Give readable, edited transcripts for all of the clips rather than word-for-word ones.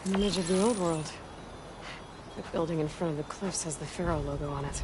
An image of the old world. The building in front of the cliffs has the Pharaoh logo on it.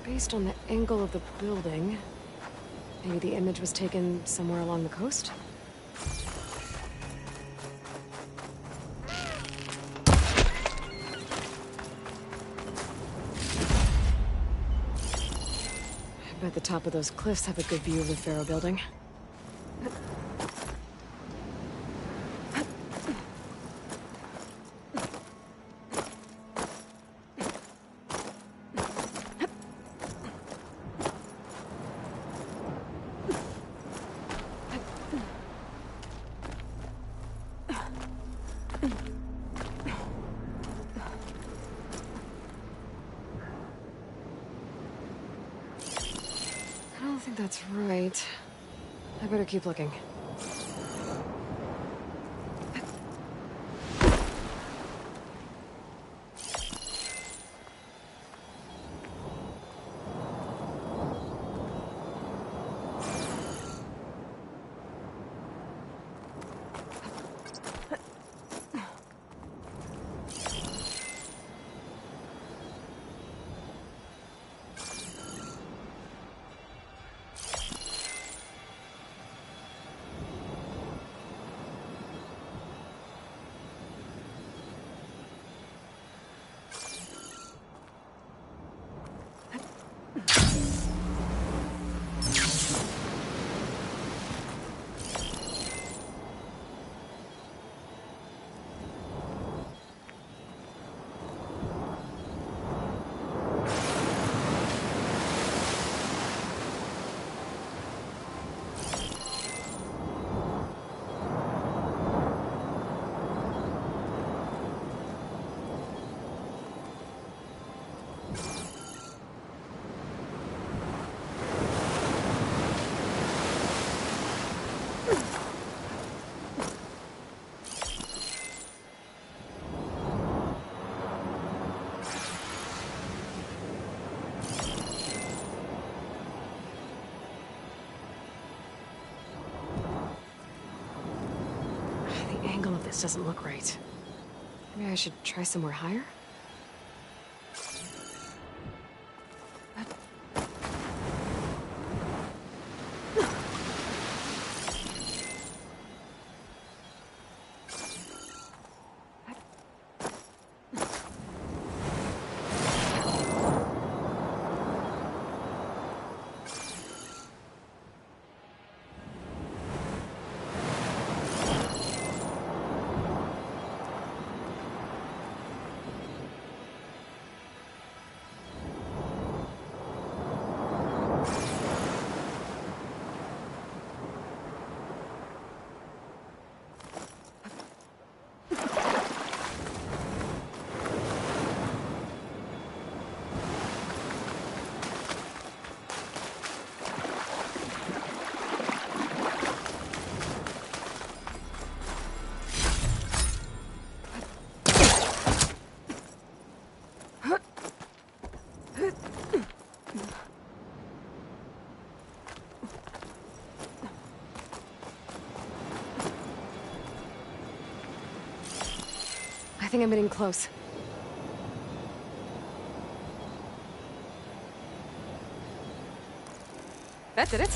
Based on the angle of the building, maybe the image was taken somewhere along the coast? I bet the top of those cliffs have a good view of the Pharaoh building. I think that's right. I better keep looking. This doesn't look right. Maybe I should try somewhere higher? Anything emitting close. That did it.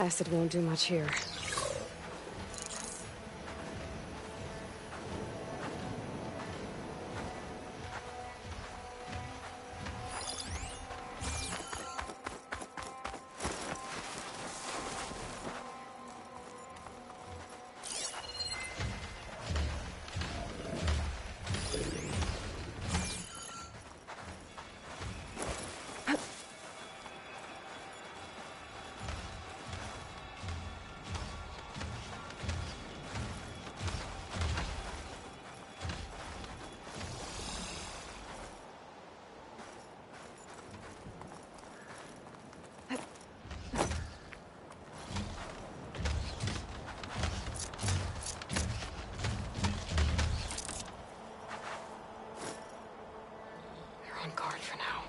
Acid won't do much here. On guard for now.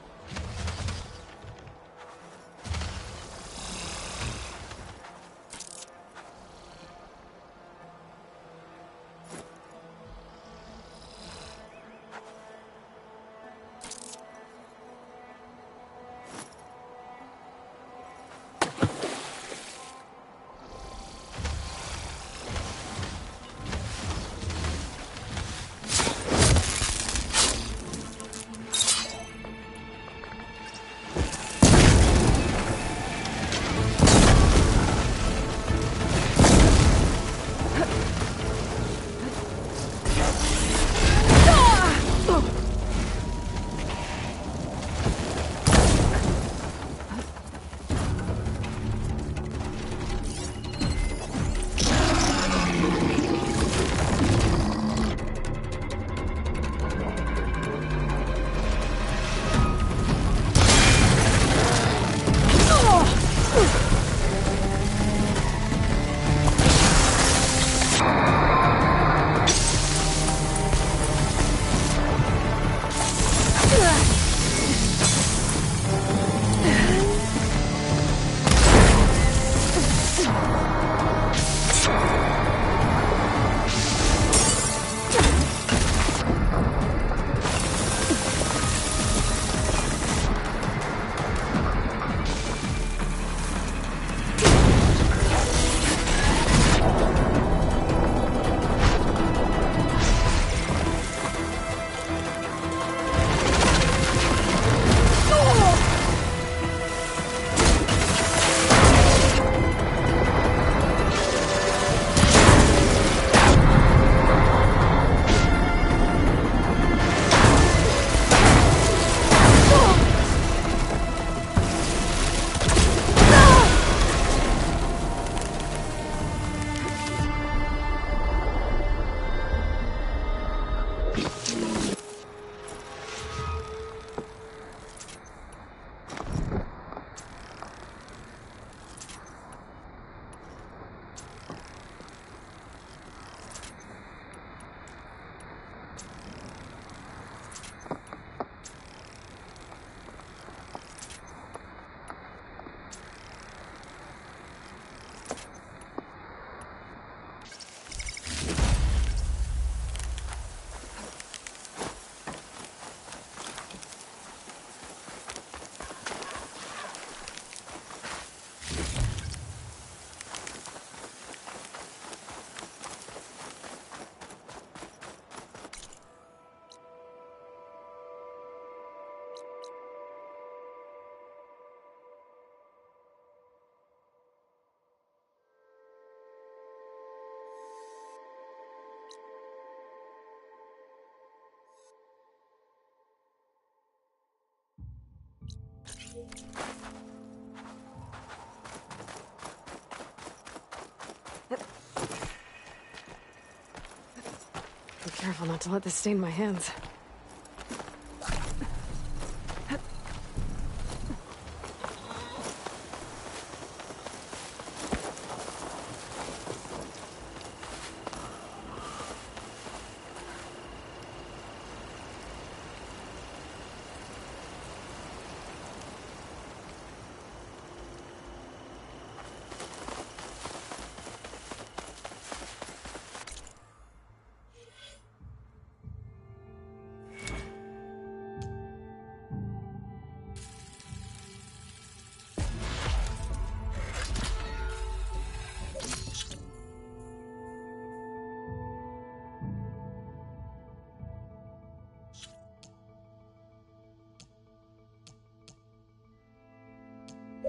Be careful not to let this stain my hands.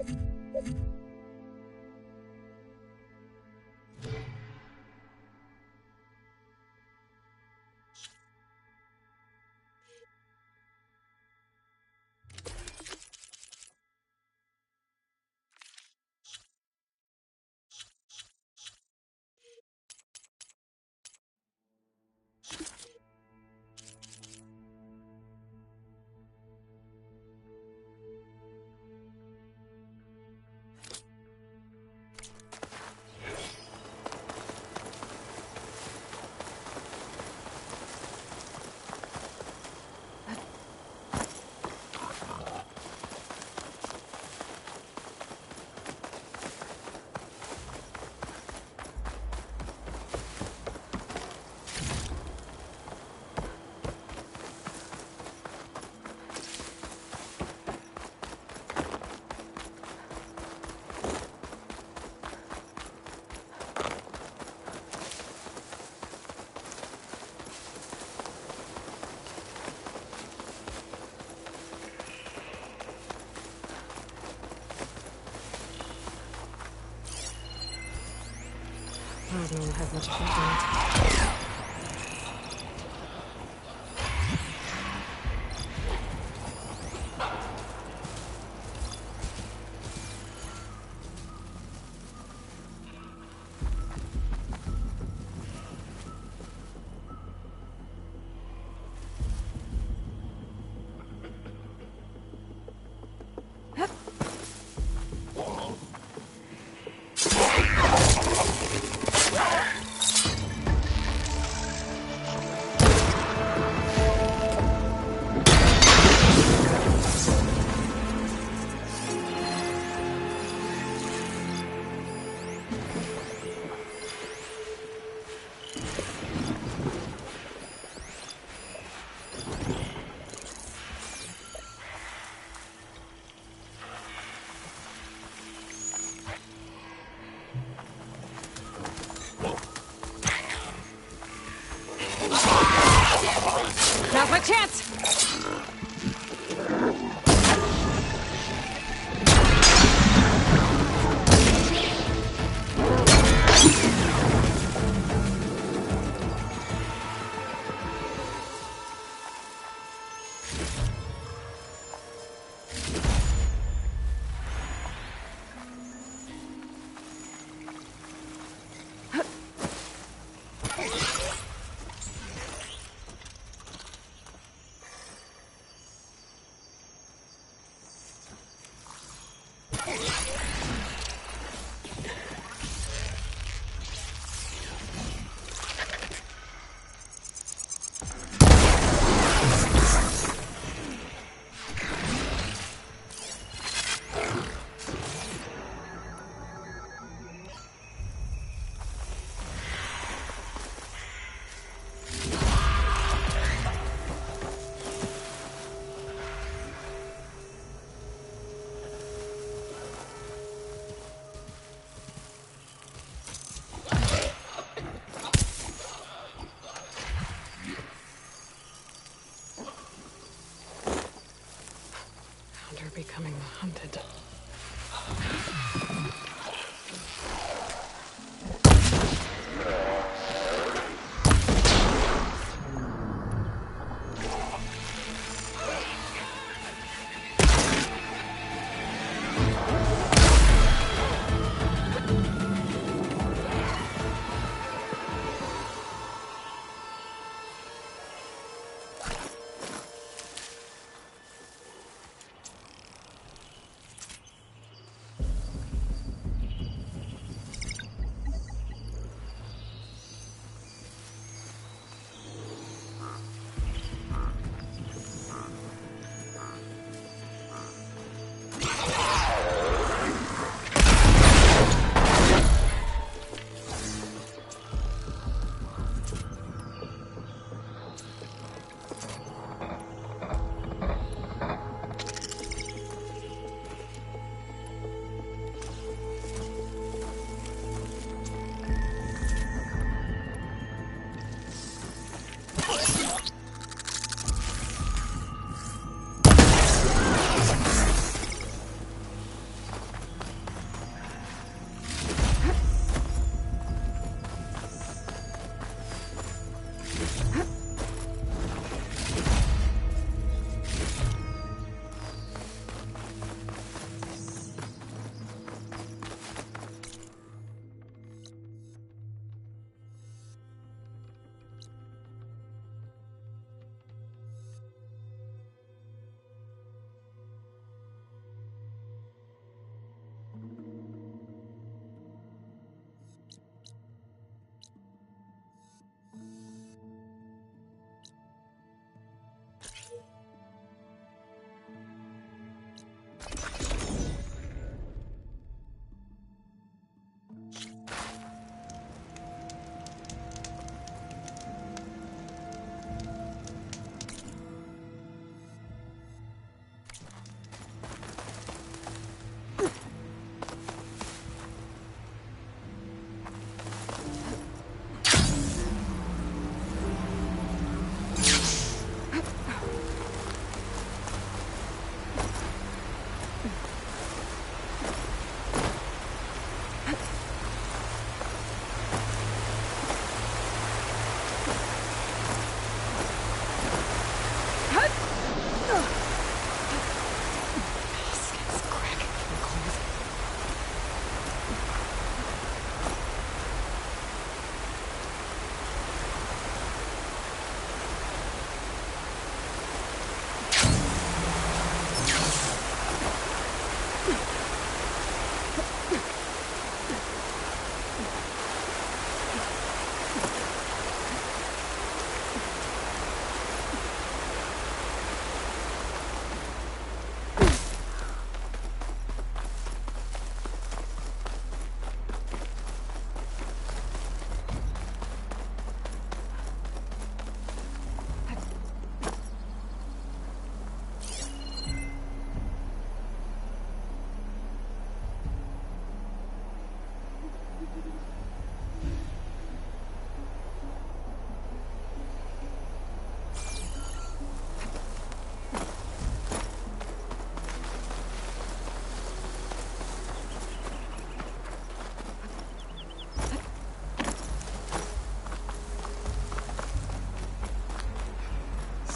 I don't have much equipment. Now's my chance! Becoming hunted.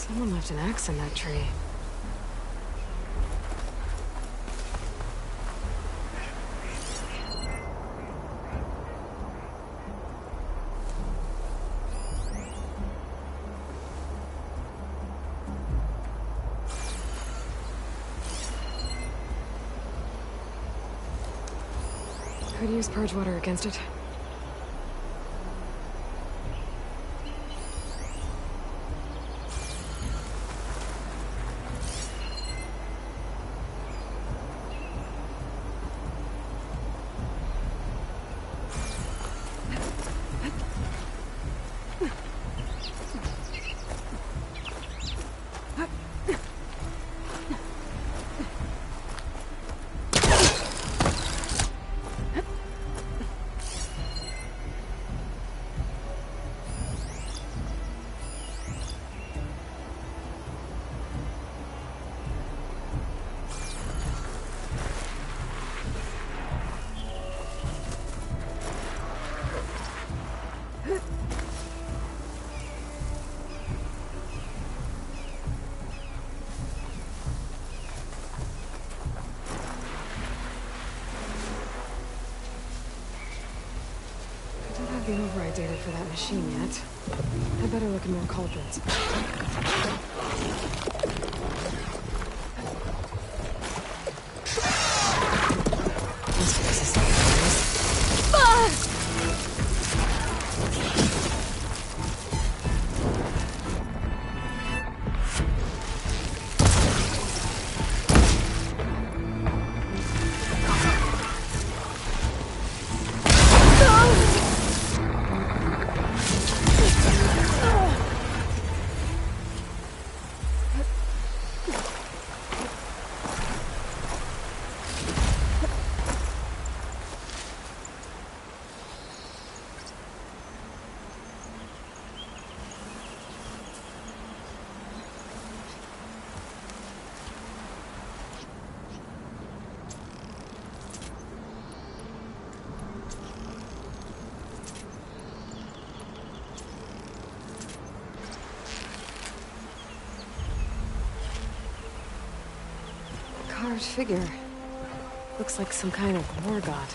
Someone left an axe in that tree. Could use purge water against it. The override data for that machine yet. I better look at more cauldrons. This place is nice. Ah! Carved figure. Looks like some kind of war god.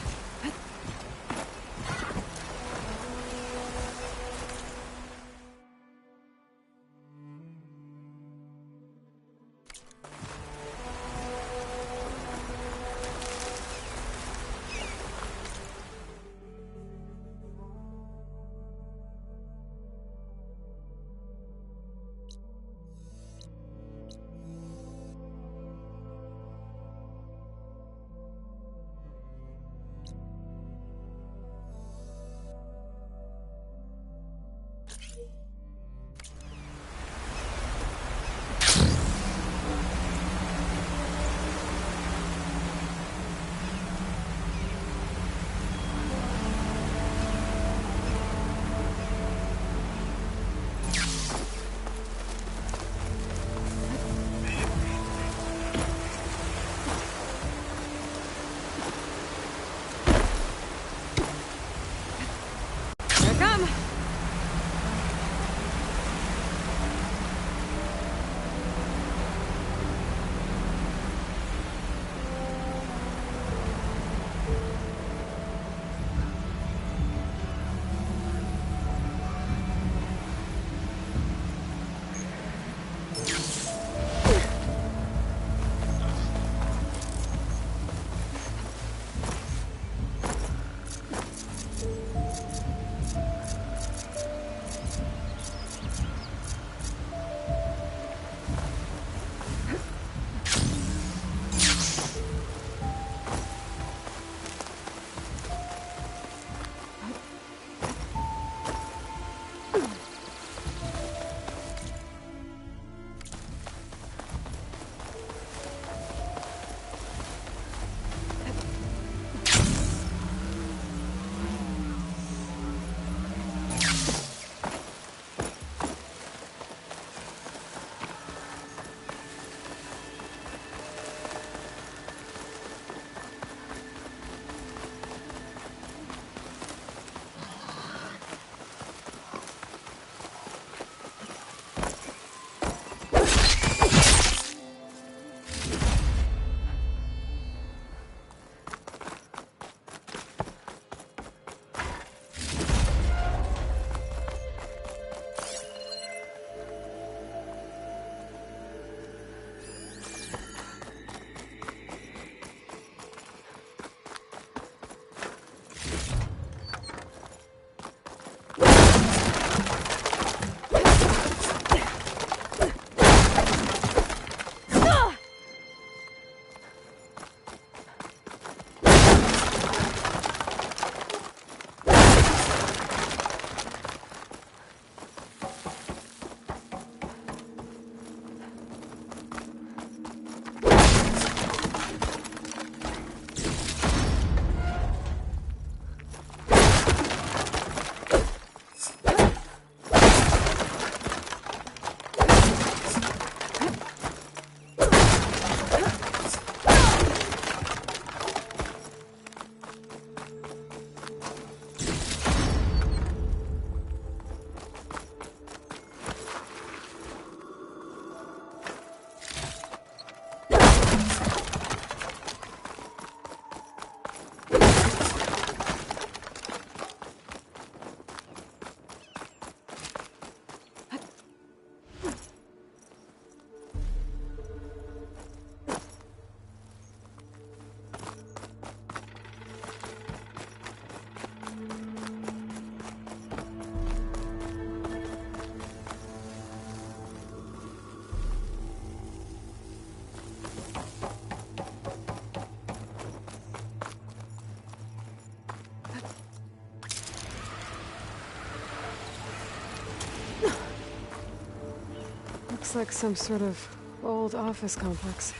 Looks like some sort of old office complex.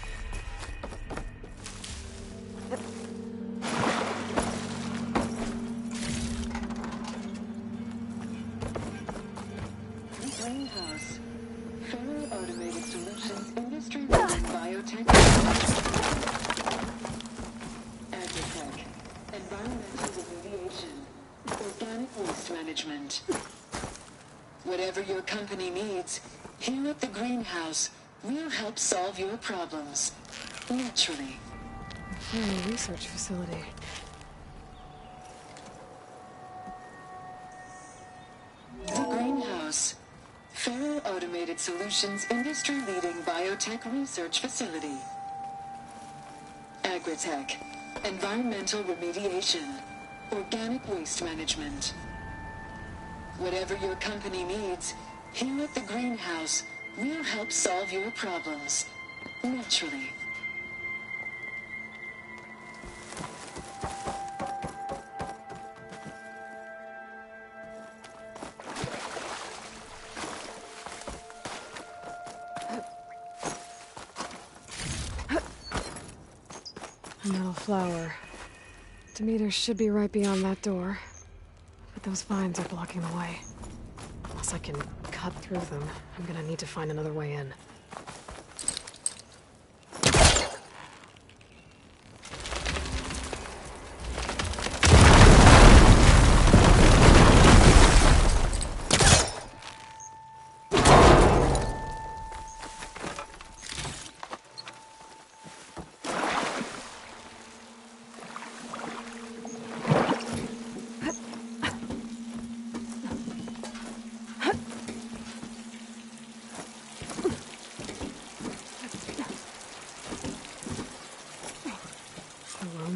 Greenhouse. Fully automated solutions industry biotech. Agritech. Environmental remediation. Organic waste management. Whatever your company needs, here at the greenhouse, we'll help solve your problems. Naturally. A research facility. The greenhouse. Feral Automated Solutions industry-leading biotech research facility. Agritech. Environmental remediation. Organic waste management. Whatever your company needs, here at the greenhouse, we'll help solve your problems. Naturally. A metal flower. Demeters should be right beyond that door. But those vines are blocking the way. Unless I can cut through them, I'm gonna need to find another way in.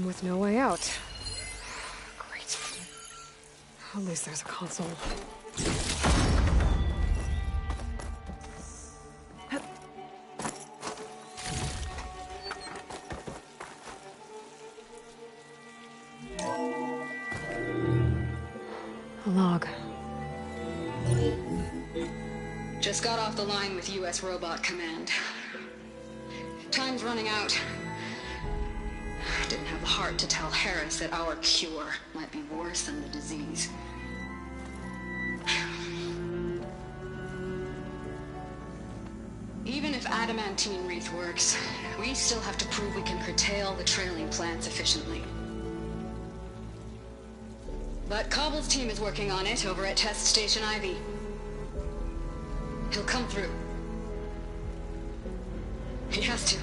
With no way out. Great. At least there's a console. A log. Just got off the line with U.S. Robot Command. Time's running out. Didn't have the heart to tell Harris that our cure might be worse than the disease. Even if adamantine wreath works, we still have to prove we can curtail the trailing plants efficiently. But Cobble's team is working on it over at Test Station Ivy. He'll come through. He has to.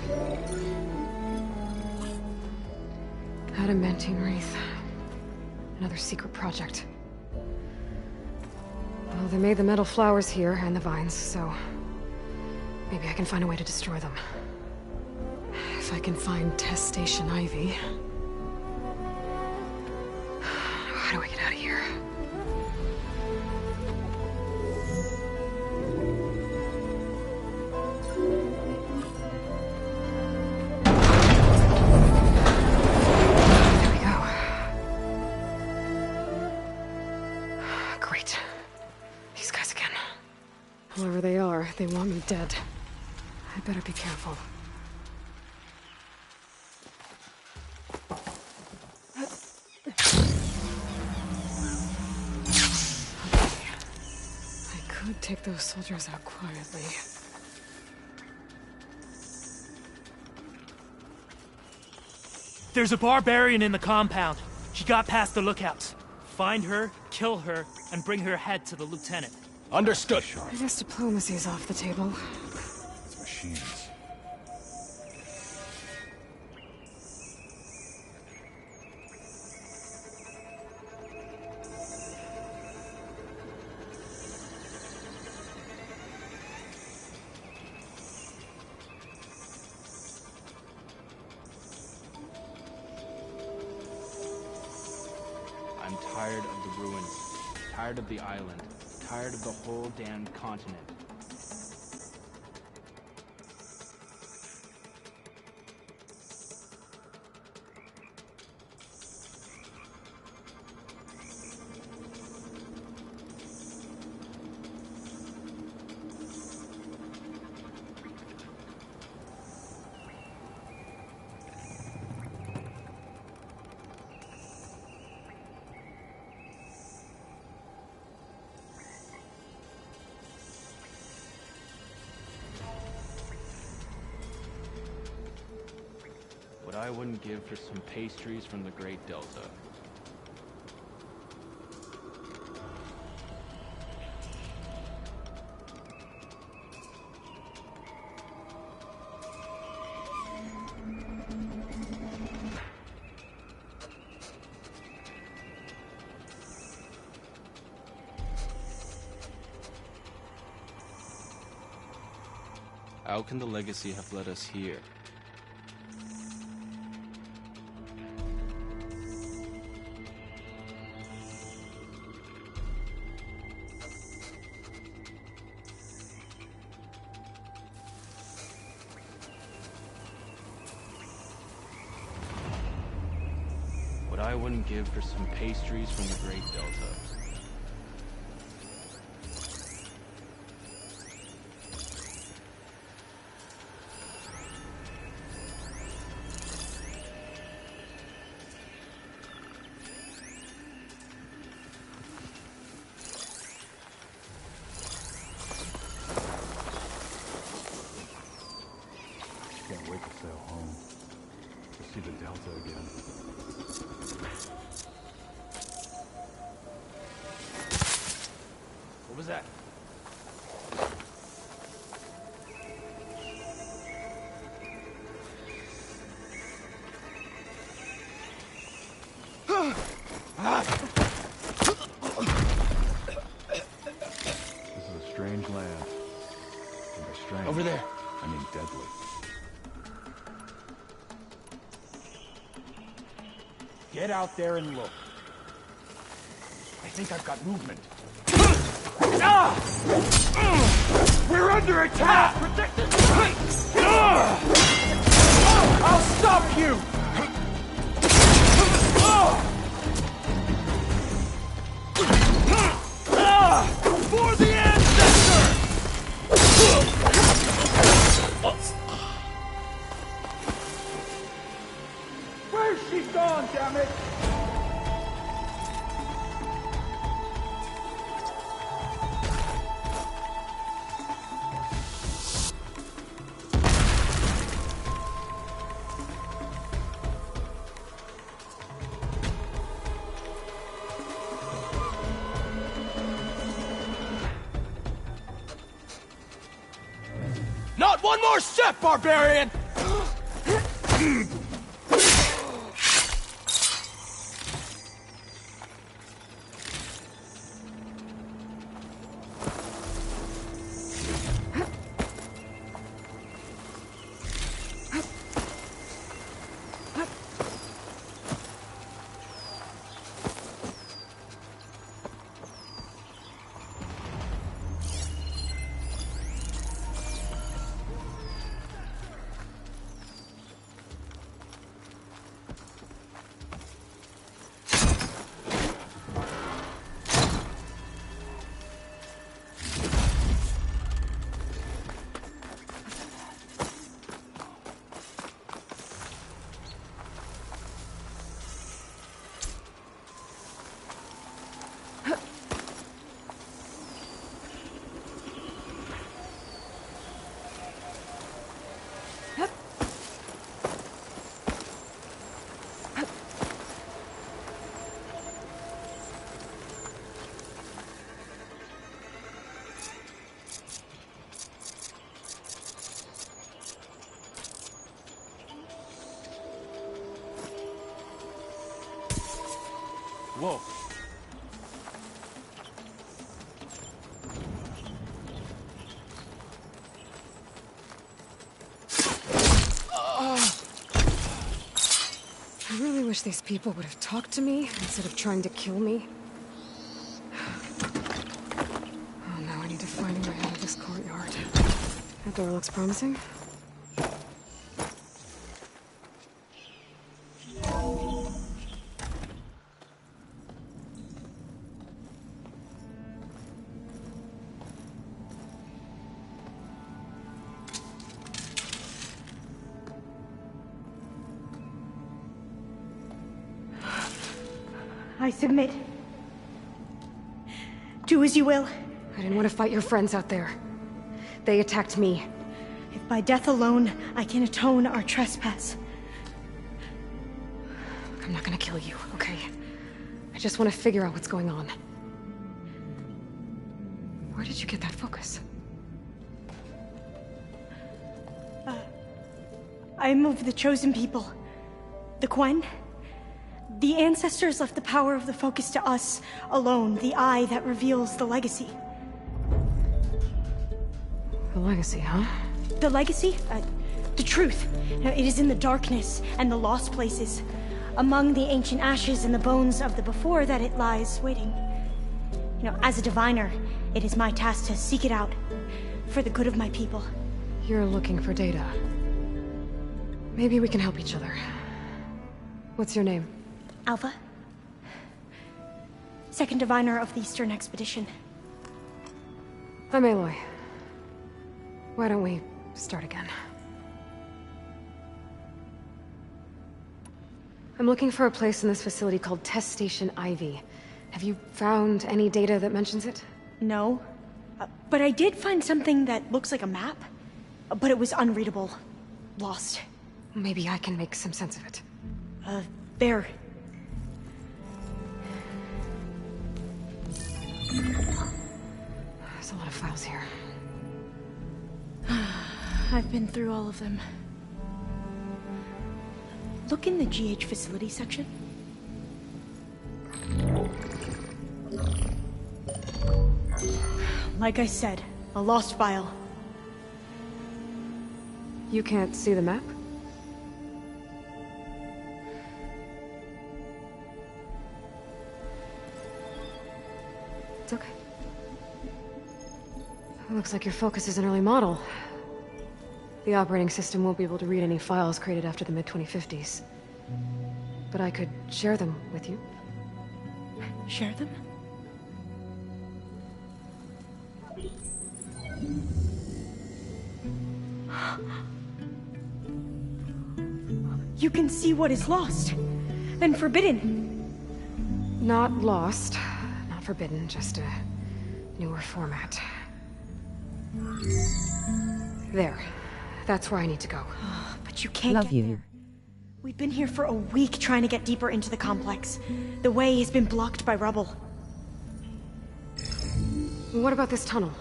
Adamantine wreath. Another secret project. Well, they made the metal flowers here and the vines, so maybe I can find a way to destroy them. If I can find Test Station Ivy. How do I get out of here? Whoever they are, they want me dead. I better be careful. Okay. I could take those soldiers out quietly. There's a barbarian in the compound. She got past the lookouts. Find her, kill her, and bring her head to the lieutenant. Understood. I guess diplomacy's off the table. It's machines. I'm tired of the ruins, tired of the island, tired of the whole damned continent. I wouldn't give for some pastries from the Great Delta. How can the legacy have led us here? What I wouldn't give for some pastries from the Great Delta. Can't wait to sail home. To see the Delta again. What was that? This is a strange land. And by strange, Over there. I mean deadly. Get out there and look. I think I've got movement. We're under attack! Protect the site! I'll stop you! For the ancestor! Where's she gone, damn it? Not one more step, barbarian! Whoa. I really wish these people would have talked to me instead of trying to kill me. Oh no, I need to find a way out of this courtyard. That door looks promising. I submit. Do as you will. I didn't want to fight your friends out there. They attacked me. If by death alone I can atone our trespass, I'm not gonna kill you, okay? I just want to figure out what's going on. Where did you get that focus? I'm of the chosen people. The Quen. The ancestors left the power of the focus to us alone, the eye that reveals the legacy. The legacy, huh? The legacy? The truth. It is in the darkness and the lost places. Among the ancient ashes and the bones of the before that it lies waiting. As a diviner, it is my task to seek it out. For the good of my people. You're looking for data. Maybe we can help each other. What's your name? Alpha. Second diviner of the Eastern Expedition. I'm Aloy. Why don't we start again? I'm looking for a place in this facility called Test Station Ivy. Have you found any data that mentions it? No. But I did find something that looks like a map. But it was unreadable. Lost. Maybe I can make some sense of it. There. There's a lot of files here. I've been through all of them. Look in the GH facility section. Like I said, a lost file. You can't see the map? It's okay. It looks like your focus is an early model. The operating system won't be able to read any files created after the mid-2050s. But I could share them with you. Share them? You can see what is lost. Then forbidden. Not lost. Not forbidden, just a newer format. There. That's where I need to go. But you can't Love get you. there. We've been here for a week trying to get deeper into the complex. The way has been blocked by rubble. What about this tunnel?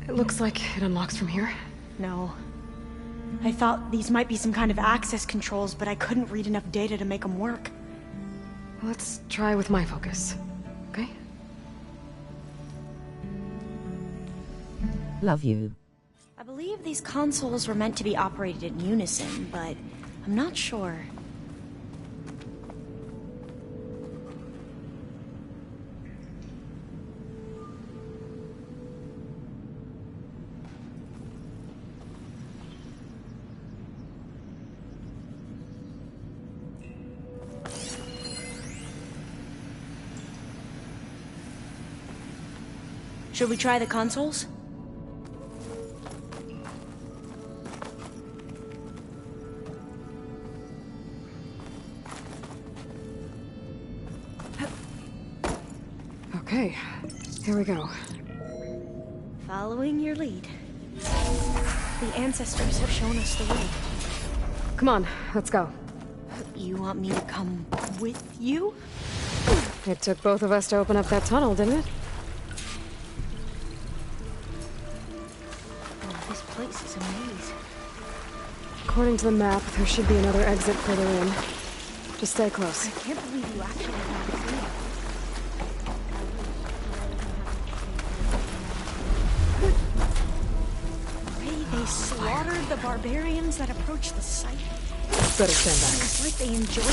It looks like it unlocks from here. No. I thought these might be some kind of access controls, but I couldn't read enough data to make them work. Let's try with my focus, okay? Love you. I believe these consoles were meant to be operated in unison, but I'm not sure. Should we try the consoles? Okay, here we go. Following your lead. The ancestors have shown us the way. Come on, let's go. You want me to come with you? It took both of us to open up that tunnel, didn't it? Oh, this place is a maze. According to the map, there should be another exit further in. Just stay close. I can't believe you actually got through. They slaughtered the barbarians that approached the site. Better stand back. It's like they enjoyed it.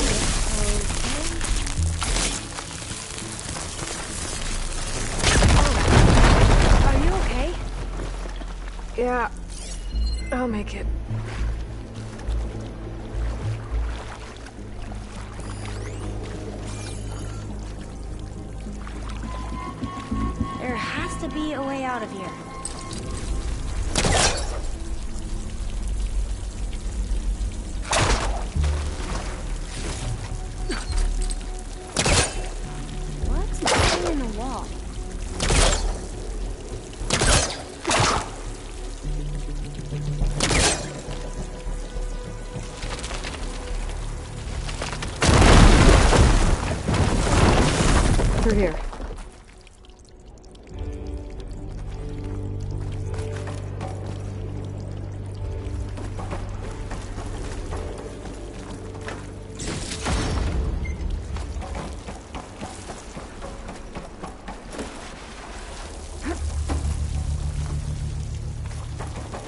Okay. Are you okay? Yeah, I'll make it. There has to be a way out of here. through here.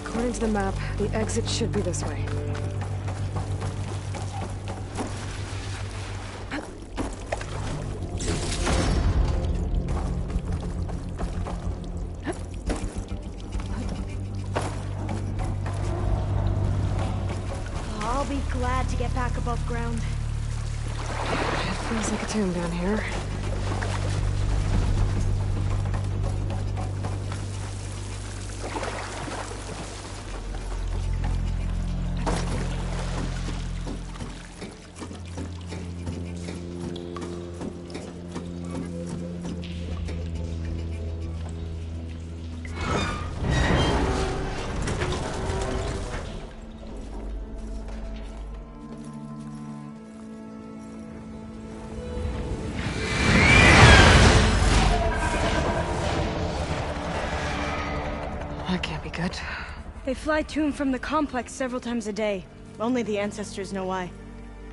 According to the map, the exit should be this way. I'll be glad to get back above ground. It feels like a tomb down here. That can't be good. They fly to and from the complex several times a day. Only the ancestors know why.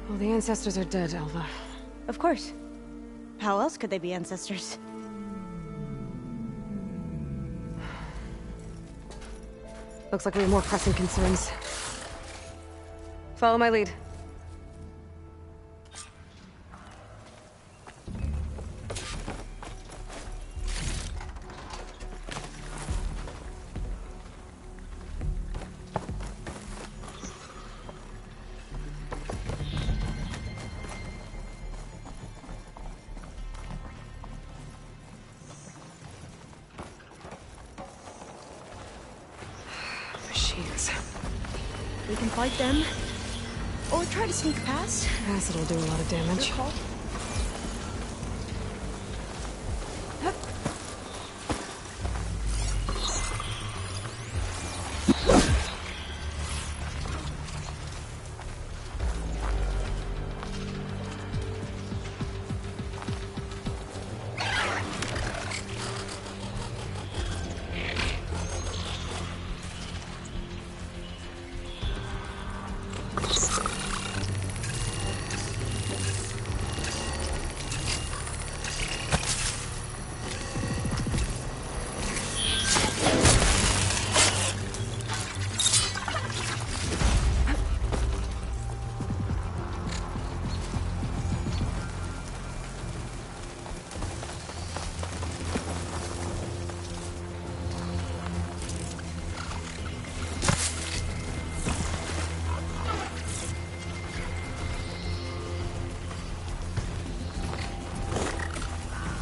Well, the ancestors are dead, Elva. Of course. How else could they be ancestors? Looks like we have more pressing concerns. Follow my lead. Machines. We can fight them. Or try to sneak past. Acid will do a lot of damage. Your call.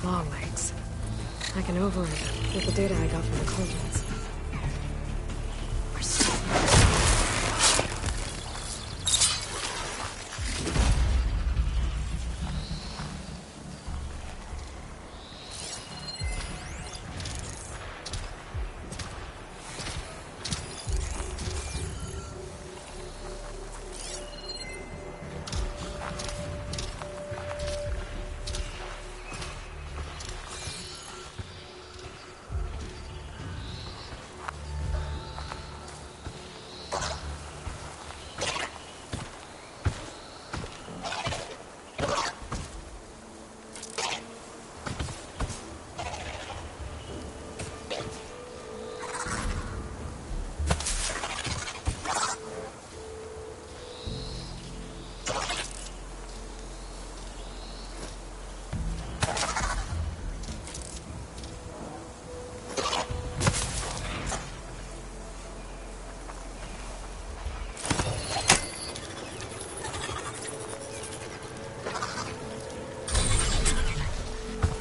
Long legs. I can override them with the data I got from the Cauldrons.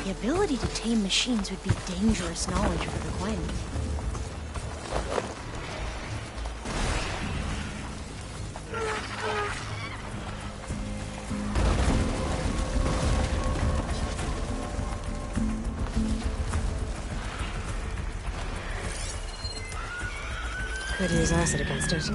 The ability to tame machines would be dangerous knowledge for the Gwen. Could use acid against it.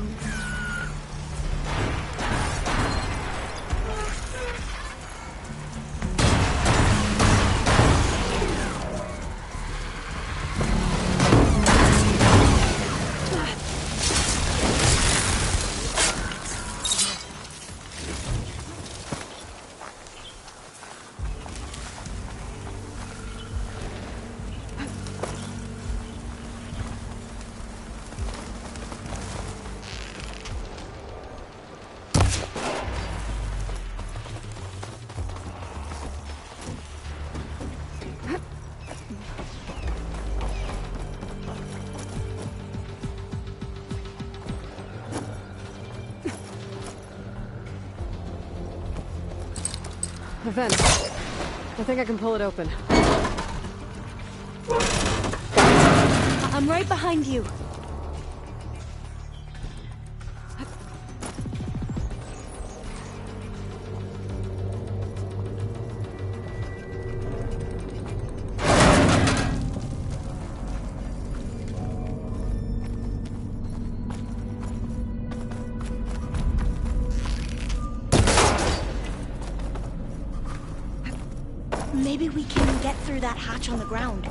A vent. I think I can pull it open. I'm right behind you. Maybe we can get through that hatch on the ground.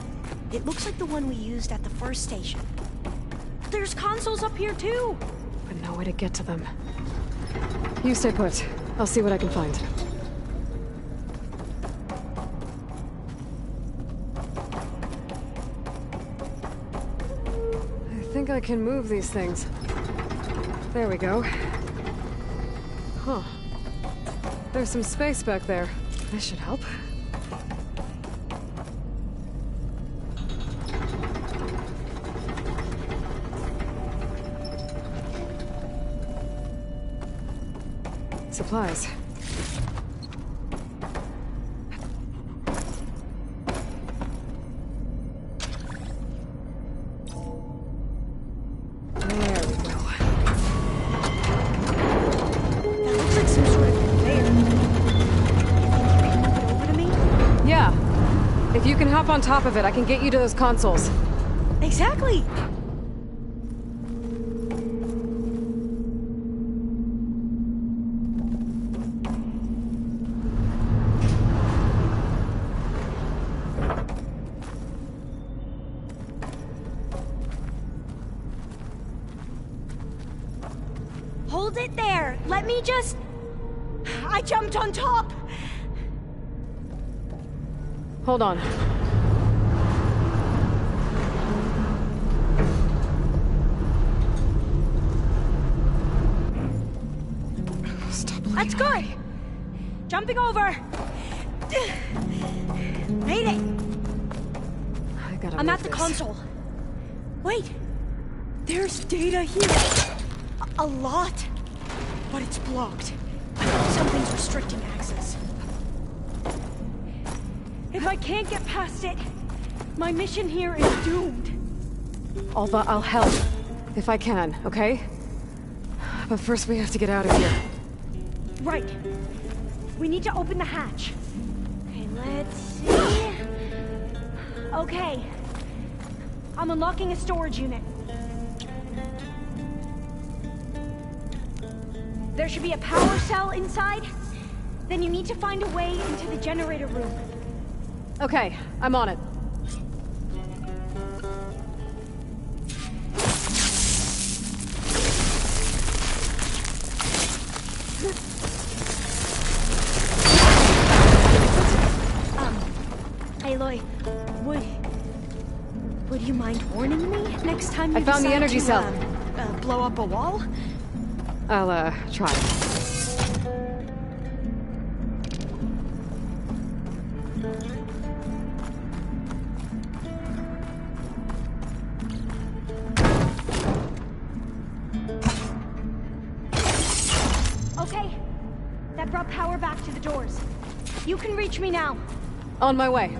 It looks like the one we used at the first station. There's consoles up here too! But no way to get to them. You stay put. I'll see what I can find. I think I can move these things. There we go. Huh. There's some space back there. This should help. Supplies. There we go. That looks like some sort of conveyor. You think you can move it over to me? Yeah. If you can hop on top of it, I can get you to those consoles. Exactly! Hold it there! Let me just... I jumped on top! Hold on. That's good! Jumping over! Made it! I'm at the console. Wait! There's data here! A lot! But it's blocked. I think something's restricting access. If I can't get past it, my mission here is doomed. Alva, I'll help. If I can, okay? But first we have to get out of here. Right. We need to open the hatch. Okay, let's see... Okay. I'm unlocking a storage unit. There should be a power cell inside. Then you need to find a way into the generator room. Okay, I'm on it. Aloy, would you mind warning me next time you I found the energy cell. Blow up a wall? I'll, try. Okay. That brought power back to the doors. You can reach me now. On my way.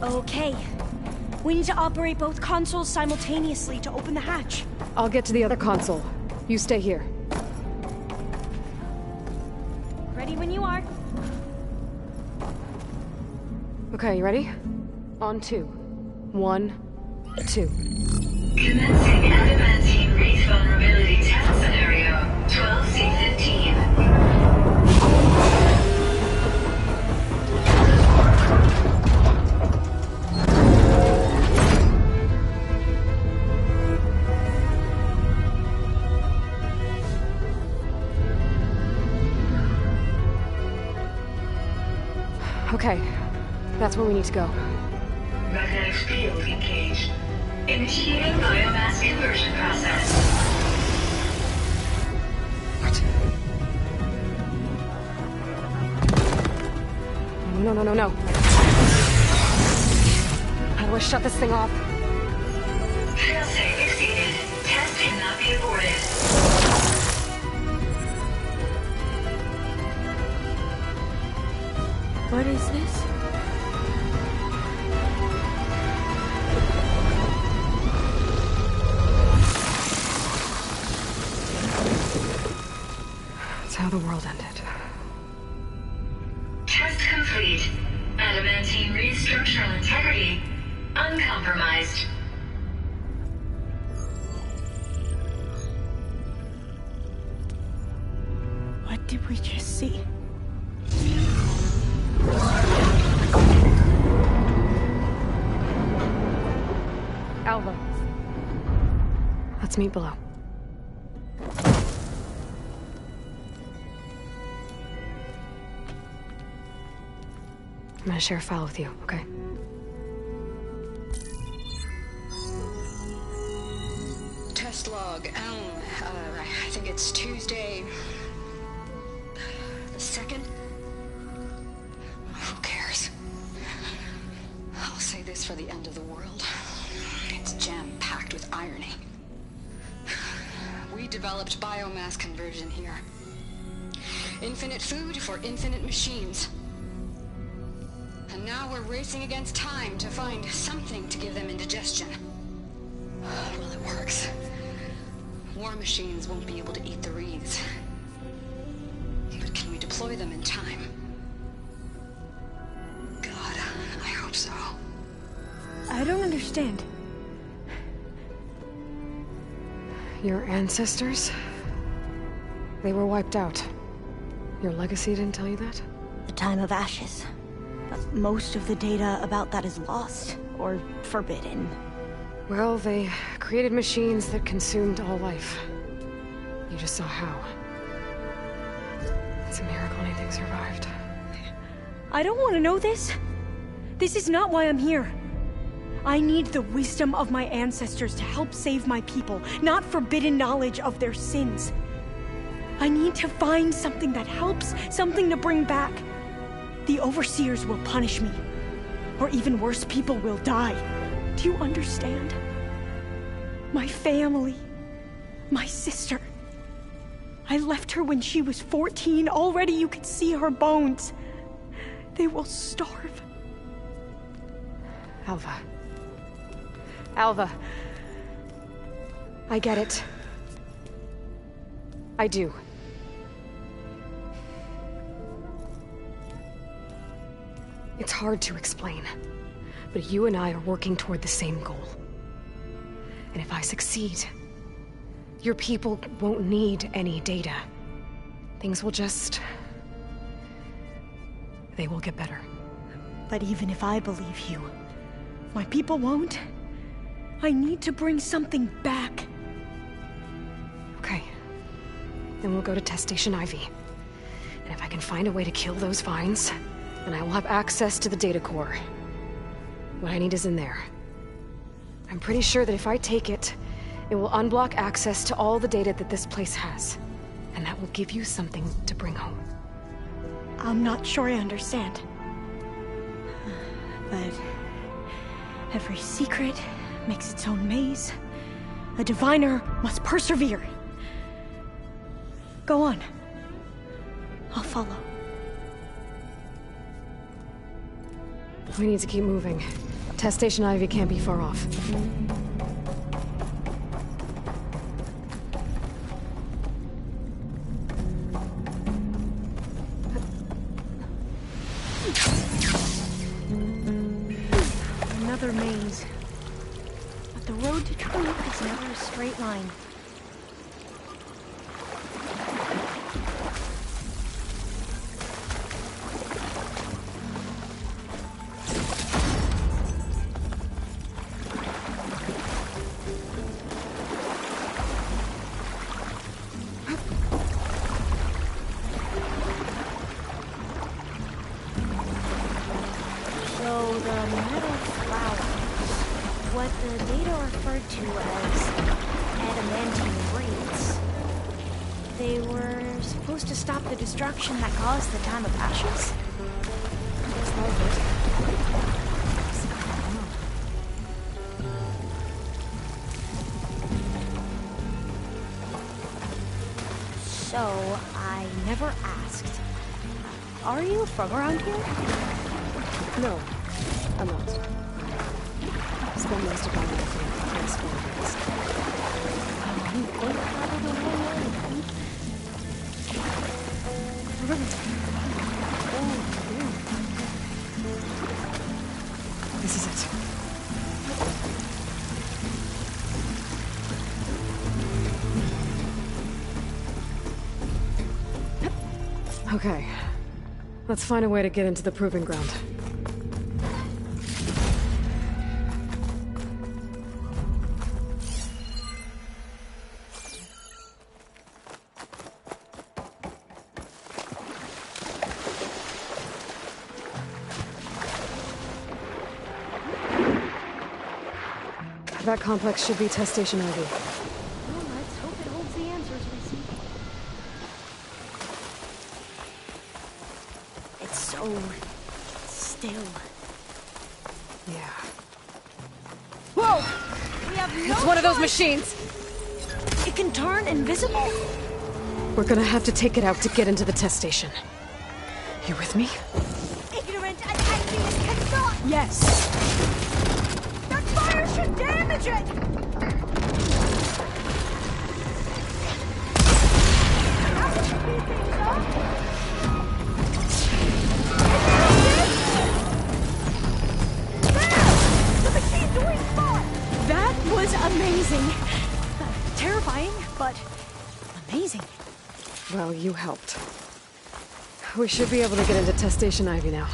Okay. We need to operate both consoles simultaneously to open the hatch. I'll get to the other console. You stay here. Ready when you are. Okay, you ready? On 2. 1, 2. Commencing adamantine wraith vulnerability test scenario 12C15. Okay, that's where we need to go. Magnetic field engaged. Initiating biomass conversion process. What? No. How do I shut this thing off? Failsafe exceeded. Test cannot be aborted. What is this? That's how the world ended. Test complete. Adamantine reed structural integrity uncompromised. What did we just see? Alva. Let's meet below. I'm gonna share a file with you, okay? Test log, I think it's Tuesday the 2nd? Who cares? I'll say this for the end of the world. It's jam-packed with irony. We developed biomass conversion here. Infinite food for infinite machines. And now we're racing against time to find something to give them indigestion. Well, it works. War machines won't be able to eat the wreaths. But can we deploy them in time? God, I hope so. I don't understand. Your ancestors? They were wiped out. Your legacy didn't tell you that? The time of ashes. But most of the data about that is lost, or forbidden. Well, they created machines that consumed all life. You just saw how. It's a miracle anything survived. I don't want to know this. This is not why I'm here. I need the wisdom of my ancestors to help save my people, not forbidden knowledge of their sins. I need to find something that helps, something to bring back. The overseers will punish me. Or even worse, people will die. Do you understand? My family. My sister. I left her when she was 14. Already you could see her bones. They will starve. Alva. Alva. I get it. I do. It's hard to explain, but you and I are working toward the same goal. And if I succeed, your people won't need any data. Things will just... they will get better. But even if I believe you, my people won't. I need to bring something back. Okay. Then we'll go to Test Station Ivy. And if I can find a way to kill those vines, then I will have access to the data core. What I need is in there. I'm pretty sure that if I take it, it will unblock access to all the data that this place has. And that will give you something to bring home. I'm not sure I understand. But every secret makes its own maze. A diviner must persevere. Go on. I'll follow. We need to keep moving. Test Station Ivy can't be far off. Another maze. But the road to truth is never a straight line. they were supposed to stop the destruction that caused the Time of Ashes? Looks like it. So, I never asked. Are you from around here? No, I'm not. Spent most of my life in Quests-Main-Side-Errands. You both traveled a long way then. This is it. Okay. Let's find a way to get into the proving ground. That complex should be test station Ivy. Well, let's hope it holds the answers we seek. It's so still. Yeah. Whoa! We have no It's one of those choice. machines! It can turn invisible? We're gonna have to take it out to get into the test station. You with me? Ignorant and envious cannot! Yes! That fire should damage it! How to speed things up? There! The machine's doing fine! That was amazing. Terrifying, but amazing. Well, you helped. We should be able to get into test station Ivy now.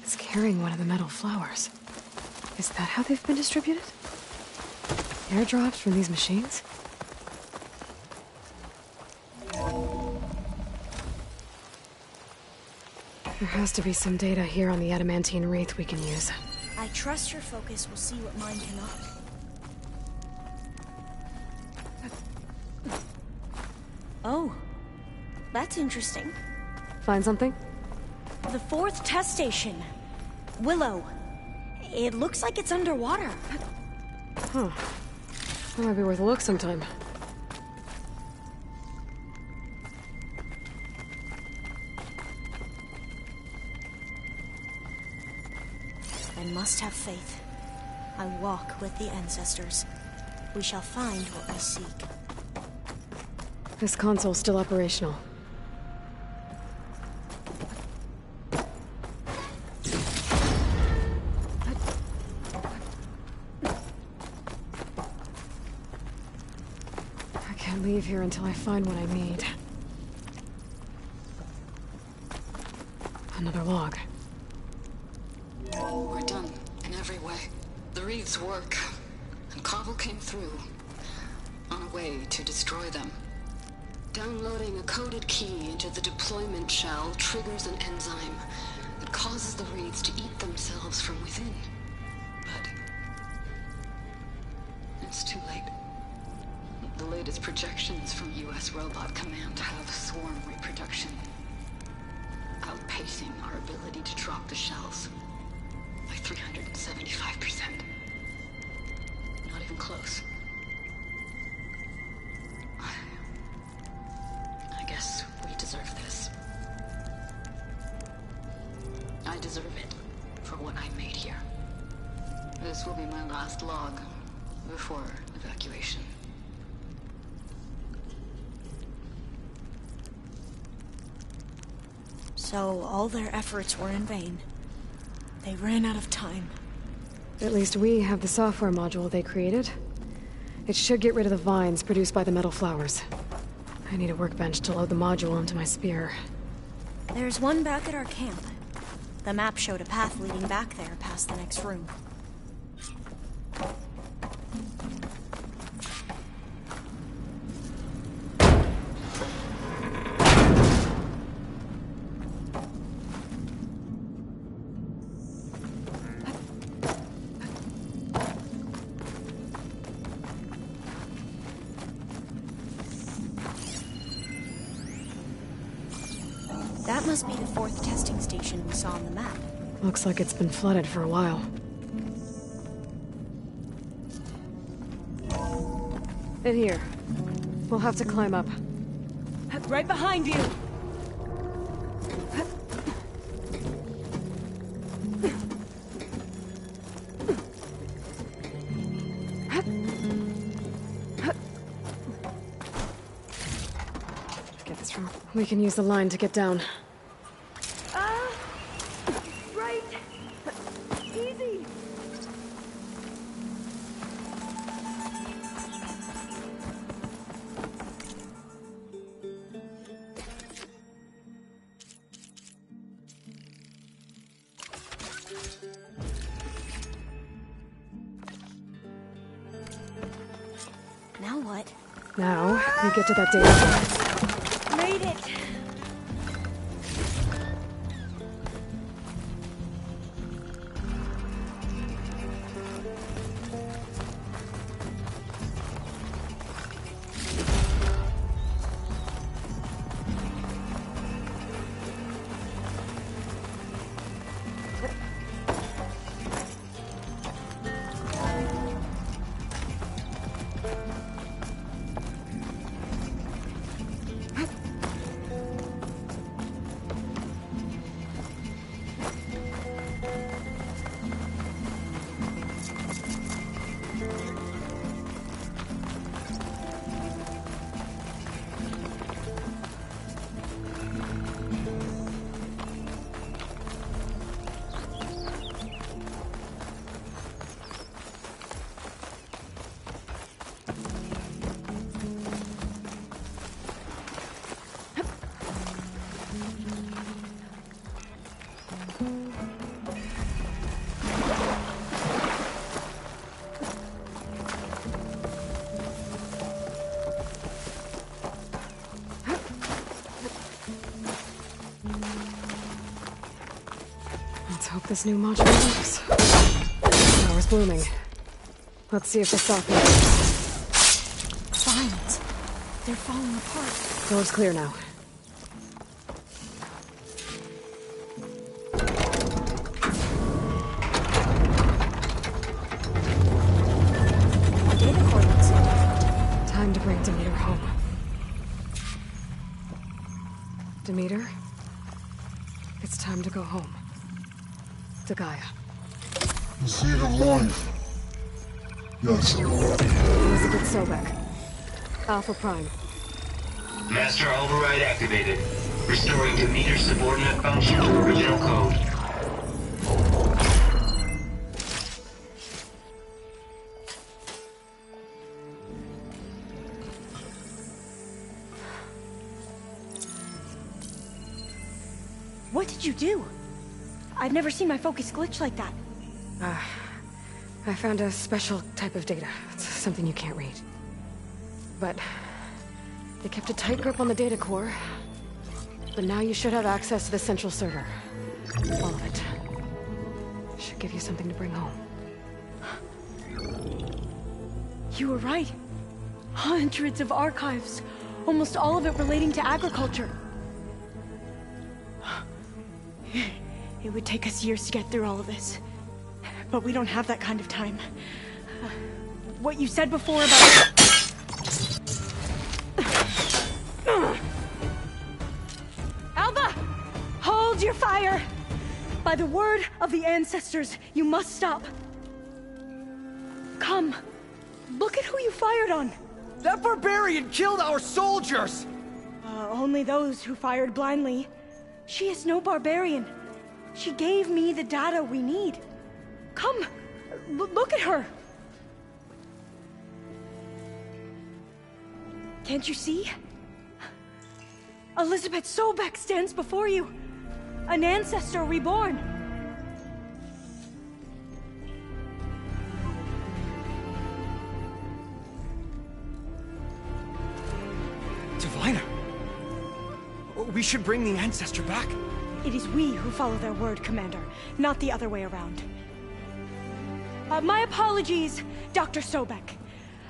It's carrying one of the metal flowers. Is that how they've been distributed? Airdrops from these machines? There has to be some data here on the adamantine wreath we can use. I trust your focus will see what mine cannot. Oh, that's interesting. Find something? The fourth test station. Willow. It looks like it's underwater. Huh. That might be worth a look sometime. I must have faith. I walk with the ancestors. We shall find what we seek. This console's still operational. I can't leave here until I find what I need. Another log. We're done in every way. The wreaths work, and Cobble came through on a way to destroy them. Downloading a coded key into the deployment shell triggers an enzyme that causes the wreaths to eat themselves from within. But it's too late. The latest projections from U.S. Robot Command have swarm reproduction outpacing our ability to drop the shells by 375%. Not even close. I guess we deserve this. I deserve it for what I made here. This will be my last log before evacuation. So all their efforts were in vain. They ran out of time. At least we have the software module they created. It should get rid of the vines produced by the metal flowers. I need a workbench to load the module into my spear. There's one back at our camp. The map showed a path leading back there past the next room. must be the 4th testing station we saw on the map. Looks like it's been flooded for a while. In here. We'll have to climb up. Right behind you! Get this from. We can use the line to get down. Right! Easy! Now what? Now, we get to that data. Made it! Let's hope this new module works. Power's blooming. Let's see if the software works. Vines. They're falling apart. Door's clear now. Our data core looks intact. Time to bring Demeter home. Demeter? It's time to go home. To Gaia. The seed of life. Yes. Elizabeth Sobek. Alpha Prime. Master override activated. Restoring Demeter's subordinate function to original code. What did you do? I've never seen my focus glitch like that. I found a special type of data. It's something you can't read. But they kept a tight grip on the data core. But now you should have access to the central server. All of it. Should give you something to bring home. You were right. Hundreds of archives. Almost all of it relating to agriculture. It would take us years to get through all of this. But we don't have that kind of time. What you said before about... Alba! Hold your fire! By the word of the ancestors, you must stop. Come. Look at who you fired on. That barbarian killed our soldiers! Only those who fired blindly. She is no barbarian. She gave me the data we need. Come, look at her. Can't you see? Elizabeth Sobek stands before you. An ancestor reborn. Divina! We should bring the ancestor back. It is we who follow their word, Commander, not the other way around. My apologies, Dr. Sobek.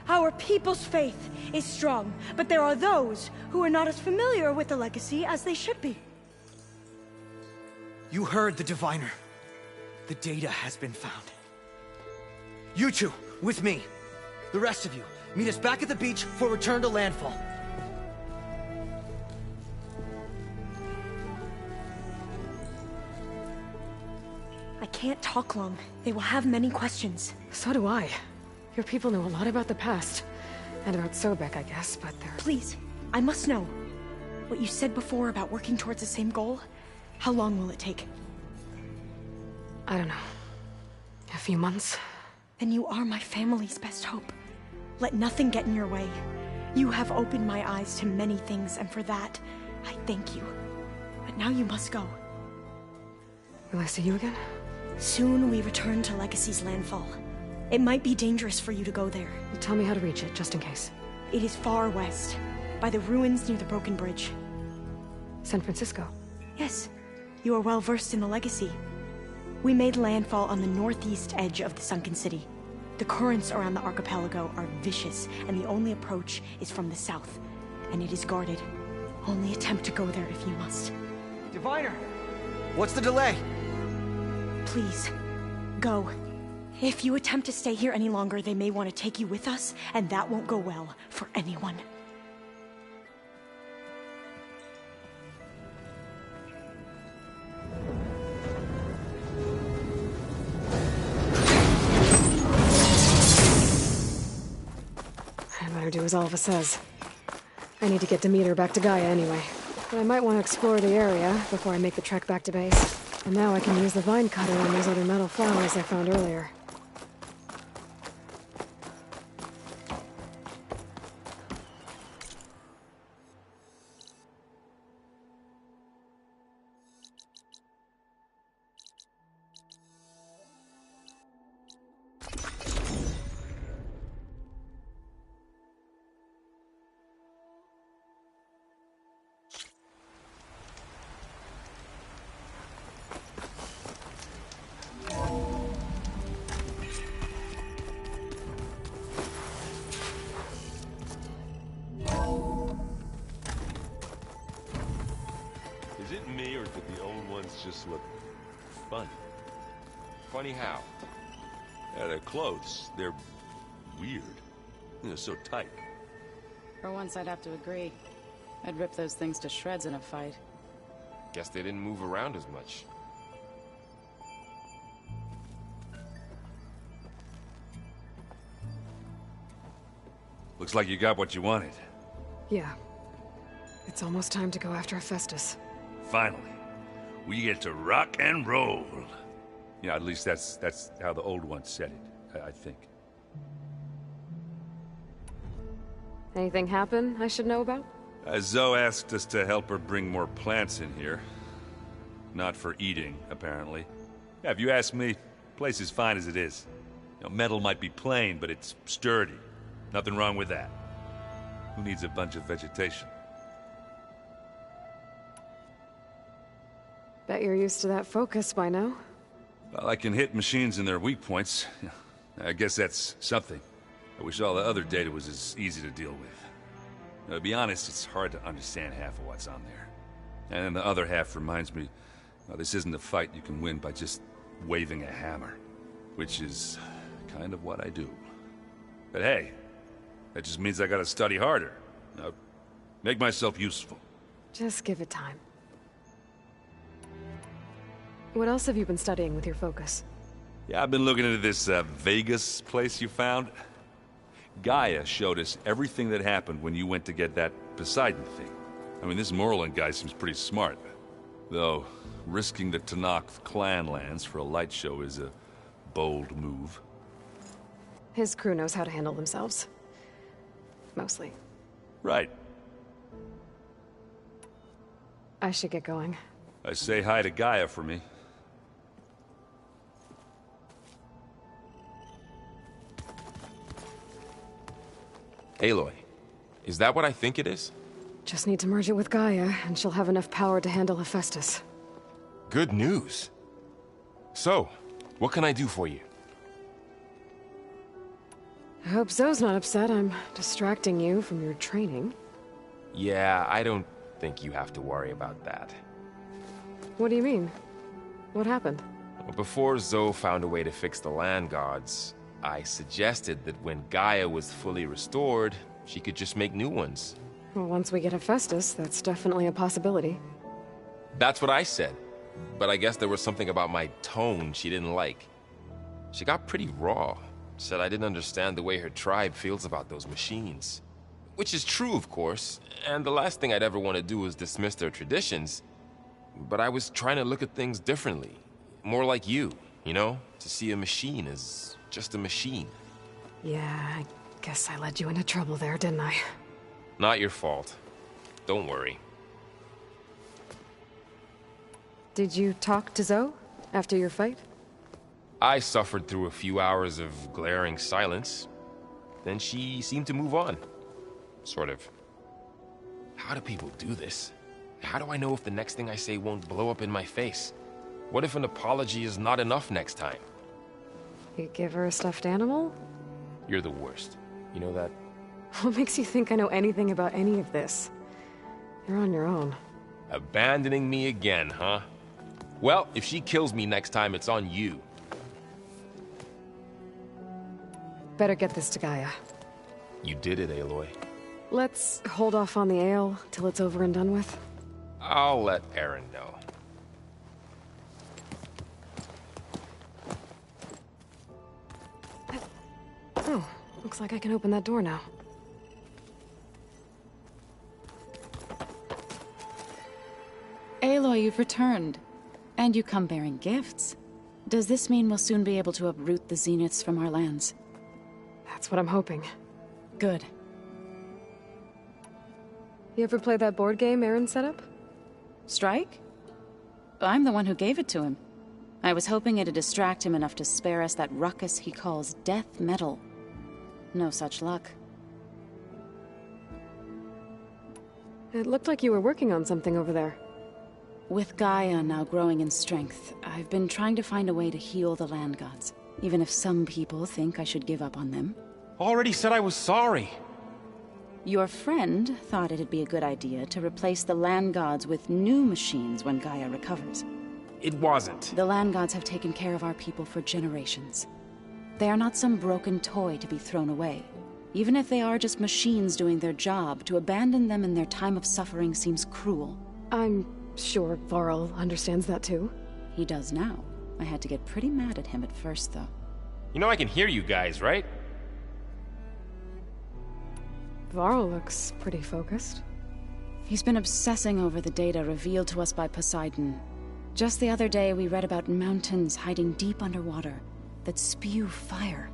Our people's faith is strong, but there are those who are not as familiar with the legacy as they should be. You heard the diviner. The data has been found. You two, with me. The rest of you, meet us back at the beach for return to landfall. I can't talk long. They will have many questions. So do I. Your people know a lot about the past. And about Sobek, I guess, but they're... Please, I must know. What you said before about working towards the same goal, how long will it take? I don't know. A few months? Then you are my family's best hope. Let nothing get in your way. You have opened my eyes to many things, and for that, I thank you. But now you must go. Will I see you again? Soon we return to Legacy's landfall. It might be dangerous for you to go there. Tell me how to reach it, just in case. It is far west, by the ruins near the broken bridge. San Francisco? Yes. You are well versed in the Legacy. We made landfall on the northeast edge of the sunken city. The currents around the archipelago are vicious, and the only approach is from the south, and it is guarded. Only attempt to go there if you must. Diviner! What's the delay? Please, go. If you attempt to stay here any longer, they may want to take you with us, and that won't go well for anyone. I better do as Alva says. I need to get Demeter back to Gaia anyway. But I might want to explore the area before I make the trek back to base. And now I can use the vine cutter on those other metal flowers I found earlier. Is it me, or did the old ones just look funny? Funny how? Yeah, their clothes, they're weird. They're so tight. For once, I'd have to agree. I'd rip those things to shreds in a fight. Guess they didn't move around as much. Looks like you got what you wanted. Yeah. It's almost time to go after Hephaestus. Finally. We get to rock and roll. Yeah, at least that's how the old ones said it, I think. Anything happen I should know about? Zoe asked us to help her bring more plants in here. Not for eating, apparently. Yeah, if you ask me, the place is fine as it is. You know, metal might be plain, but it's sturdy. Nothing wrong with that. Who needs a bunch of vegetation? Bet you're used to that focus by now. Well, I can hit machines in their weak points. I guess that's something. I wish all the other data was as easy to deal with. Now, to be honest, it's hard to understand half of what's on there. And the other half reminds me, well, this isn't a fight you can win by just waving a hammer. Which is kind of what I do. But hey, that just means I gotta study harder. Now, make myself useful. Just give it time. What else have you been studying with your focus? Yeah, I've been looking into this Vegas place you found. Gaia showed us everything that happened when you went to get that Poseidon thing. I mean, this Merlin guy seems pretty smart. Though, risking the Tallnecks clan lands for a light show is a bold move. His crew knows how to handle themselves. Mostly. Right. I should get going. I say hi to Gaia for me. Aloy, is that what I think it is? Just need to merge it with Gaia, and she'll have enough power to handle Hephaestus. Good news. So, what can I do for you? I hope Zoe's not upset I'm distracting you from your training. Yeah, I don't think you have to worry about that. What do you mean? What happened? Before Zoe found a way to fix the land gods, I suggested that when Gaia was fully restored, she could just make new ones. Well, once we get Hephaestus, that's definitely a possibility. That's what I said. But I guess there was something about my tone she didn't like. She got pretty raw. Said I didn't understand the way her tribe feels about those machines. Which is true, of course, and the last thing I'd ever want to do is dismiss their traditions. But I was trying to look at things differently. More like you know? To see a machine as just a machine. Yeah, I guess I led you into trouble there, didn't I? Not your fault. Don't worry. Did you talk to Zoe after your fight? I suffered through a few hours of glaring silence. Then she seemed to move on. Sort of. How do people do this? How do I know if the next thing I say won't blow up in my face? What if an apology is not enough next time? You give her a stuffed animal? You're the worst. You know that? What makes you think I know anything about any of this? You're on your own. Abandoning me again, huh? Well, if she kills me next time, it's on you. Better get this to Gaia. You did it, Aloy. Let's hold off on the ale till it's over and done with. I'll let Aaron know. Oh, looks like I can open that door now. Aloy, you've returned. And you come bearing gifts. Does this mean we'll soon be able to uproot the Zeniths from our lands? That's what I'm hoping. Good. You ever play that board game Aaron set up? Strike? I'm the one who gave it to him. I was hoping it'd distract him enough to spare us that ruckus he calls death metal. No such luck. It looked like you were working on something over there. With Gaia now growing in strength, I've been trying to find a way to heal the land gods, even if some people think I should give up on them. Already said I was sorry. Your friend thought it'd be a good idea to replace the land gods with new machines when Gaia recovers. It wasn't. The land gods have taken care of our people for generations. They are not some broken toy to be thrown away. Even if they are just machines doing their job, to abandon them in their time of suffering seems cruel. I'm sure Varl understands that too. He does now. I had to get pretty mad at him at first, though. You know I can hear you guys, right? Varl looks pretty focused. He's been obsessing over the data revealed to us by Poseidon. Just the other day, we read about mountains hiding deep underwater that spew fire.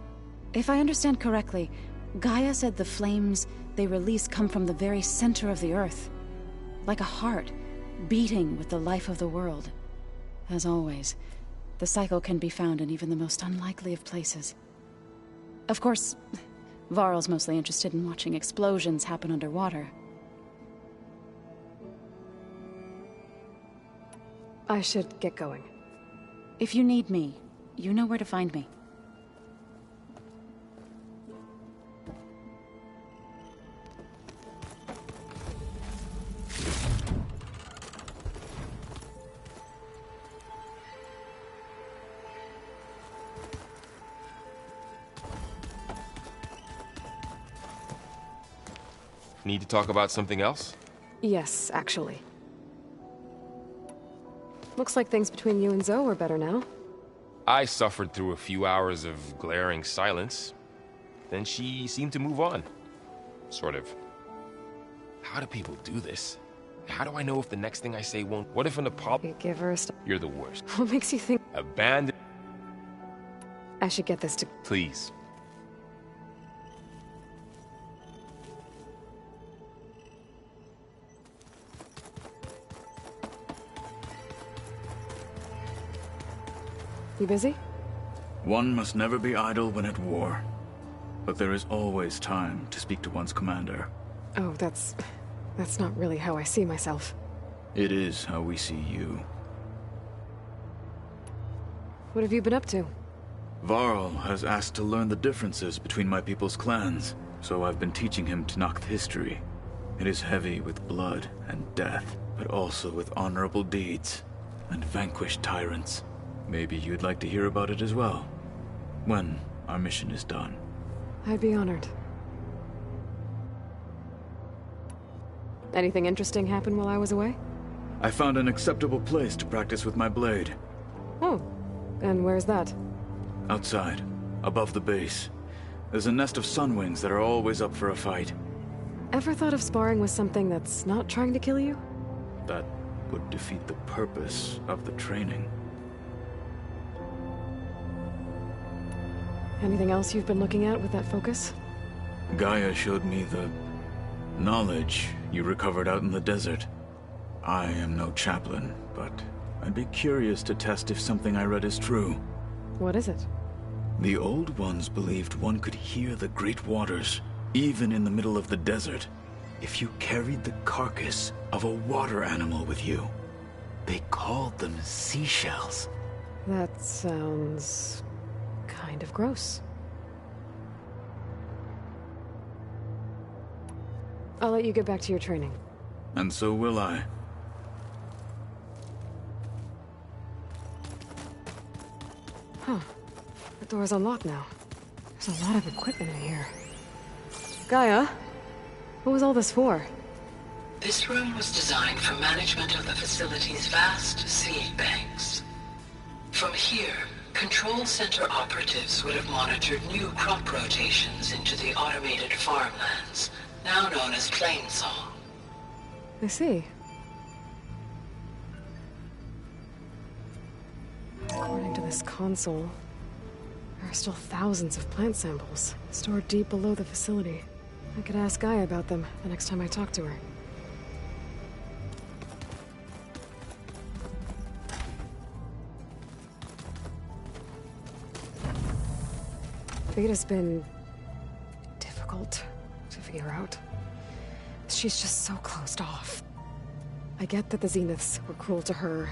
If I understand correctly, Gaia said the flames they release come from the very center of the Earth. Like a heart, beating with the life of the world. As always, the cycle can be found in even the most unlikely of places. Of course, Varl's mostly interested in watching explosions happen underwater. I should get going. If you need me, you know where to find me. Need to talk about something else? Yes, actually. Looks like things between you and Zoe are better now. I suffered through a few hours of glaring silence. Then she seemed to move on. Sort of. How do people do this? How do I know if the next thing I say won't... What if an apology... Give her a You're the worst. What makes you think... Abandon... I should get this to... Please. You busy? One must never be idle when at war. But there is always time to speak to one's commander. Oh, that's not really how I see myself. It is how we see you. What have you been up to? Varl has asked to learn the differences between my people's clans, so I've been teaching him Tallnecks history. It is heavy with blood and death, but also with honorable deeds and vanquished tyrants. maybe you'd like to hear about it as well. When our mission is done. I'd be honored. Anything interesting happen while I was away? I found an acceptable place to practice with my blade. Oh, and where's that? Outside, above the base. There's a nest of sunwings that are always up for a fight. Ever thought of sparring with something that's not trying to kill you? That would defeat the purpose of the training. Anything else you've been looking at with that focus? Gaia showed me the knowledge you recovered out in the desert. I am no chaplain, but I'd be curious to test if something I read is true. What is it? The old ones believed one could hear the great waters, even in the middle of the desert, if you carried the carcass of a water animal with you. They called them seashells. That sounds kind of gross. I'll let you get back to your training. And so will I. Huh. The door's unlocked now. There's a lot of equipment in here. Gaia? What was all this for? This room was designed for management of the facility's vast seed banks. From here, Control Center operatives would have monitored new crop rotations into the automated farmlands, now known as Plainsong. I see. According to this console, there are still thousands of plant samples stored deep below the facility. I could ask Gaia about them the next time I talk to her. Beta's been difficult to figure out. She's just so closed off. I get that the Zeniths were cruel to her,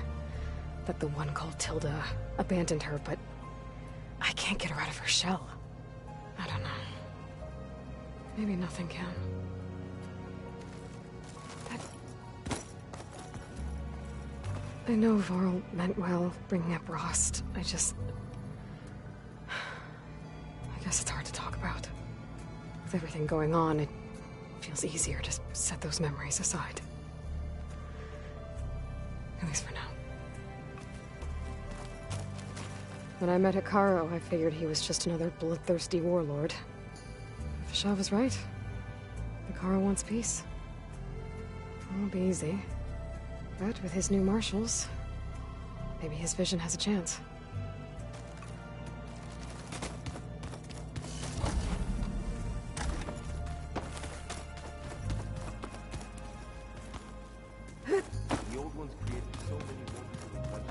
that the one called Tilda abandoned her, but I can't get her out of her shell. I don't know. Maybe nothing can. I know Varl meant well, bringing up Rost. I guess it's hard to talk about. With everything going on, it feels easier to set those memories aside. At least for now. When I met Hikaru, I figured he was just another bloodthirsty warlord. Shaw was right. Hikaru wants peace. It won't be easy. But with his new marshals, maybe his vision has a chance. The old ones created so many wonderful.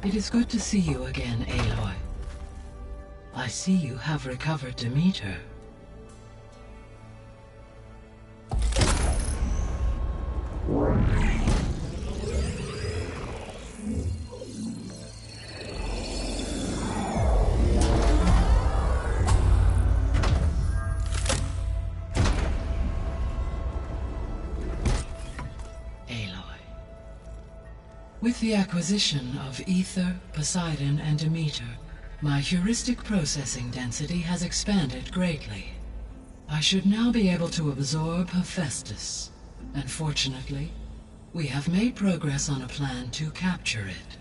It is good to see you again, Aloy. I see you have recovered Demeter. With the acquisition of Ether, Poseidon, and Demeter, my heuristic processing density has expanded greatly. I should now be able to absorb Hephaestus, and fortunately, we have made progress on a plan to capture it.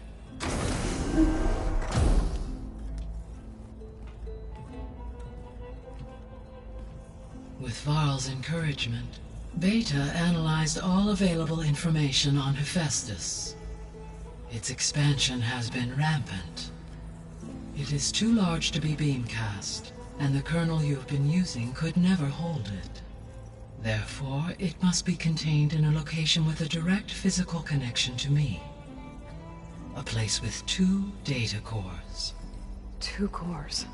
With Varl's encouragement, Beta analyzed all available information on Hephaestus. Its expansion has been rampant. It is too large to be beamcast, and the kernel you've been using could never hold it. Therefore, it must be contained in a location with a direct physical connection to me. A place with 2 data cores. 2 cores?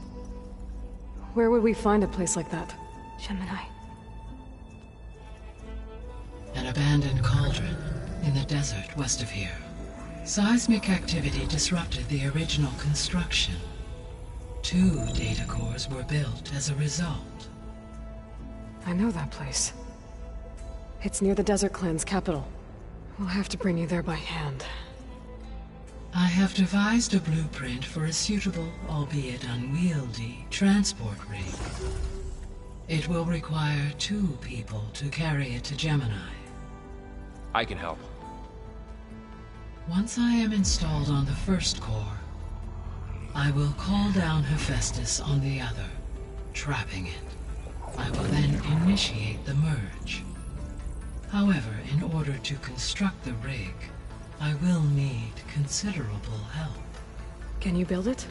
Where would we find a place like that? Gemini. An abandoned cauldron in the desert west of here. Seismic activity disrupted the original construction. 2 data cores were built as a result. I know that place. It's near the Desert Clan's capital. We'll have to bring you there by hand. I have devised a blueprint for a suitable, albeit unwieldy, transport rig. It will require 2 people to carry it to Gemini. I can help. Once I am installed on the first core, I will call down Hephaestus on the other, trapping it. I will then initiate the merge. However, in order to construct the rig, I will need considerable help. Can you build it?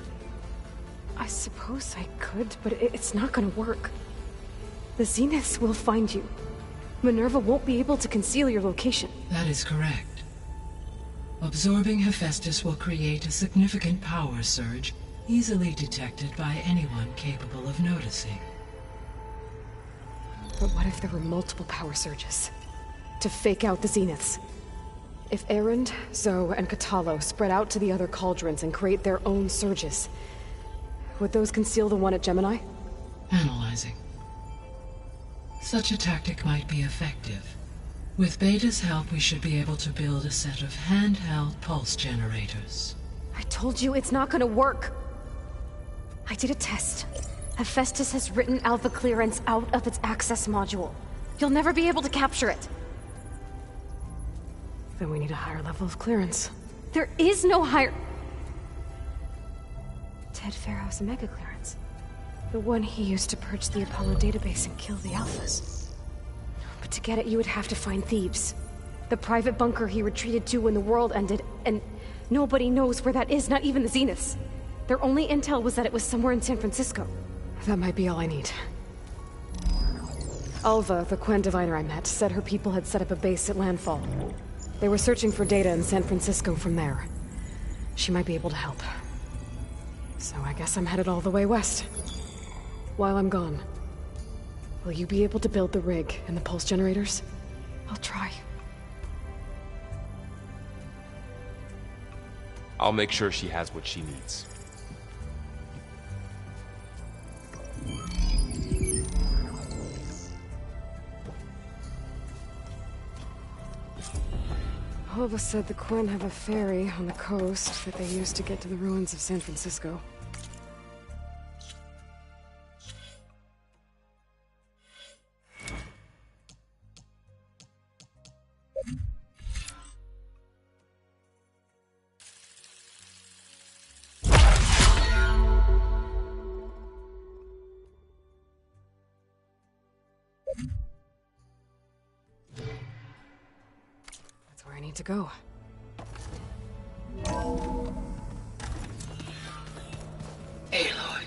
I suppose I could, but it's not gonna work. The Zeniths will find you. Minerva won't be able to conceal your location. That is correct. Absorbing Hephaestus will create a significant power surge, easily detected by anyone capable of noticing. But what if there were multiple power surges? To fake out the Zeniths? If Errand, Zoe, and Catalo spread out to the other Cauldrons and create their own surges, would those conceal the one at Gemini? Analyzing. Such a tactic might be effective. With Beta's help, we should be able to build a set of handheld pulse generators. I told you it's not gonna work! I did a test. Hephaestus has written Alpha Clearance out of its access module. You'll never be able to capture it. Then we need a higher level of clearance. There is no higher... Ted Pharaoh's Mega Clearance. The one he used to purge the Apollo database and kill the Alphas. But to get it, you would have to find Thebes. The private bunker he retreated to when the world ended, and nobody knows where that is, not even the Zeniths. Their only intel was that it was somewhere in San Francisco. That might be all I need. Alva, the Quen diviner I met, said her people had set up a base at landfall. They were searching for data in San Francisco from there. She might be able to help. So I guess I'm headed all the way west. While I'm gone, will you be able to build the rig and the pulse generators? I'll try. I'll make sure she has what she needs. Alva said the Quen have a ferry on the coast that they use to get to the ruins of San Francisco. I need to go. Aloy,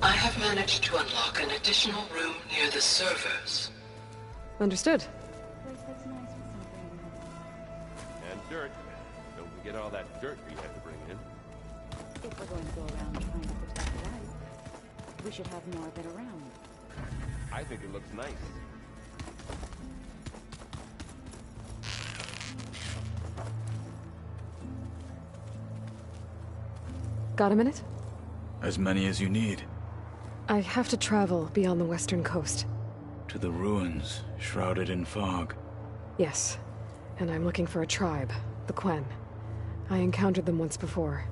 I have managed to unlock an additional room near the servers. Understood. And dirt. Don't forget all that dirt we had to bring in. If we're going to go around trying to protect life, we should have more of it around. I think it looks nice. Got a minute? As many as you need. I have to travel beyond the western coast. To the ruins, shrouded in fog. Yes, and I'm looking for a tribe, the Quen. I encountered them once before.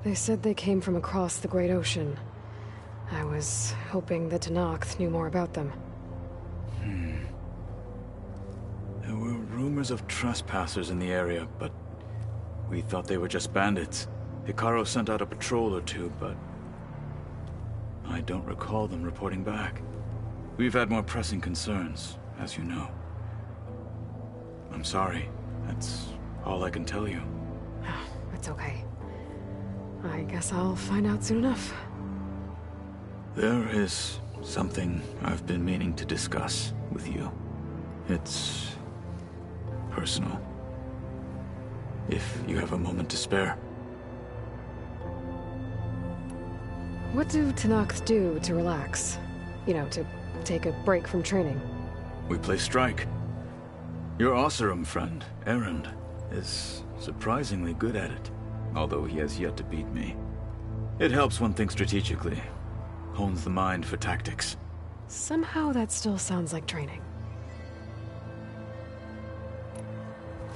They said they came from across the Great Ocean. I was hoping that Tallnecks knew more about them. There were rumors of trespassers in the area, but we thought they were just bandits. Hikaru sent out a patrol or two, but I don't recall them reporting back. We've had more pressing concerns, as you know. I'm sorry. That's all I can tell you. It's okay. I guess I'll find out soon enough. There is something I've been meaning to discuss with you. It's personal. If you have a moment to spare. What do Tallnecks do to relax? You know, to take a break from training? We play strike. Your Oseram friend, Errand, is surprisingly good at it, although he has yet to beat me. It helps one think strategically, hones the mind for tactics. Somehow that still sounds like training.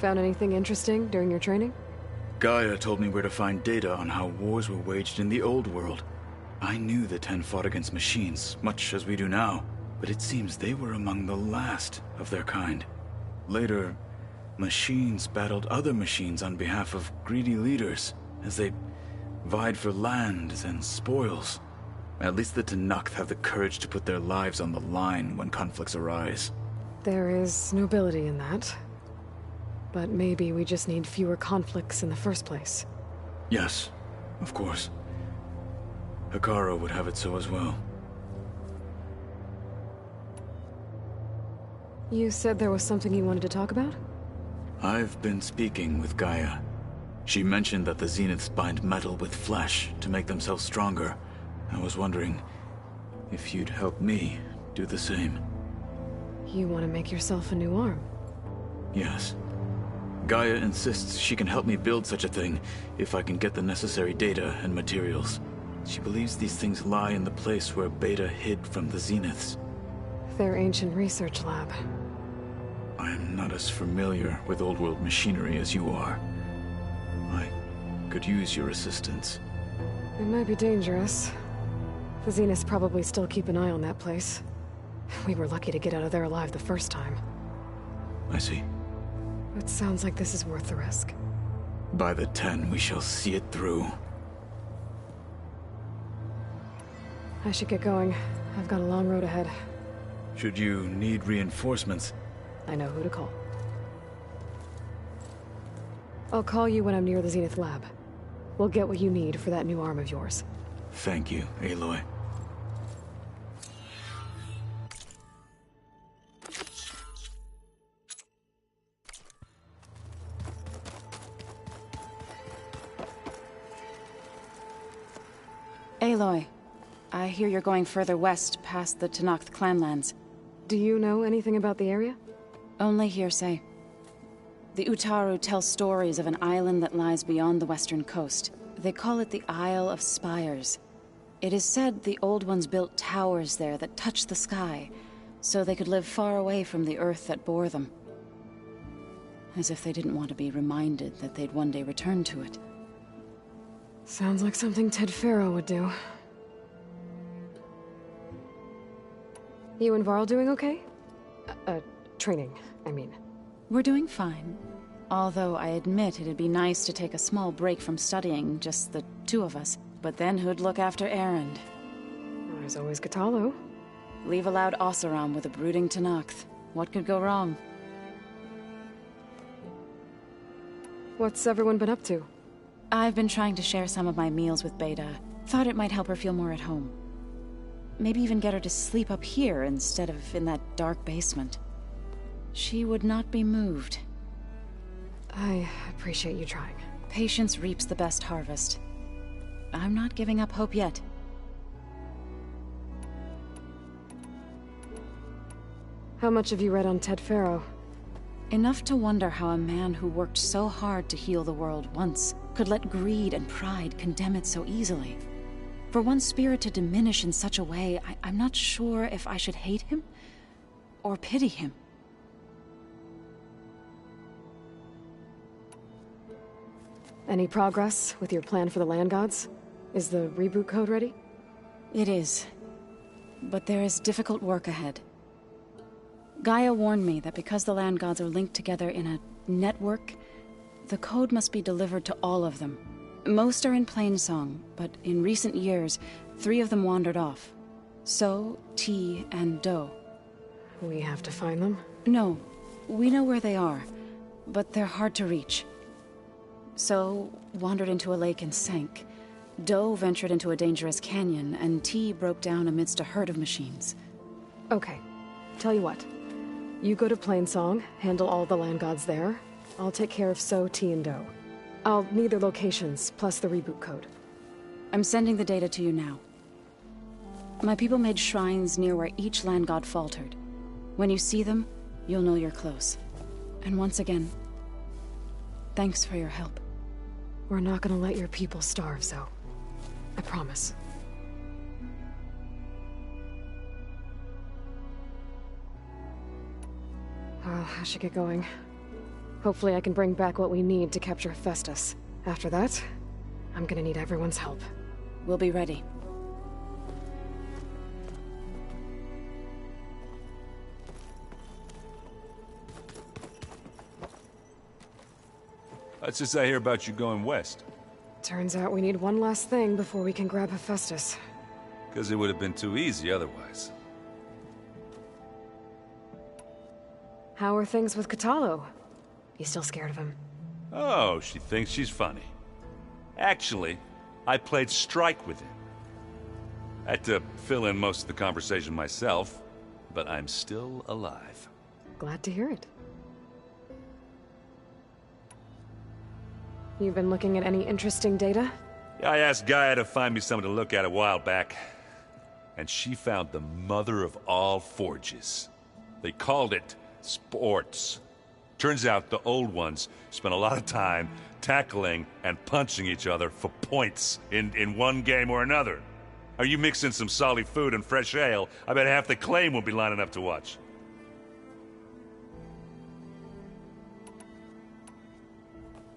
Found anything interesting during your training? Gaia told me where to find data on how wars were waged in the old world. I knew the Ten fought against machines, much as we do now, but it seems they were among the last of their kind. Later, machines battled other machines on behalf of greedy leaders, as they vied for lands and spoils. At least the Tallnecks have the courage to put their lives on the line when conflicts arise. There is nobility in that. But maybe we just need fewer conflicts in the first place. Yes, of course. Hikaru would have it so as well. You said there was something you wanted to talk about? I've been speaking with Gaia. She mentioned that the Zeniths bind metal with flesh to make themselves stronger. I was wondering if you'd help me do the same. You want to make yourself a new arm? Yes. Gaia insists she can help me build such a thing if I can get the necessary data and materials. She believes these things lie in the place where Beta hid from the Zeniths. Their ancient research lab. I am not as familiar with old-world machinery as you are. I could use your assistance. It might be dangerous. The Zeniths probably still keep an eye on that place. We were lucky to get out of there alive the first time. I see. It sounds like this is worth the risk. By the 10, we shall see it through. I should get going. I've got a long road ahead. Should you need reinforcements, I know who to call. I'll call you when I'm near the Zenith lab. We'll get what you need for that new arm of yours. Thank you, Aloy. Aloy, I hear you're going further west past the Tallnecks clanlands. Do you know anything about the area? Only hearsay. The Utaru tell stories of an island that lies beyond the western coast. They call it the Isle of Spires. It is said the Old Ones built towers there that touch the sky, so they could live far away from the earth that bore them. As if they didn't want to be reminded that they'd one day return to it. Sounds like something Ted Faro would do. You and Varl doing okay? Training, I mean. We're doing fine. Although I admit it'd be nice to take a small break from studying, just the two of us. But then who'd look after Erend? There's always Cthulhu. Leave a loud Oseram with a brooding Tallnecks. What could go wrong? What's everyone been up to? I've been trying to share some of my meals with Beta. Thought it might help her feel more at home. Maybe even get her to sleep up here instead of in that dark basement. She would not be moved. I appreciate you trying. Patience reaps the best harvest. I'm not giving up hope yet. How much have you read on Ted Faro? Enough to wonder how a man who worked so hard to heal the world once could let greed and pride condemn it so easily. For one's spirit to diminish in such a way, I'm not sure if I should hate him or pity him. Any progress with your plan for the land gods? Is the reboot code ready? It is. But there is difficult work ahead. Gaia warned me that because the land gods are linked together in a network, the code must be delivered to all of them. Most are in Plainsong, but in recent years, 3 of them wandered off. So, T, and Do. We have to find them? No. We know where they are, but they're hard to reach. So, wandered into a lake and sank. Do ventured into a dangerous canyon, and T broke down amidst a herd of machines. Okay. Tell you what. You go to Plainsong, handle all the land gods there. I'll take care of So, T, and Do. I'll need their locations, plus the reboot code. I'm sending the data to you now. My people made shrines near where each land god faltered. When you see them, you'll know you're close. And once again, thanks for your help. We're not gonna let your people starve, Zo. I promise. I should get going. Hopefully I can bring back what we need to capture Hephaestus. After that, I'm gonna need everyone's help. We'll be ready. What's this I hear about you going west? Turns out we need one last thing before we can grab Hephaestus. Because it would have been too easy otherwise. How are things with Katalo? You still scared of him? Oh, she thinks she's funny. Actually, I played strike with him. I had to fill in most of the conversation myself, but I'm still alive. Glad to hear it. You've been looking at any interesting data? Yeah, I asked Gaia to find me something to look at a while back, and she found the mother of all forges. They called it sports. Turns out the old ones spent a lot of time tackling and punching each other for points in one game or another. Are you mixing some solid food and fresh ale? I bet half the claim will be lining up to watch.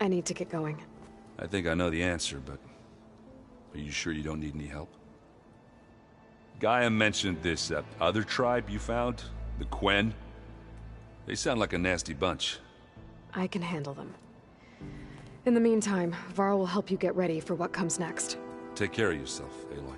I need to get going. I think I know the answer, but are you sure you don't need any help? Gaia mentioned this other tribe you found, the Quen. They sound like a nasty bunch. I can handle them. In the meantime, Varl will help you get ready for what comes next. Take care of yourself, Aloy.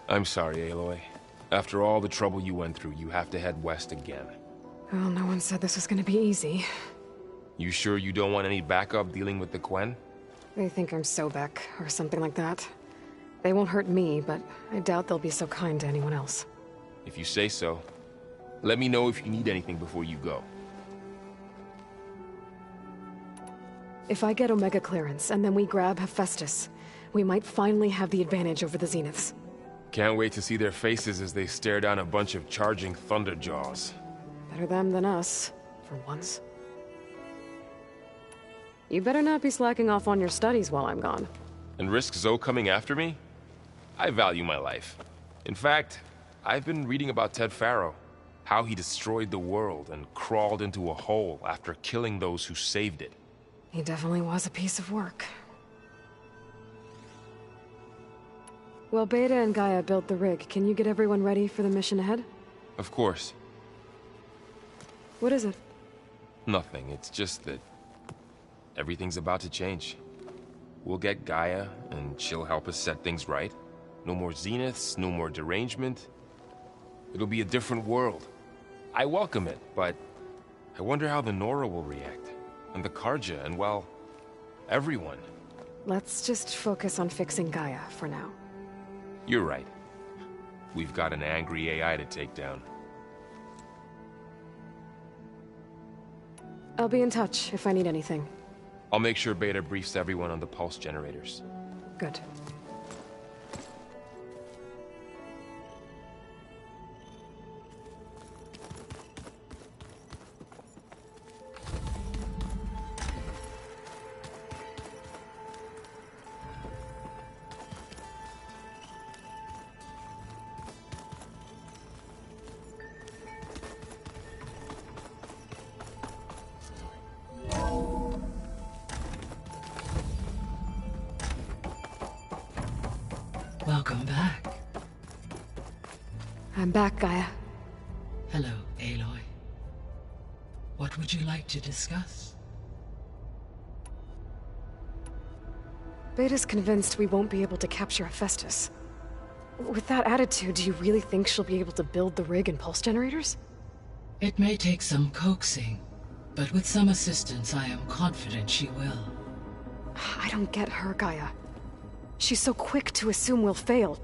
I'm sorry, Aloy. After all the trouble you went through, you have to head west again. Well, no one said this was gonna be easy. You sure you don't want any backup dealing with the Quen? They think I'm Sobek, or something like that. They won't hurt me, but I doubt they'll be so kind to anyone else. If you say so. Let me know if you need anything before you go. If I get Omega clearance, and then we grab Hephaestus, we might finally have the advantage over the Zeniths. Can't wait to see their faces as they stare down a bunch of charging Thunderjaws. Better them than us, for once. You better not be slacking off on your studies while I'm gone. And risk Zoe coming after me? I value my life. In fact, I've been reading about Ted Faro. How he destroyed the world and crawled into a hole after killing those who saved it. He definitely was a piece of work. Well, Beta and Gaia built the rig. Can you get everyone ready for the mission ahead? Of course. What is it? Nothing. It's just that everything's about to change. We'll get Gaia, and she'll help us set things right. No more Zeniths, no more derangement. It'll be a different world. I welcome it, but I wonder how the Nora will react. And the Karja, and well, everyone. Let's just focus on fixing Gaia for now. You're right. We've got an angry AI to take down. I'll be in touch if I need anything. I'll make sure Beta briefs everyone on the pulse generators. Good. Welcome back. I'm back, Gaia. Hello, Aloy. What would you like to discuss? Beta's convinced we won't be able to capture Hephaestus. With that attitude, do you really think she'll be able to build the rig and pulse generators? It may take some coaxing, but with some assistance, I am confident she will. I don't get her, Gaia. She's so quick to assume we'll fail.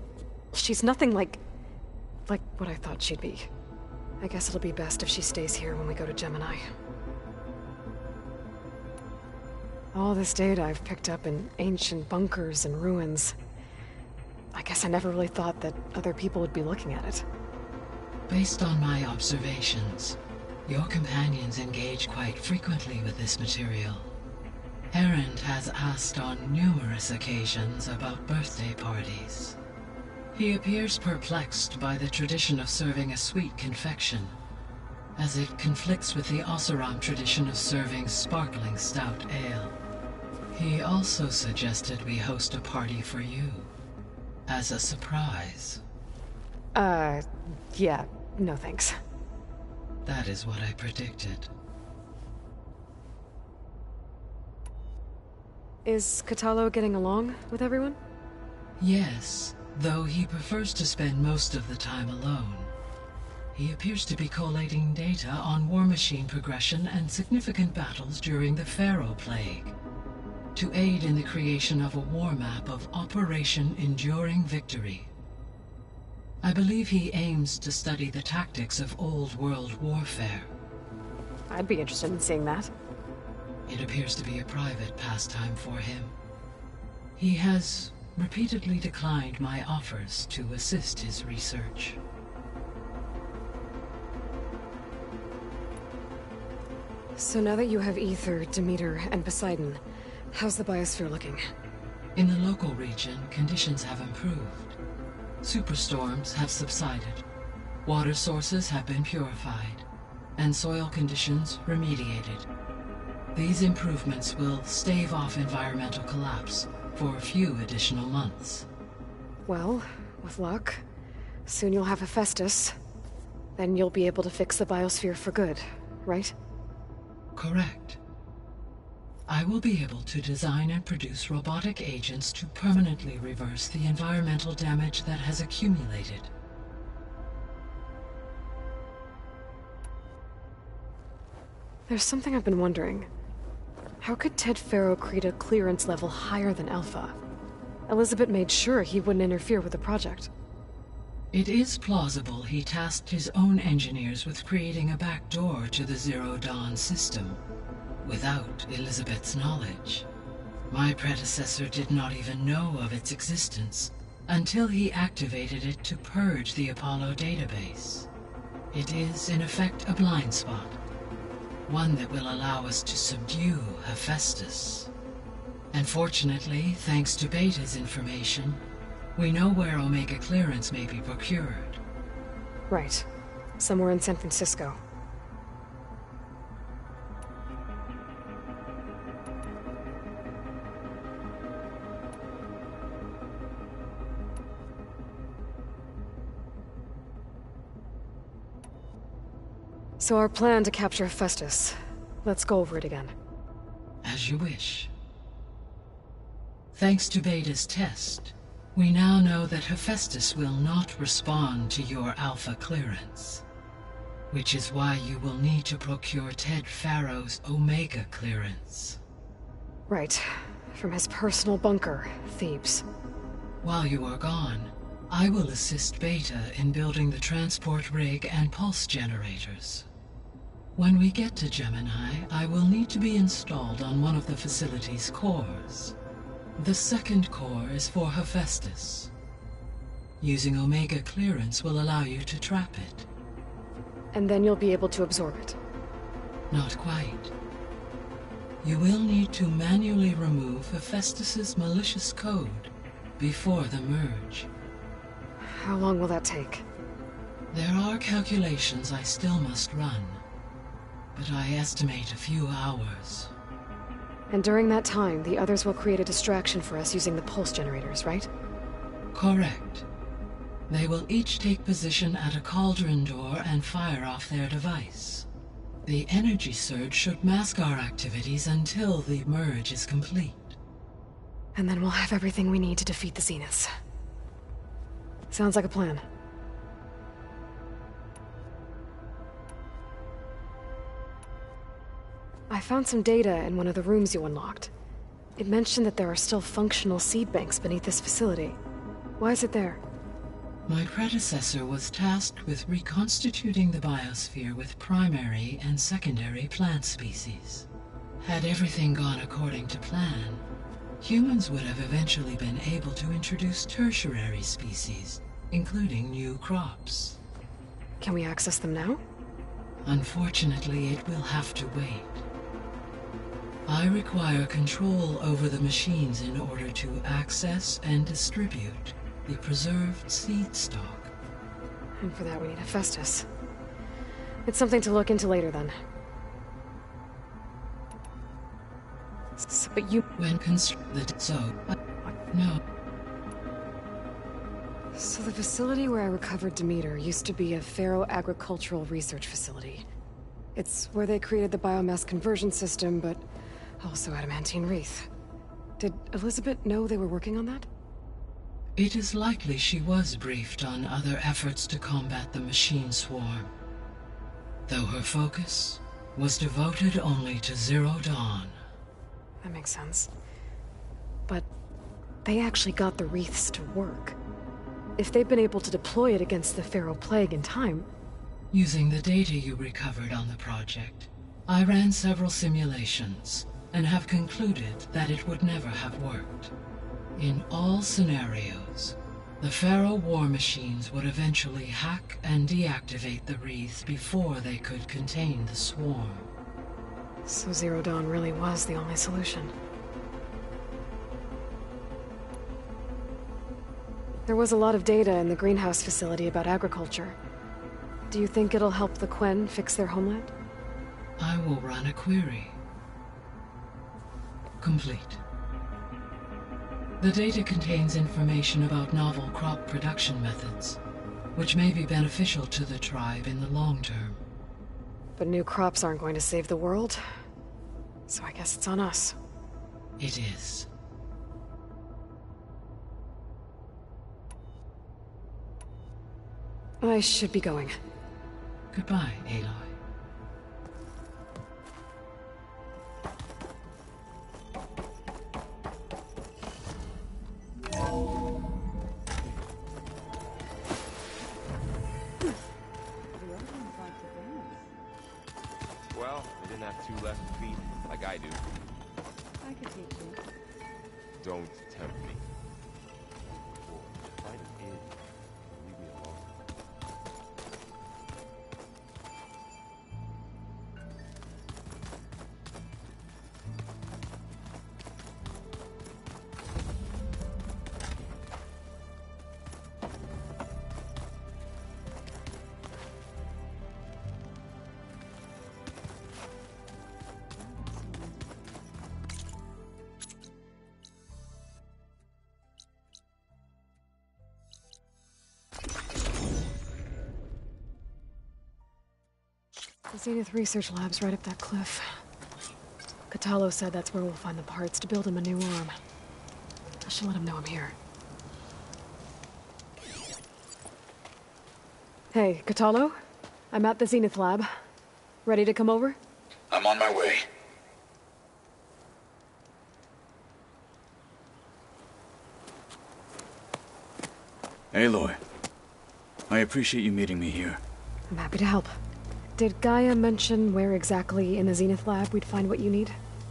She's nothing like what I thought she'd be. I guess it'll be best if she stays here when we go to Gemini. All this data I've picked up in ancient bunkers and ruins. I guess I never really thought that other people would be looking at it. Based on my observations, your companions engage quite frequently with this material. Errand has asked on numerous occasions about birthday parties. He appears perplexed by the tradition of serving a sweet confection, as it conflicts with the Oseram tradition of serving sparkling stout ale. He also suggested we host a party for you, as a surprise. Yeah, no thanks. That is what I predicted. Is Catalo getting along with everyone? Yes, though he prefers to spend most of the time alone. He appears to be collating data on war machine progression and significant battles during the Pharaoh Plague, to aid in the creation of a war map of Operation Enduring Victory. I believe he aims to study the tactics of old world warfare. I'd be interested in seeing that. It appears to be a private pastime for him. He has repeatedly declined my offers to assist his research. So now that you have Ether, Demeter, and Poseidon, how's the biosphere looking? In the local region, conditions have improved. Superstorms have subsided. Water sources have been purified, and soil conditions remediated. These improvements will stave off environmental collapse for a few additional months. Well, with luck, soon you'll have Hephaestus. Then you'll be able to fix the biosphere for good, right? Correct. I will be able to design and produce robotic agents to permanently reverse the environmental damage that has accumulated. There's something I've been wondering. How could Ted Faro create a clearance level higher than Alpha? Elizabeth made sure he wouldn't interfere with the project. It is plausible he tasked his own engineers with creating a back door to the Zero Dawn system, without Elizabeth's knowledge. My predecessor did not even know of its existence until he activated it to purge the Apollo database. It is, in effect, a blind spot. One that will allow us to subdue Hephaestus. And fortunately, thanks to Beta's information, we know where Omega clearance may be procured. Right. Somewhere in San Francisco. So our plan to capture Hephaestus. Let's go over it again. As you wish. Thanks to Beta's test, we now know that Hephaestus will not respond to your Alpha clearance. Which is why you will need to procure Ted Faro's Omega clearance. Right. From his personal bunker, Thebes. While you are gone, I will assist Beta in building the transport rig and pulse generators. When we get to Gemini, I will need to be installed on one of the facility's cores. The second core is for Hephaestus. Using Omega clearance will allow you to trap it. And then you'll be able to absorb it. Not quite. You will need to manually remove Hephaestus's malicious code before the merge. How long will that take? There are calculations I still must run, but I estimate a few hours. And during that time, the others will create a distraction for us using the pulse generators, right? Correct. They will each take position at a cauldron door and fire off their device. The energy surge should mask our activities until the merge is complete. And then we'll have everything we need to defeat the Zeniths. Sounds like a plan. I found some data in one of the rooms you unlocked. It mentioned that there are still functional seed banks beneath this facility. Why is it there? My predecessor was tasked with reconstituting the biosphere with primary and secondary plant species. Had everything gone according to plan, humans would have eventually been able to introduce tertiary species, including new crops. Can we access them now? Unfortunately, it will have to wait. I require control over the machines in order to access and distribute the preserved seed stock. And for that we need Hephaestus. It's something to look into later then. But you... When constructed, no. So the facility where I recovered Demeter used to be a Pharaoh agricultural research facility. It's where they created the biomass conversion system, but also adamantine wreath. Did Elizabeth know they were working on that? It is likely she was briefed on other efforts to combat the machine swarm, though her focus was devoted only to Zero Dawn. That makes sense. But they actually got the wreaths to work. If they've been able to deploy it against the Pharaoh Plague in time... Using the data you recovered on the project, I ran several simulations and have concluded that it would never have worked. In all scenarios, the Pharaoh war machines would eventually hack and deactivate the wreath before they could contain the swarm. So Zero Dawn really was the only solution. There was a lot of data in the greenhouse facility about agriculture. Do you think it'll help the Quen fix their homeland? I will run a query. Complete. The data contains information about novel crop production methods, which may be beneficial to the tribe in the long term. But new crops aren't going to save the world, so I guess it's on us. It is. I should be going. Goodbye, Aloy. Well, they didn't have two left feet, like I do. I could teach you. Don't tempt me. Fight is. Leave me alone. The Zenith Research Lab's right up that cliff. Catalo said that's where we'll find the parts to build him a new arm. I should let him know I'm here. Hey, Catalo? I'm at the Zenith Lab. Ready to come over? I'm on my way. Aloy, I appreciate you meeting me here. I'm happy to help. Did Gaia mention where exactly in the Zenith Lab we'd find what you need?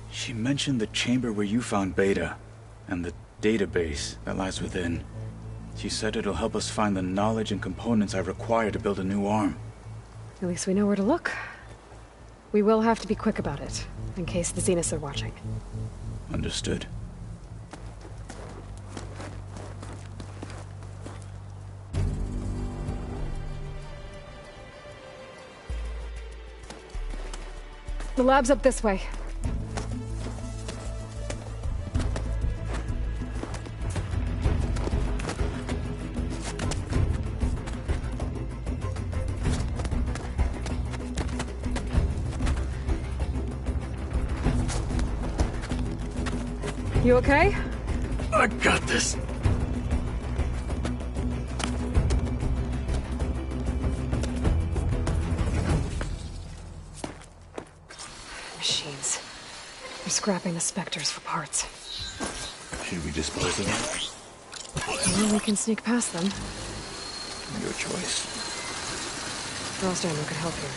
She mentioned the chamber where you found Beta, and the database that lies within. She said it'll help us find the knowledge and components I require to build a new arm. At least we know where to look. We will have to be quick about it, in case the Zeniths are watching. Understood. The lab's up this way. You okay? I got this. Machines. They're scrapping the Spectres for parts. Should we dispose of them? Well, we can sneak past them. Your choice. Rosdano could help here.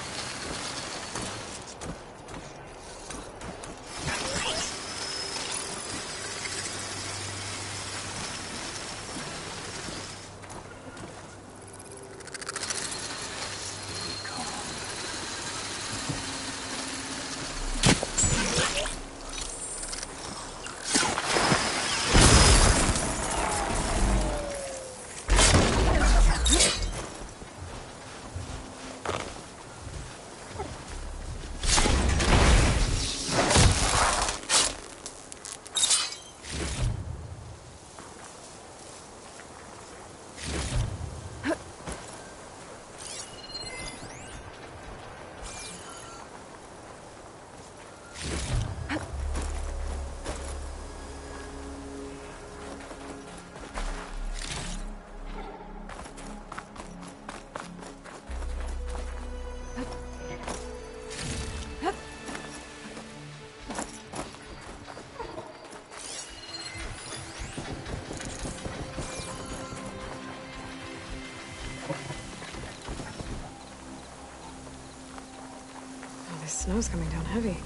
snow's coming down heavy.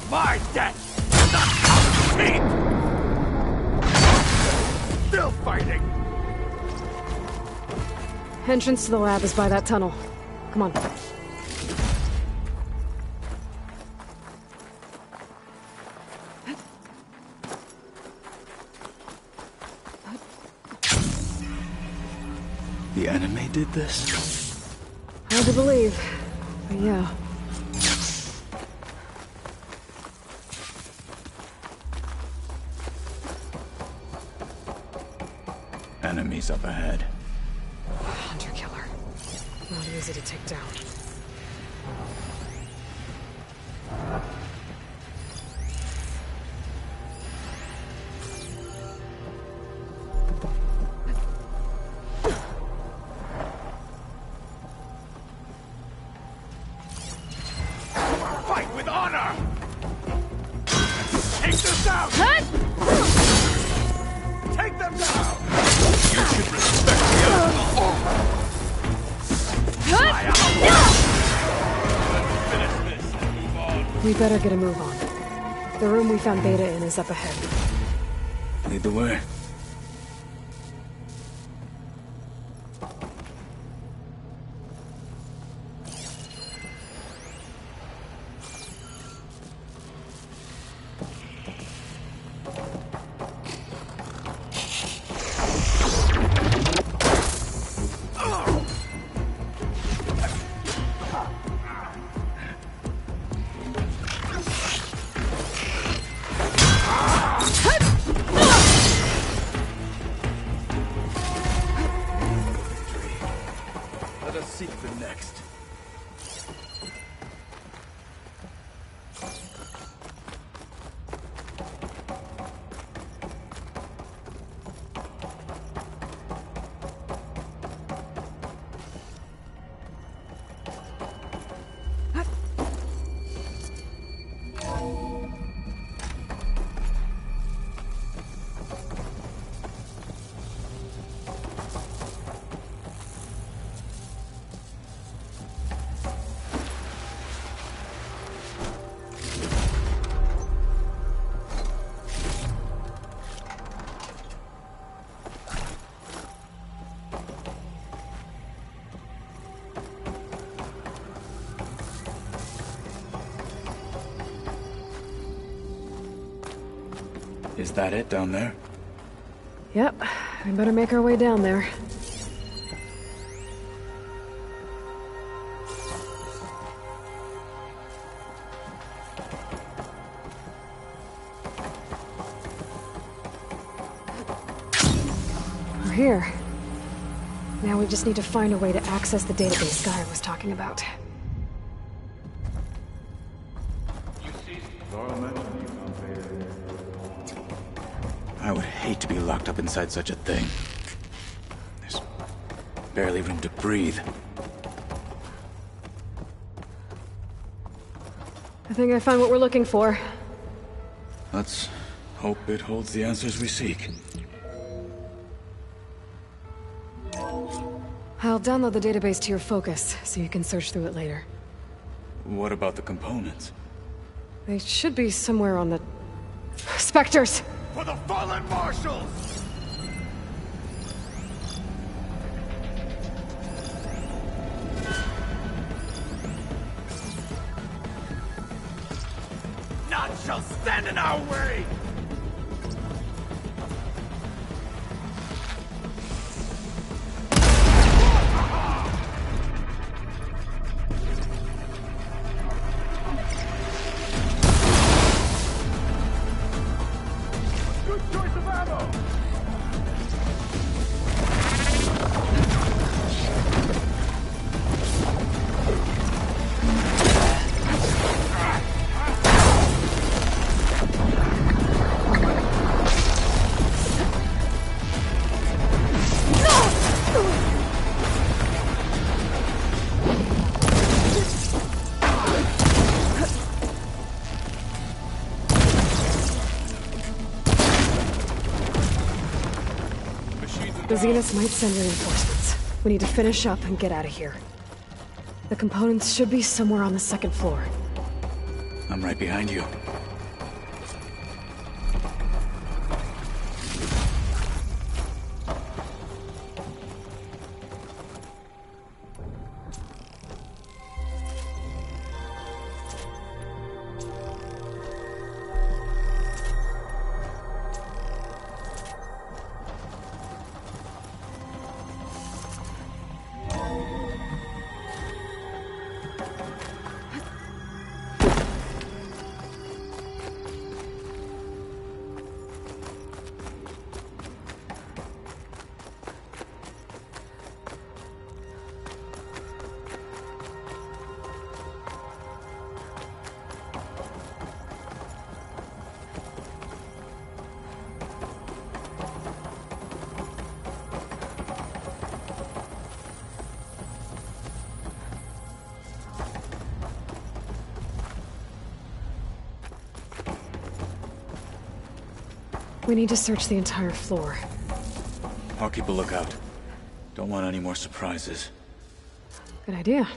My death! Still fighting! Entrance to the lab is by that tunnel. Come on. The anime did this? Hard to believe, but yeah. Enemies up ahead. Hunter killer. Not easy to take down. Fight with honor! Take this out! Take them down! You should respect the outlaw. Finish this and move on. We better get a move on. The room we found Beta in is up ahead. Lead the way. Let us seek the next. Is that it down there? Yep, we better make our way down there. We're here. Now we just need to find a way to access the database Guy was talking about. I would hate to be locked up inside such a thing. There's barely room to breathe. I think I found what we're looking for. Let's hope it holds the answers we seek. I'll download the database to your Focus, so you can search through it later. What about the components? They should be somewhere on the... Spectres! For the fallen marshals! None shall stand in our way! Good choice of ammo! The Zeniths might send reinforcements. We need to finish up and get out of here. The components should be somewhere on the second floor. I'm right behind you. We need to search the entire floor. I'll keep a lookout. Don't want any more surprises. Good idea.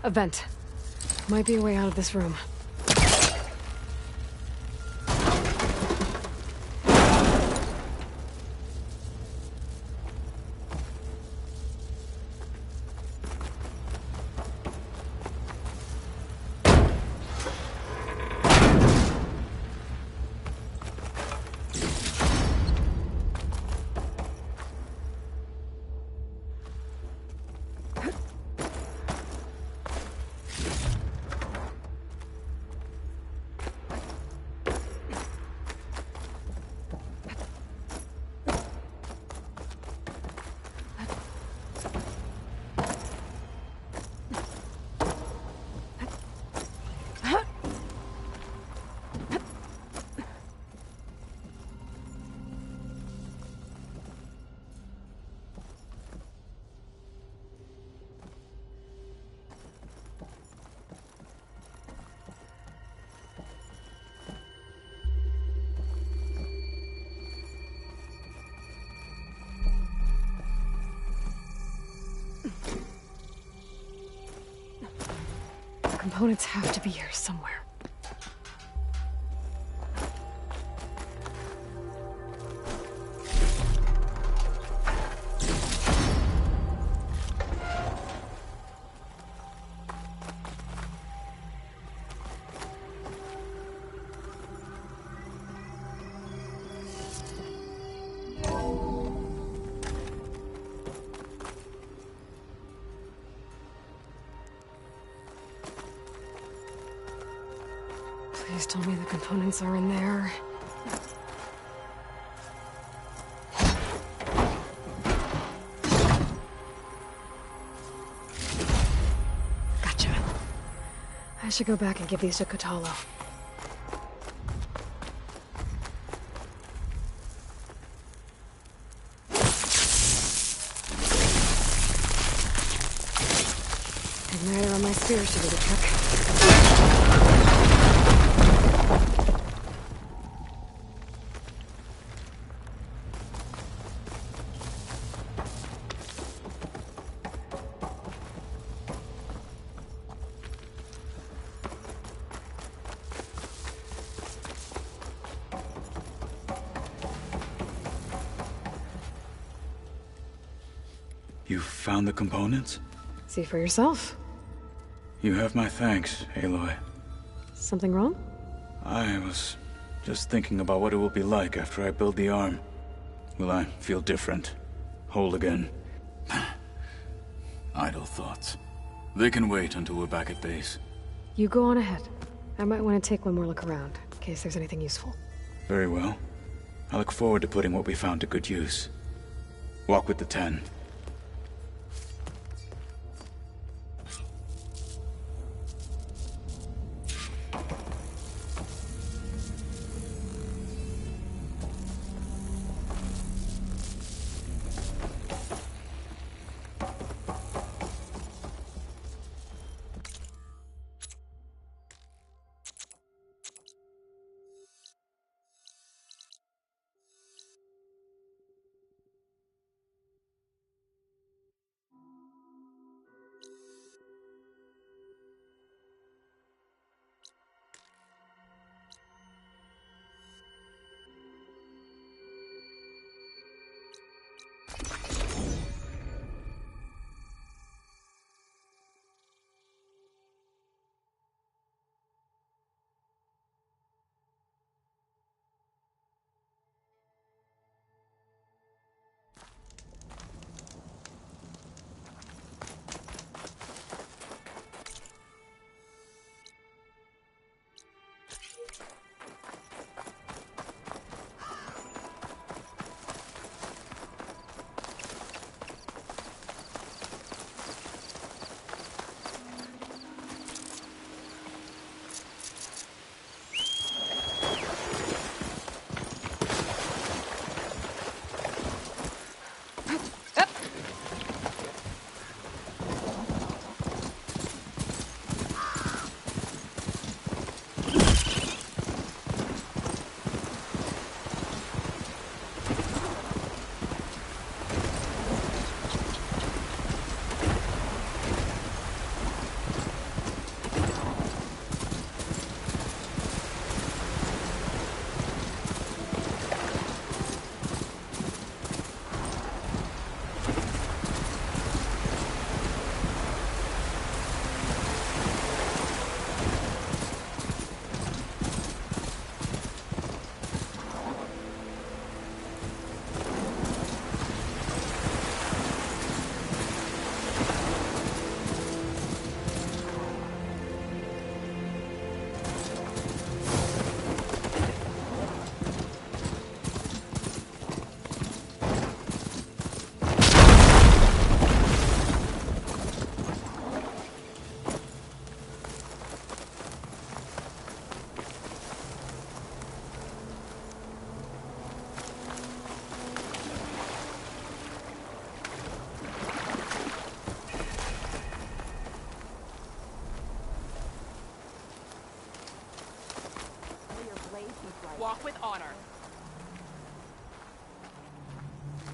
A vent. Might be a way out of this room. Components have to be here somewhere. Please tell me the components are in there. Gotcha. I should go back and give these to Kotallo. Igniter on my spear should do the trick. You found the components? See for yourself. You have my thanks, Aloy. Something wrong? I was just thinking about what it will be like after I build the arm. Will I feel different? Whole again? Idle thoughts. They can wait until we're back at base. You go on ahead. I might want to take one more look around, in case there's anything useful. Very well. I look forward to putting what we found to good use. Walk with the 10.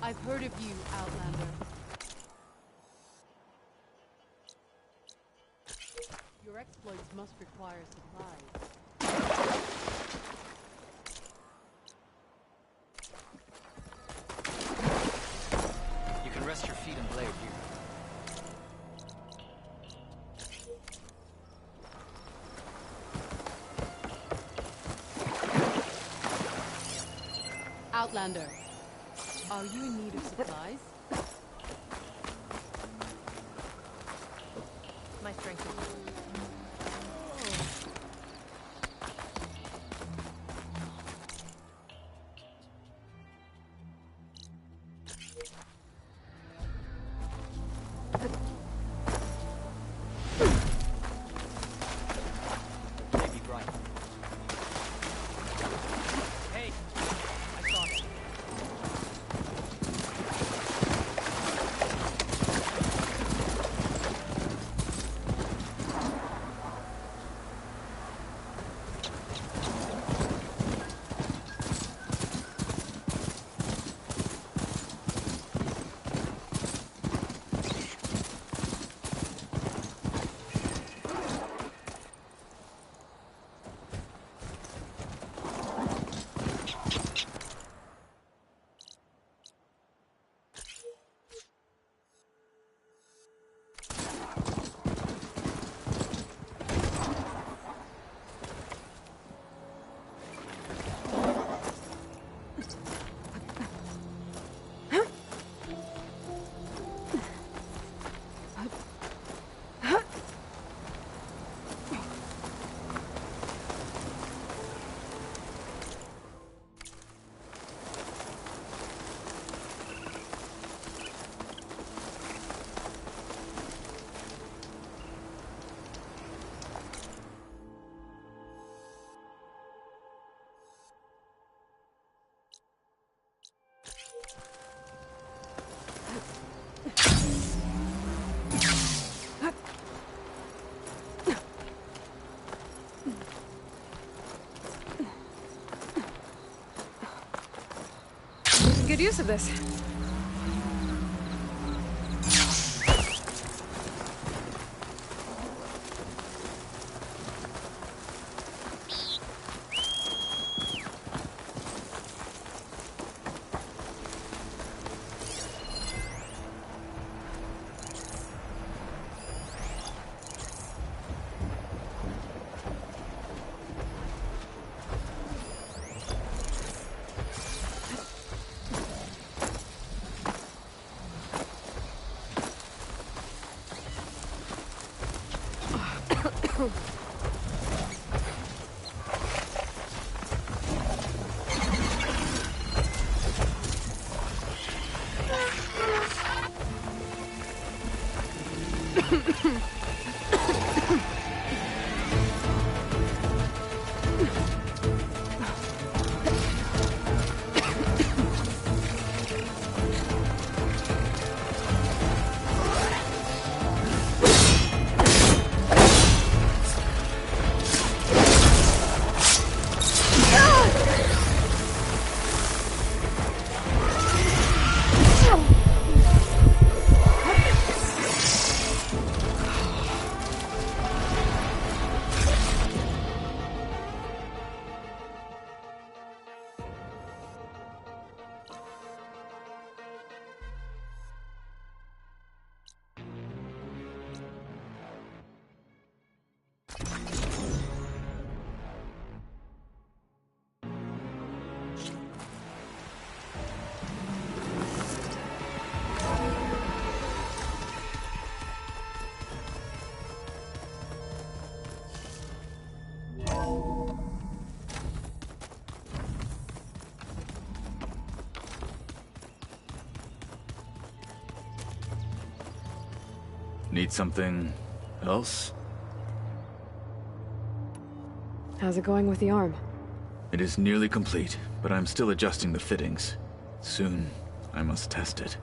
I've heard of you, Outlander. Your exploits must require supplies. You can rest your feet and blade here. Outlander, are you in need of supplies? My strength is... Good use of this. Need something else? How's it going with the arm? It is nearly complete, but I'm still adjusting the fittings. Soon, I must test it.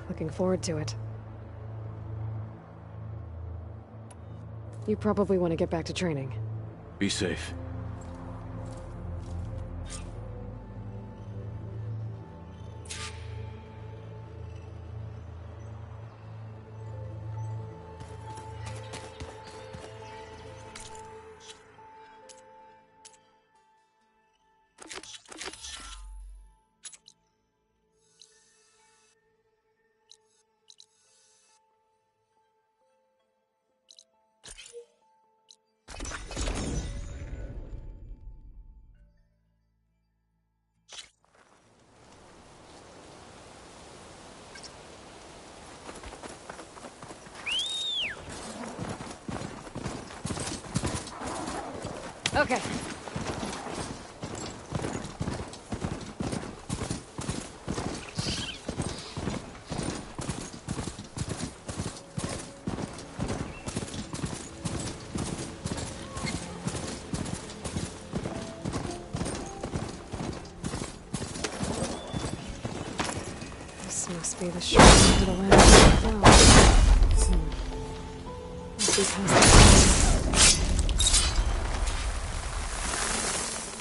Looking forward to it. You probably want to get back to training. Be safe. Okay. This must be the short to the land of the flower. Must be past the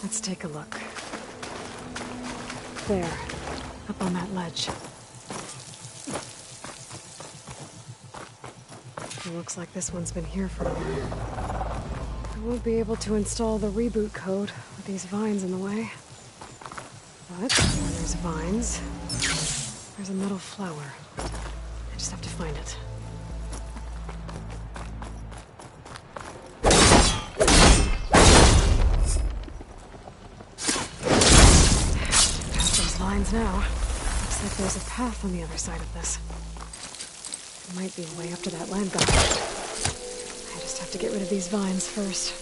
Let's take a look. There, up on that ledge. It looks like this one's been here for a while. I won't be able to install the reboot code with these vines in the way. But where there's vines, there's a metal flower. I just have to find it. Past those vines now. Looks like there's a path on the other side of this. It might be way up to that land god. I just have to get rid of these vines first.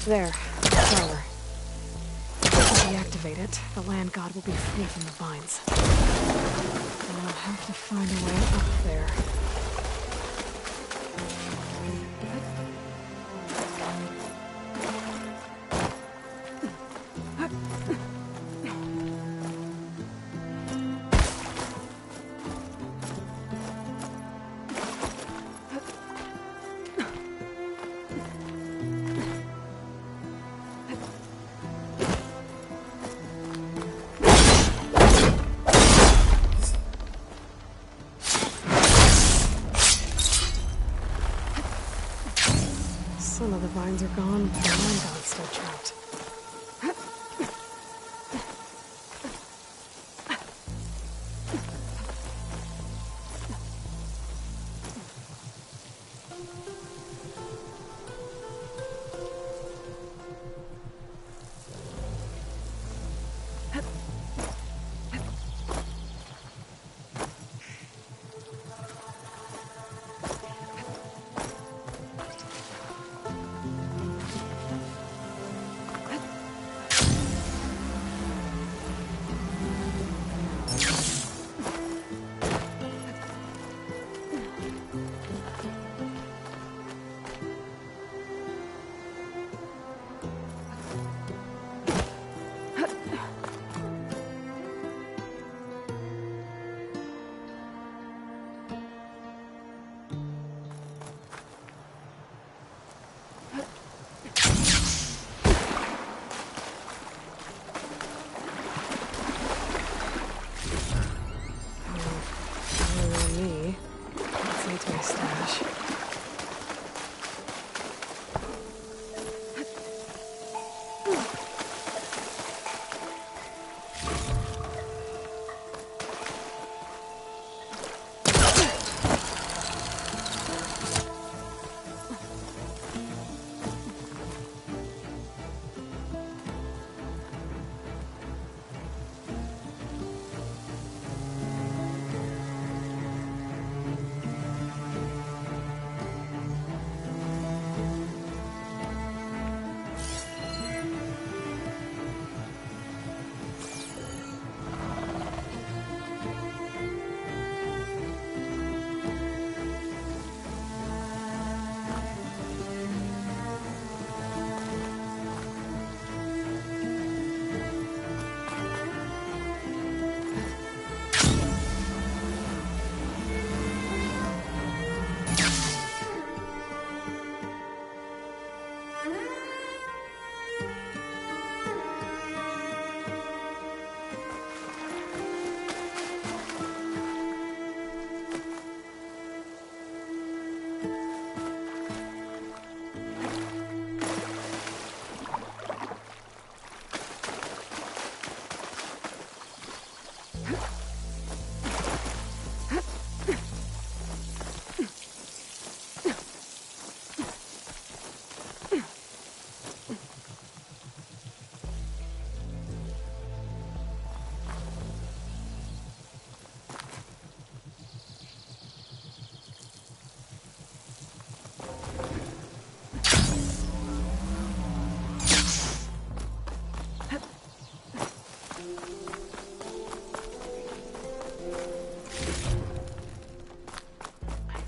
There, the flower. If I deactivate it, the land god will be free from the vines. And I'll have to find a way up there. Some of the vines are gone, but the land god's still trapped.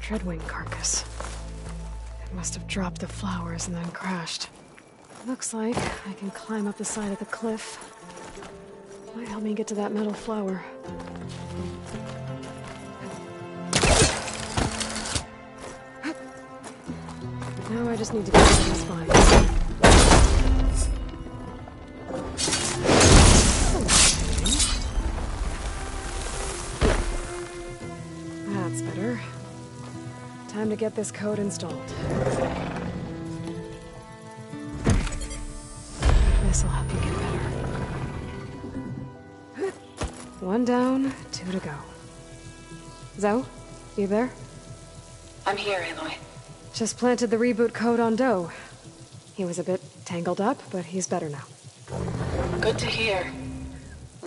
Treadwing carcass. It must have dropped the flowers and then crashed. Looks like I can climb up the side of the cliff. Might help me get to that metal flower. Now I just need to get to these vines. That's better. Time to get this code installed. This'll help you get better. One down, two to go. Zoe, you there? I'm here, Aloy. Just planted the reboot code on Doe. He was a bit tangled up, but he's better now. Good to hear.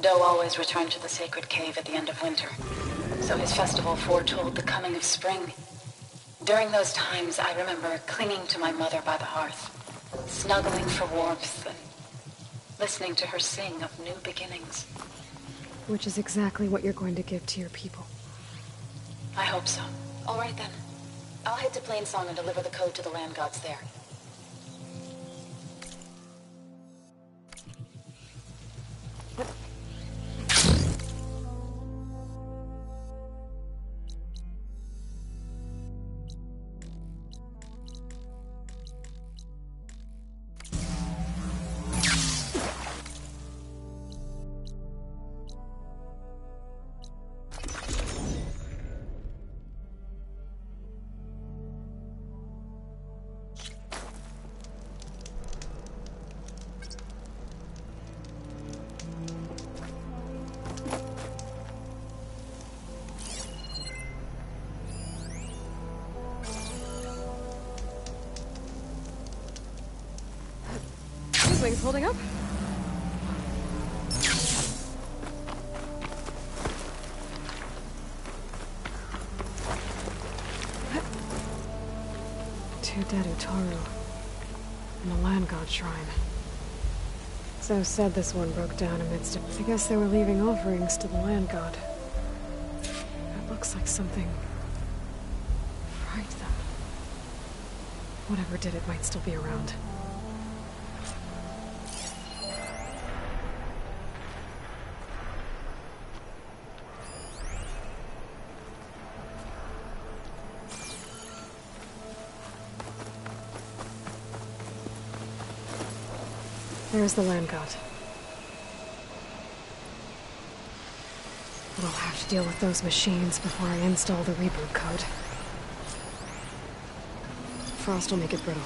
Doe always returned to the sacred cave at the end of winter, so his festival foretold the coming of spring. During those times, I remember clinging to my mother by the hearth, snuggling for warmth, and listening to her sing of new beginnings. Which is exactly what you're going to give to your people. I hope so. All right then. I'll head to Plainsong and deliver the code to the land gods there. Wings holding up? To Dedutaru and the Land God Shrine. So said this one broke down amidst it. I guess they were leaving offerings to the Land God. It looks like something fried them. Whatever did it might still be around. There's the Land God. But I'll have to deal with those machines before I install the reboot code. Frost will make it brittle.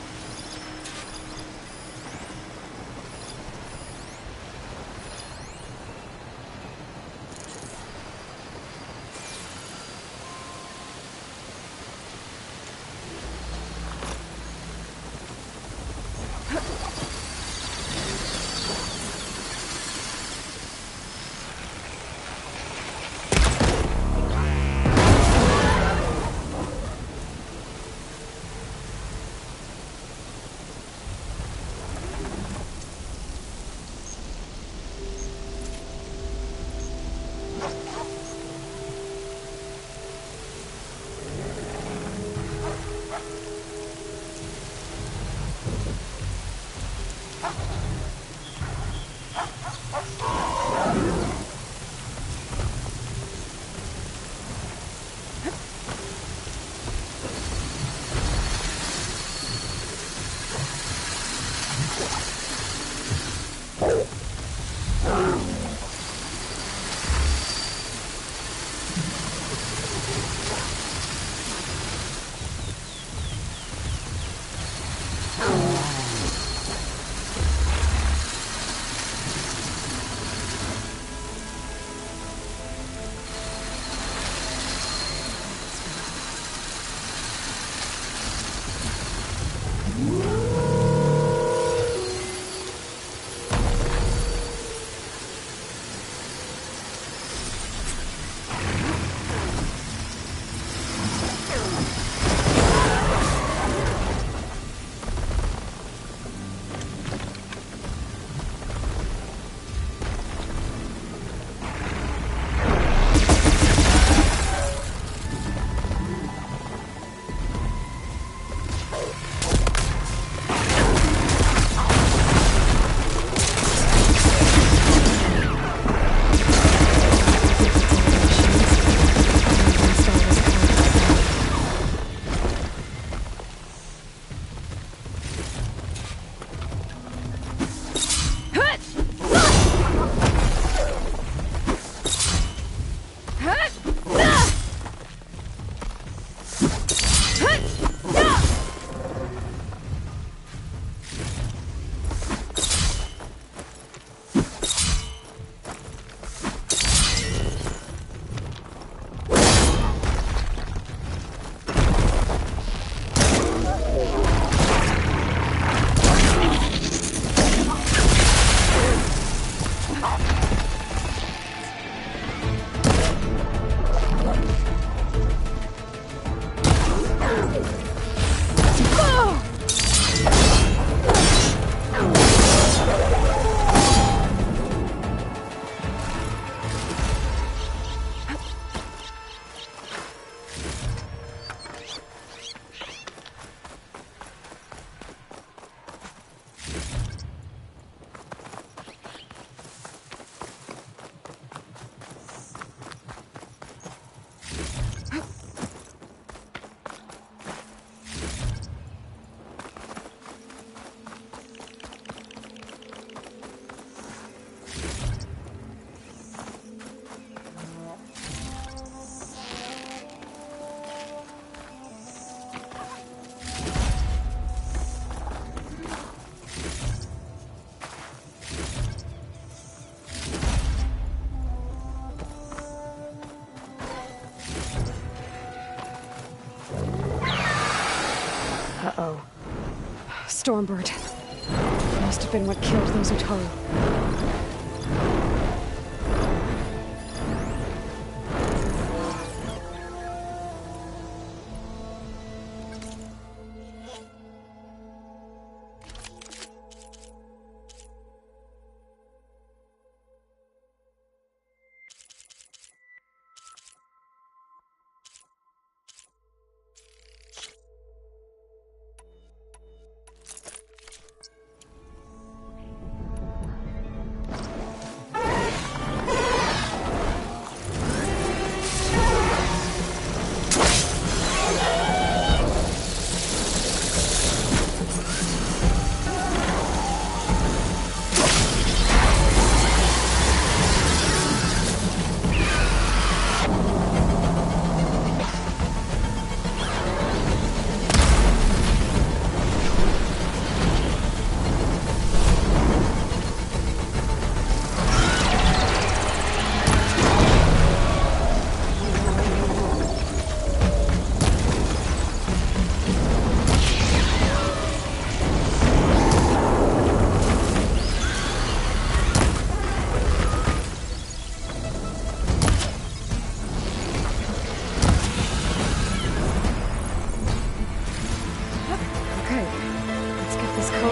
Uh-oh. Stormbird. Must have been what killed those Utaru.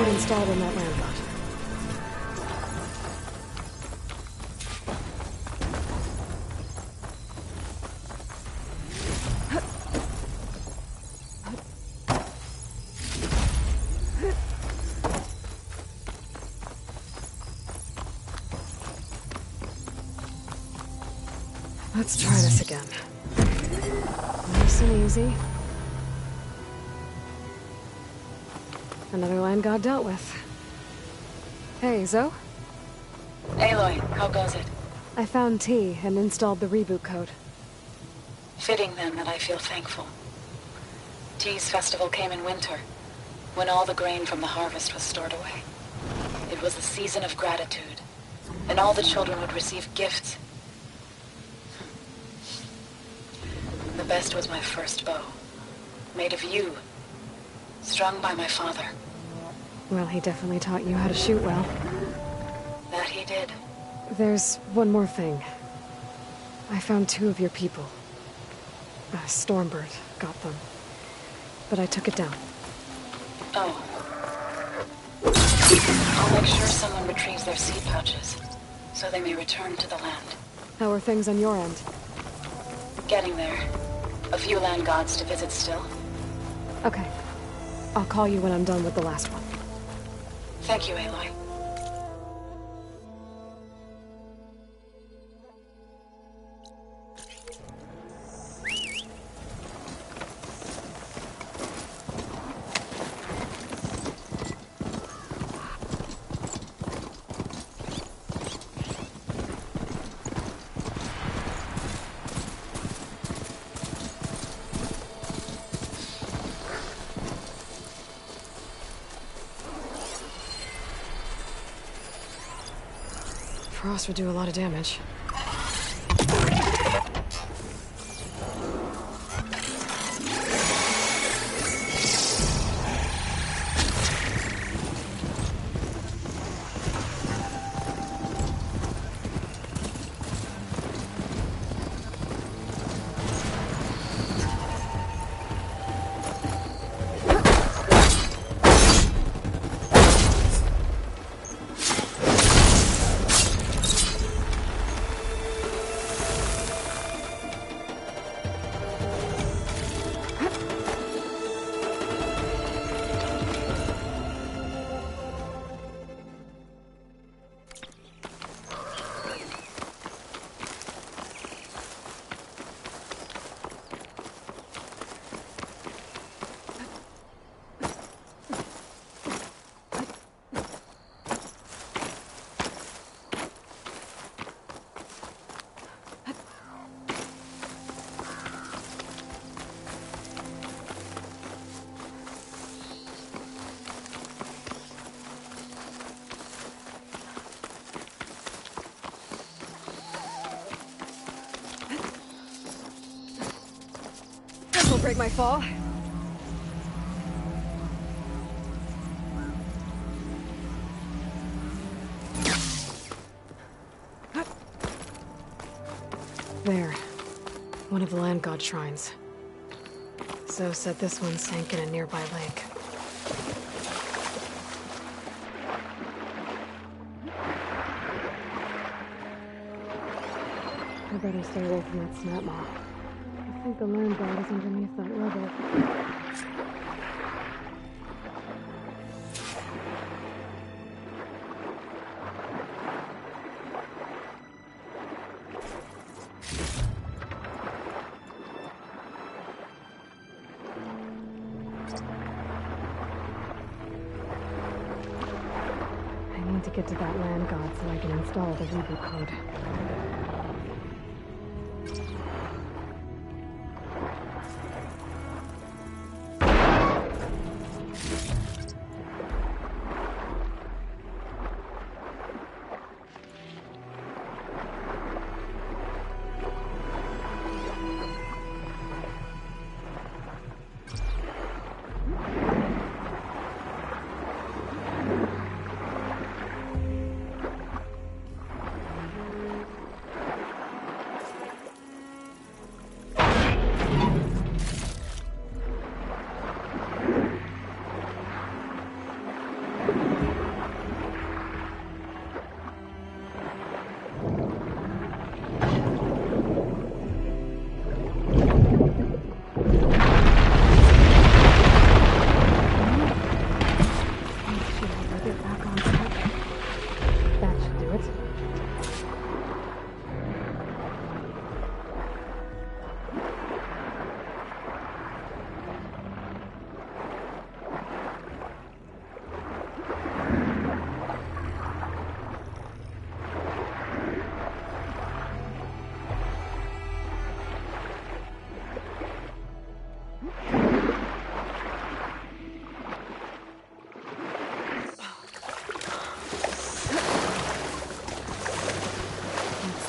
Installed in that land bot. Let's try this again. Nice and easy. Another land god dealt with. Hey, Zoe? Aloy, how goes it? I found T and installed the reboot code. Fitting then that I feel thankful. T's festival came in winter, when all the grain from the harvest was stored away. It was a season of gratitude, and all the children would receive gifts. The best was my first bow, made of yew, strung by my father. Well, he definitely taught you how to shoot well. That he did. There's one more thing. I found 2 of your people. Stormbird got them. But I took it down. Oh. I'll make sure someone retrieves their seed pouches, so they may return to the land. How are things on your end? Getting there. A few land gods to visit still. Okay. I'll call you when I'm done with the last one. Thank you, Aloy. Frost would do a lot of damage. Break my fall. There. One of the land god shrines. Zoe said this one sank in a nearby lake. I better stay away from that snap maw. I think the land god is underneath that rubble. I need to get to that land god so I can install the reboot code.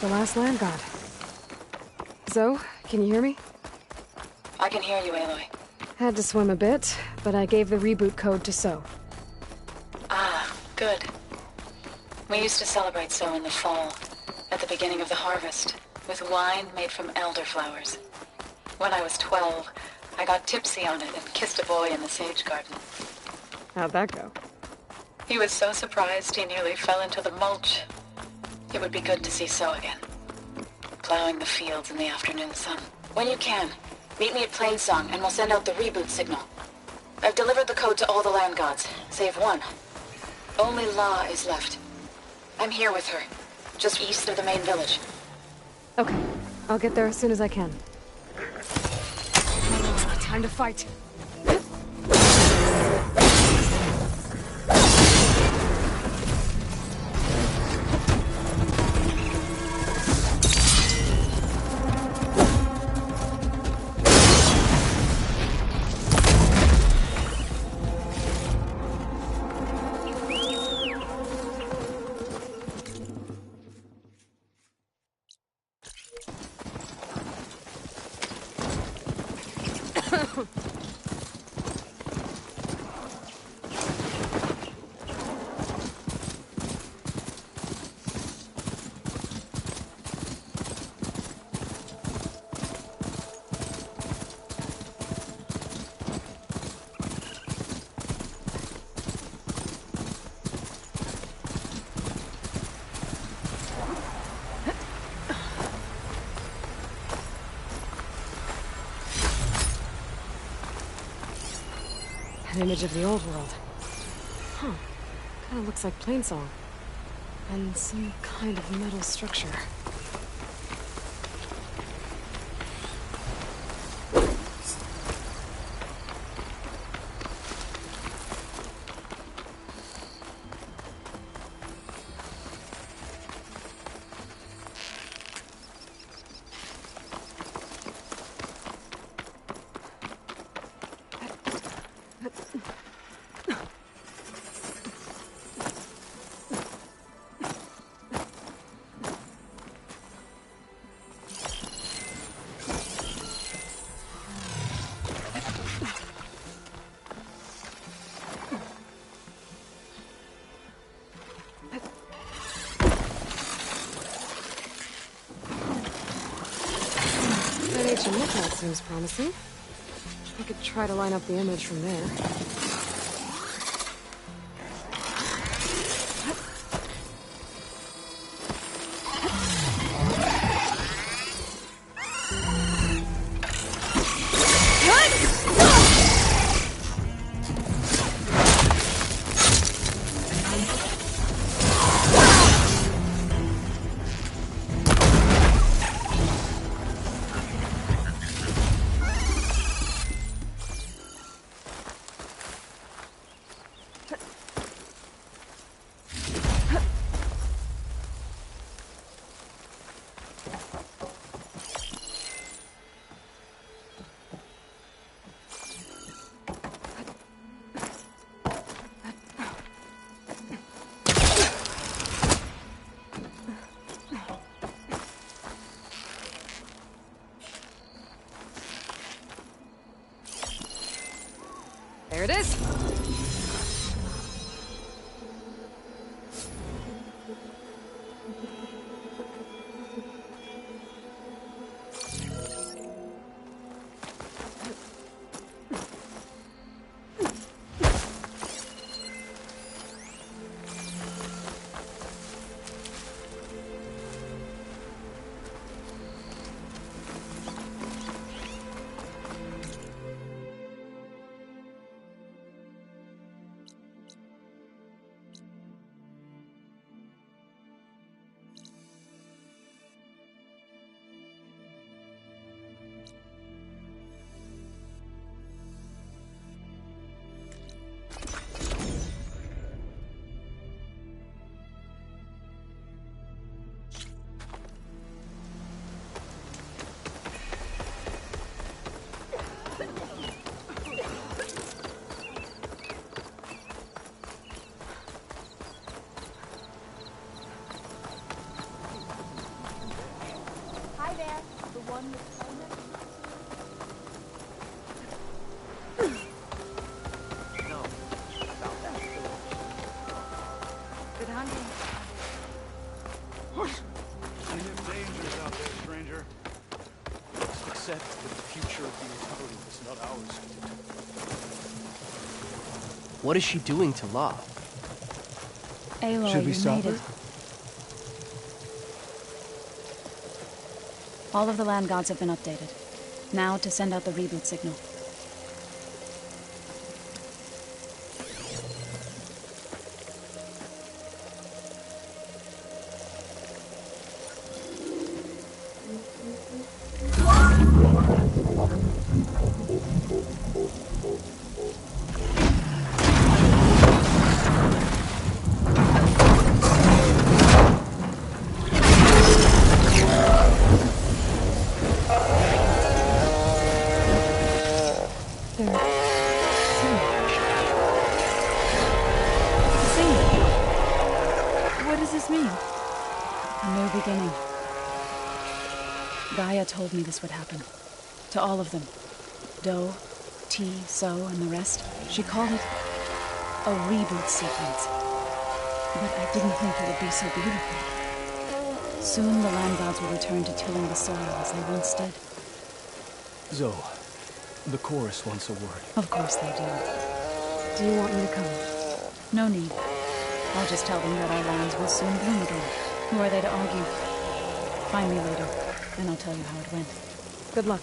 The last land god. Zoe, can you hear me? I can hear you, Aloy. Had to swim a bit, but I gave the reboot code to So. Ah, good. We used to celebrate So in the fall, at the beginning of the harvest, with wine made from elderflowers. When I was 12, I got tipsy on it and kissed a boy in the sage garden. How'd that go? He was so surprised he nearly fell into the mulch. It would be good to see So again. Plowing the fields in the afternoon sun. When you can, meet me at Plainsong and we'll send out the reboot signal. I've delivered the code to all the land gods, save one. Only La is left. I'm here with her, just east of the main village. Okay, I'll get there as soon as I can. Time to fight. An image of the old world. Huh. Kinda looks like Plainsong. And some kind of metal structure. ancient lookout seems promising. I could try to line up the image from there. There it is! What is she doing to La? Aloy, Should we stop her? All of the land gods have been updated. Now to send out the reboot signal. Told me this would happen. To all of them. Do, T, So, and the rest. She called it a reboot sequence. But I didn't think it would be so beautiful. Soon the land gods will return to tilling the soil as they once did. Zoe, the chorus wants a word. Of course they do. Do you want me to come? No need. I'll just tell them that our lands will soon bloom again. Who are they to argue? Find me later. And I'll tell you how it went. Good luck.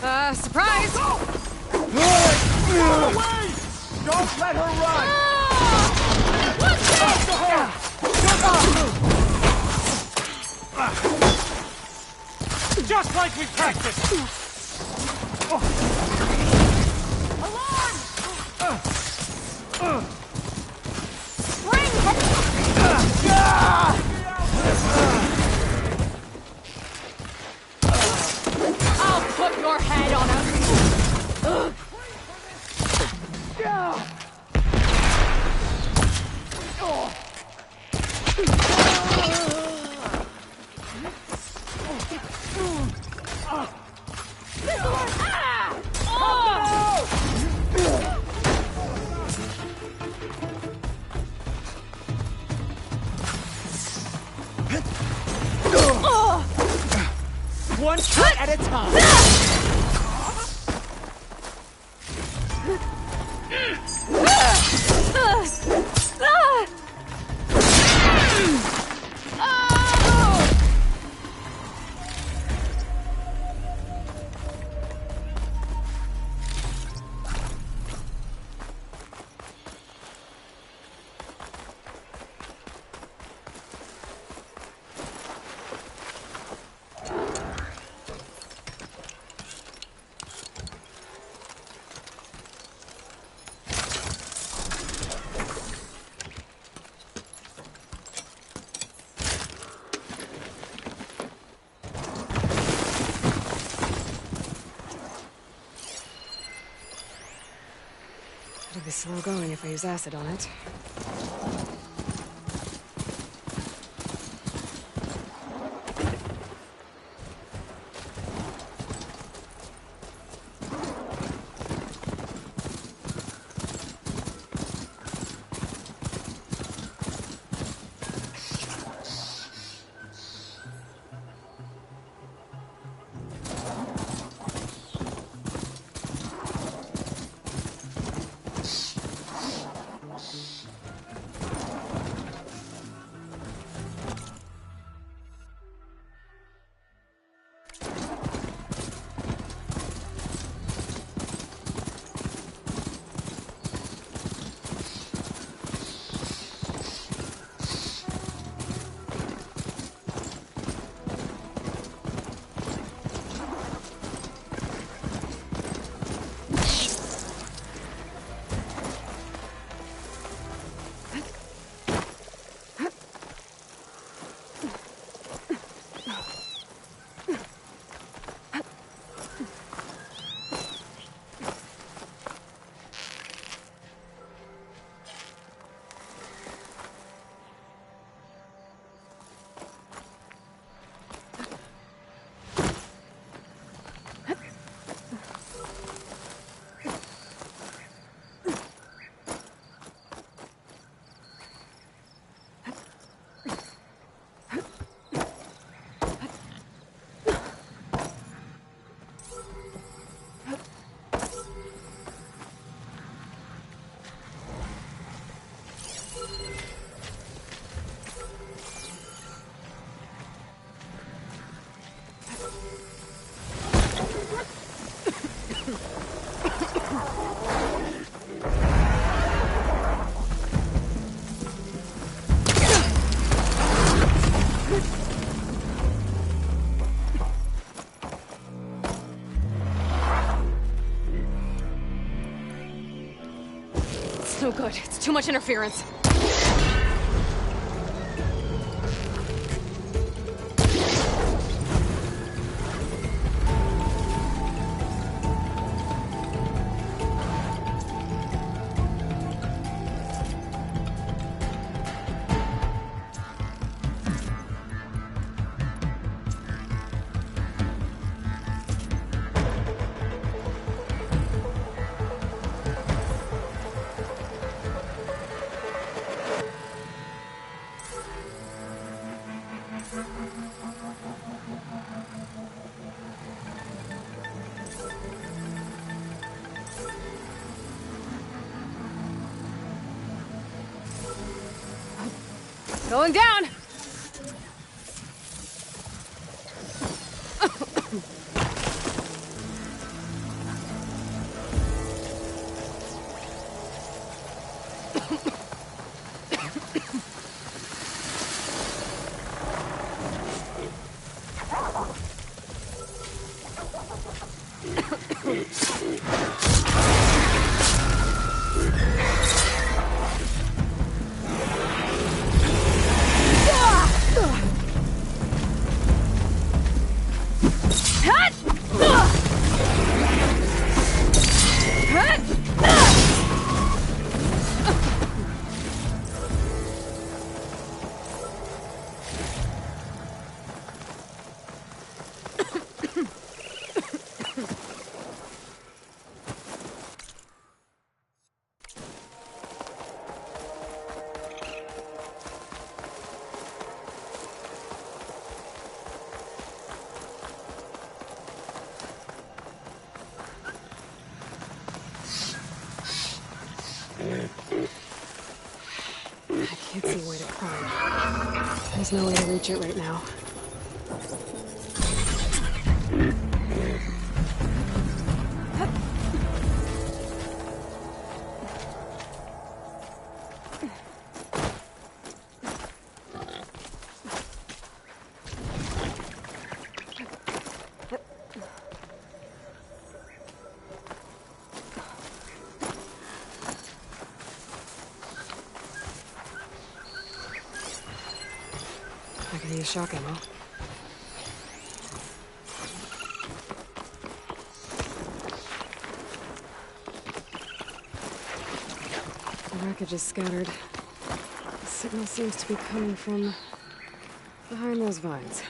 Surprise! Away! Don't let her run! Just like we practiced! I'll put your head on a... One cut at a time. It'll be slow going if I use acid on it. No good. It's too much interference. Going down! There's no way to reach it right now. I can use shock ammo. The wreckage is scattered. The signal seems to be coming from behind those vines.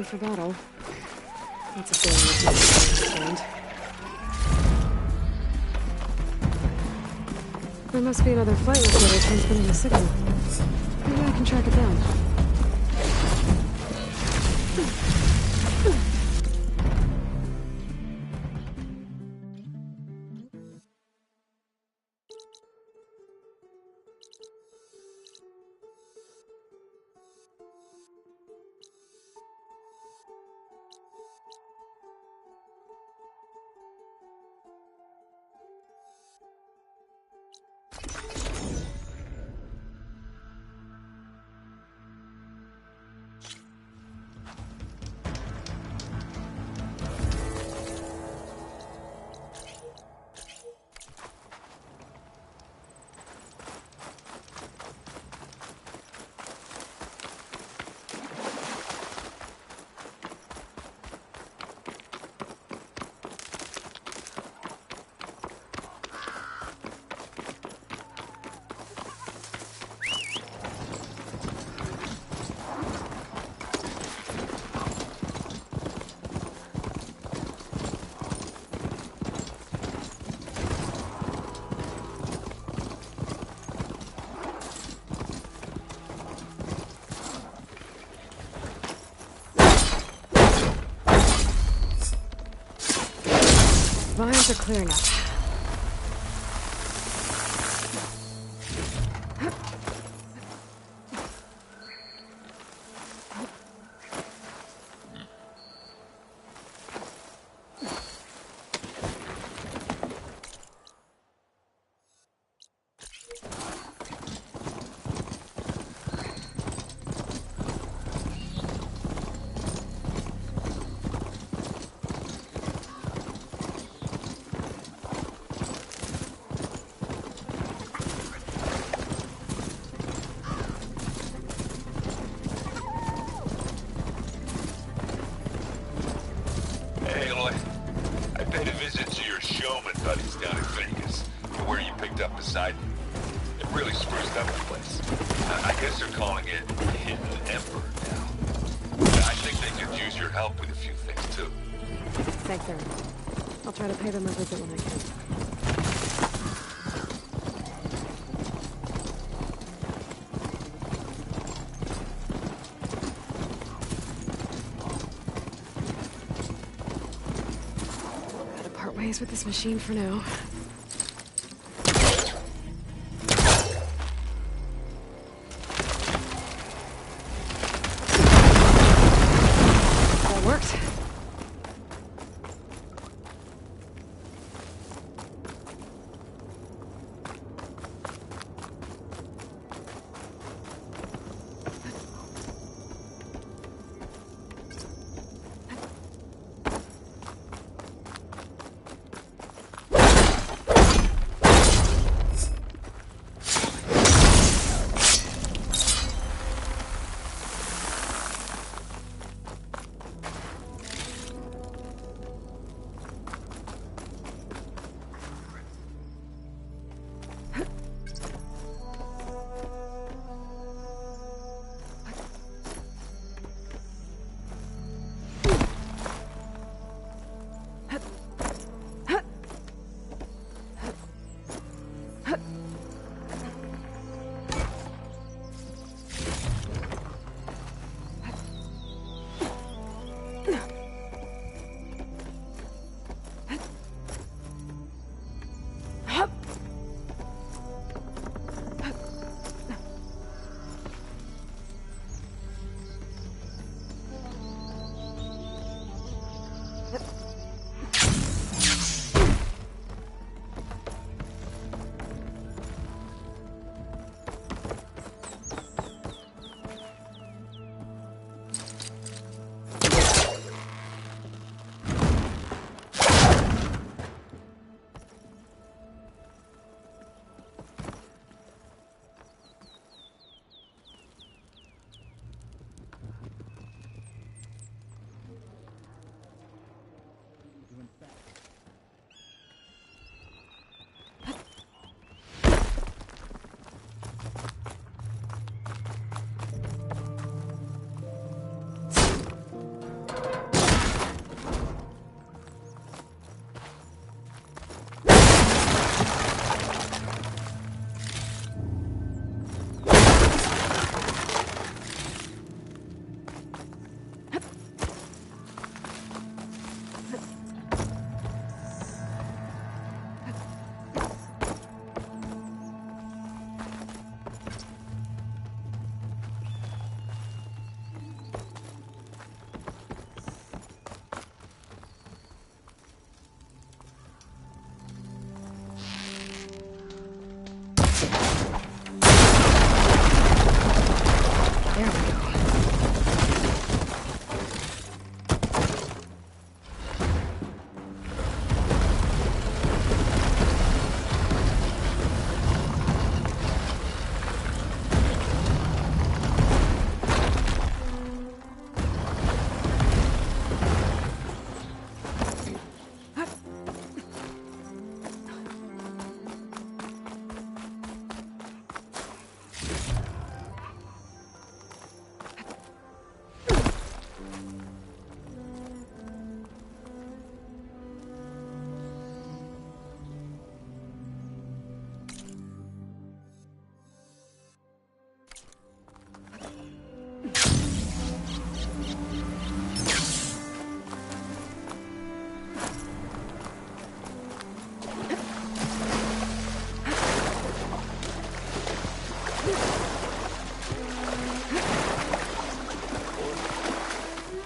For battle. That's a feeling I understand. There must be another flight recorder transmitting a signal. Maybe I can track it down. vines are clearing up. Thanks, Aaron. I'll try to pay them a visit when I can. Gotta part ways with this machine for now. That worked.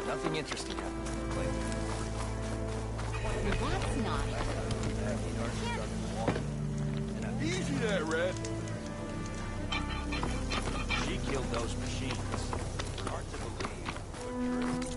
Nothing interesting happened lately. That's not it. Easy there, Red. She killed those machines. Hard to believe, but true.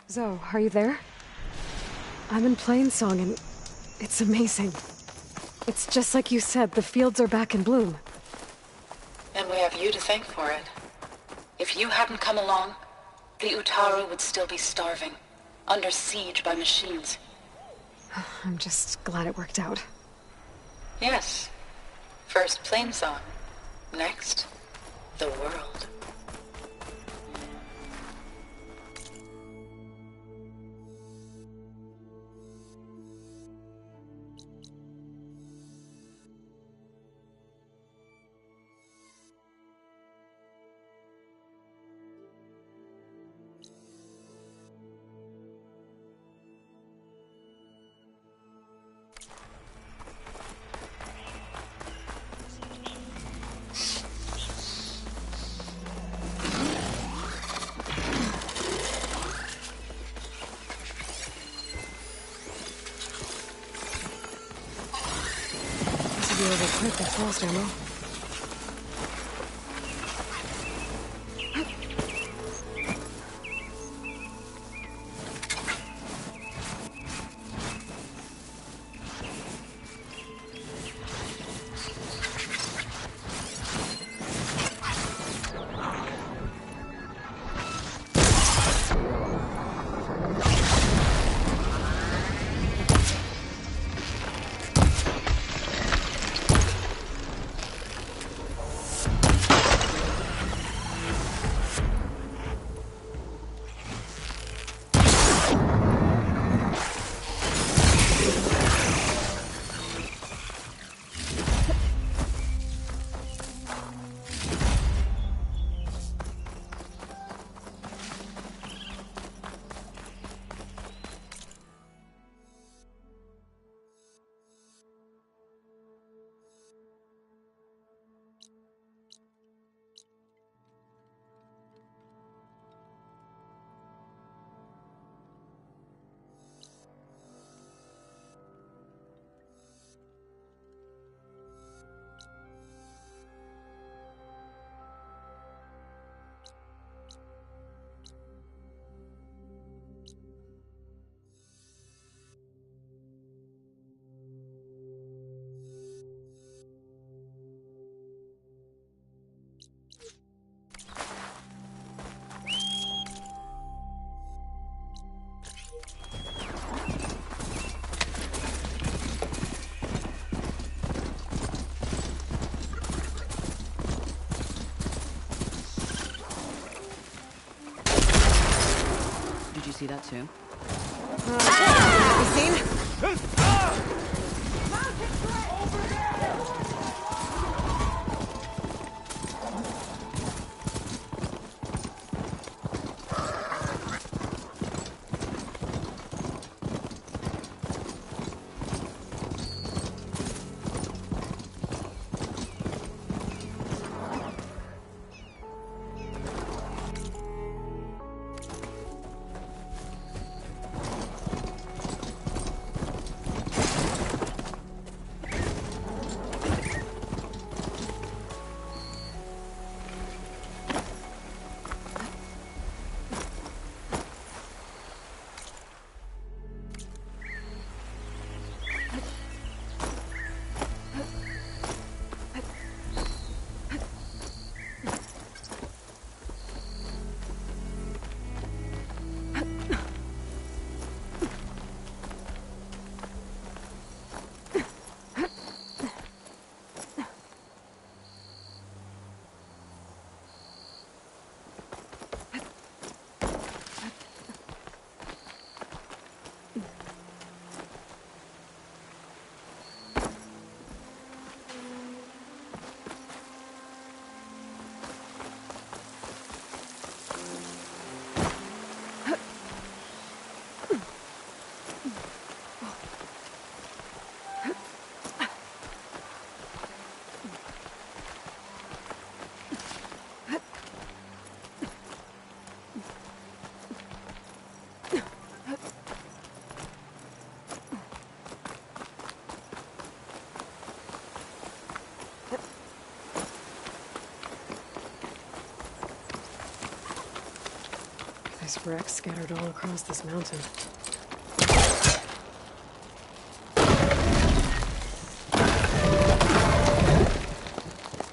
Zoe, are you there? I'm in Plainsong and it's amazing. It's just like you said, the fields are back in bloom. And we have you to thank for it. If you hadn't come along, the Utaru would still be starving, under siege by machines. I'm just glad it worked out. Yes. First Plainsong. Next, the world. Be a little quick with frost ammo. Did you see that too? There's wrecks scattered all across this mountain.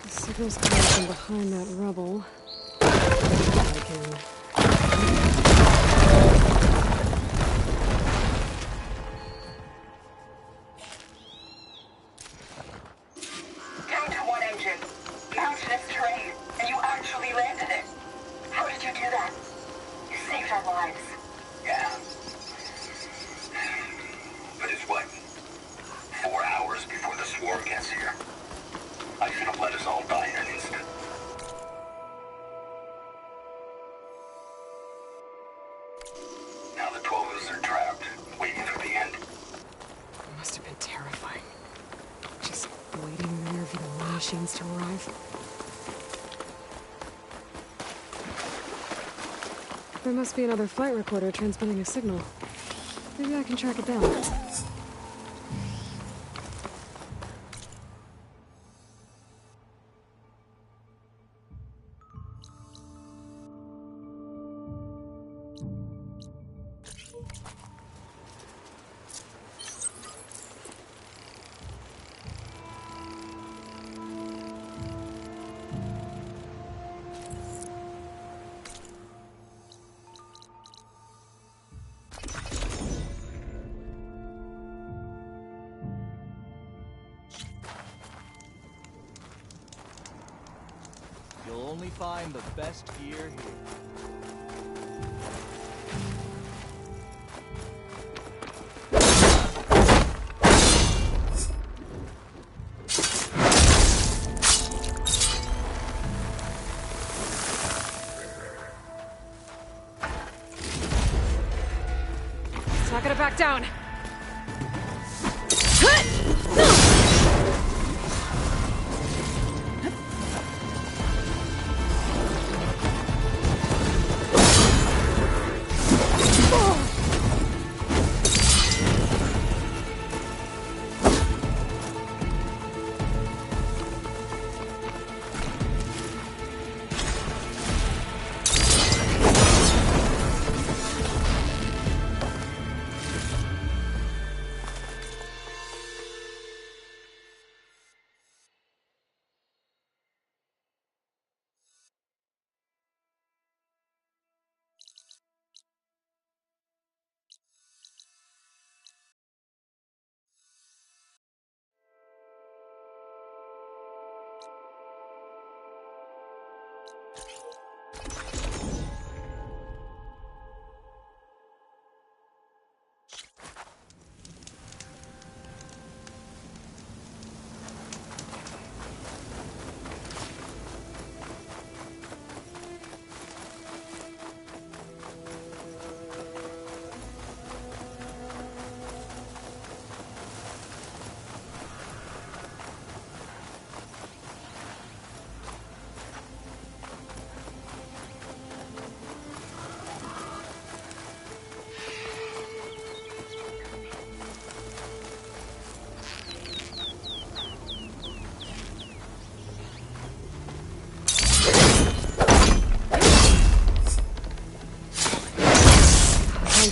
The signal's coming from behind that rubble. I can... Down to one engine. Mountainous terrain, and you actually landed it. How did you do that? You saved our lives. Yeah. But it's what? 4 hours before the swarm gets here. I should have let us all die in an instant. Now the 12 of us are trapped, waiting for the end. It must have been terrifying. Just waiting there for the war machines to arrive. There must be another flight recorder transmitting a signal. Maybe I can track it down. You'll only find the best gear here. It's not gonna back down.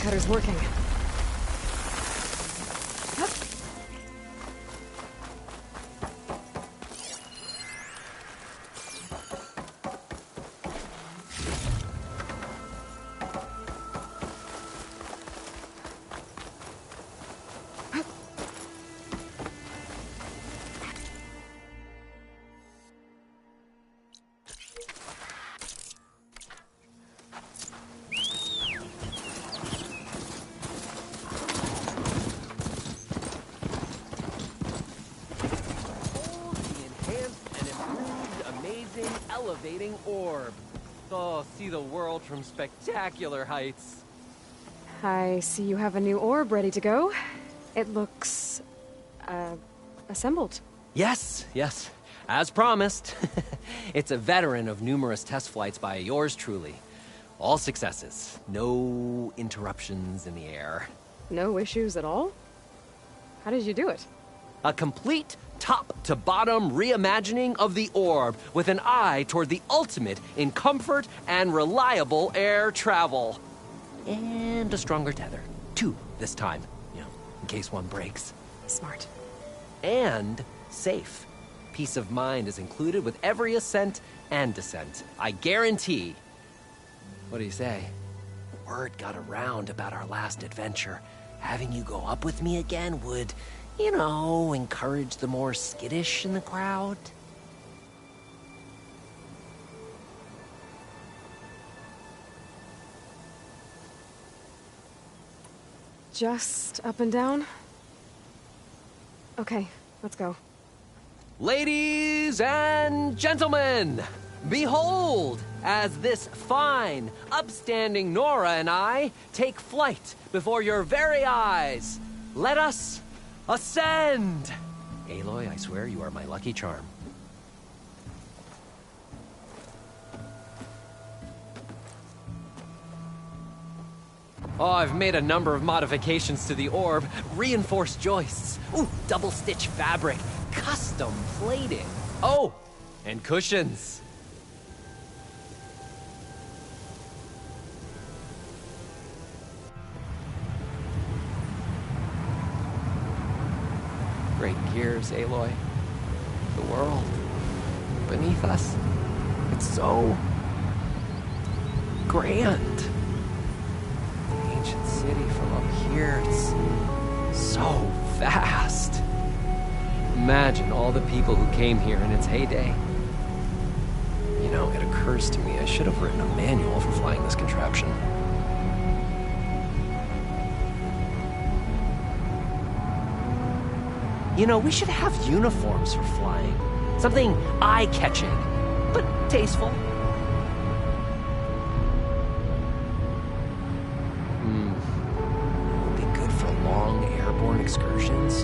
Cutter's working. Elevating orb. Oh, see the world from spectacular heights. I see you have a new orb ready to go. It looks... assembled. Yes, yes. As promised. It's a veteran of numerous test flights by yours truly. All successes. No interruptions in the air. No issues at all? How did you do it? A complete top-to-bottom reimagining of the orb with an eye toward the ultimate in comfort and reliable air travel. and a stronger tether. 2 this time, in case one breaks. Smart. And safe. Peace of mind is included with every ascent and descent. I guarantee. What do you say? Word got around about our last adventure. Having you go up with me again would, encourage the more skittish in the crowd. Just up and down? Okay, let's go. Ladies and gentlemen, behold, as this fine, upstanding Nora and I take flight before your very eyes, let us ascend! Aloy, I swear you are my lucky charm. Oh, I've made a number of modifications to the orb. Reinforced joists. Ooh, double-stitch fabric. Custom plating. Oh, and cushions. Great gears, Aloy. The world beneath us. It's so grand. Ancient city from up here, it's so vast. Imagine all the people who came here in its heyday. It occurs to me I should have written a manual for flying this contraption. We should have uniforms for flying. Something eye-catching, but tasteful. Excursions,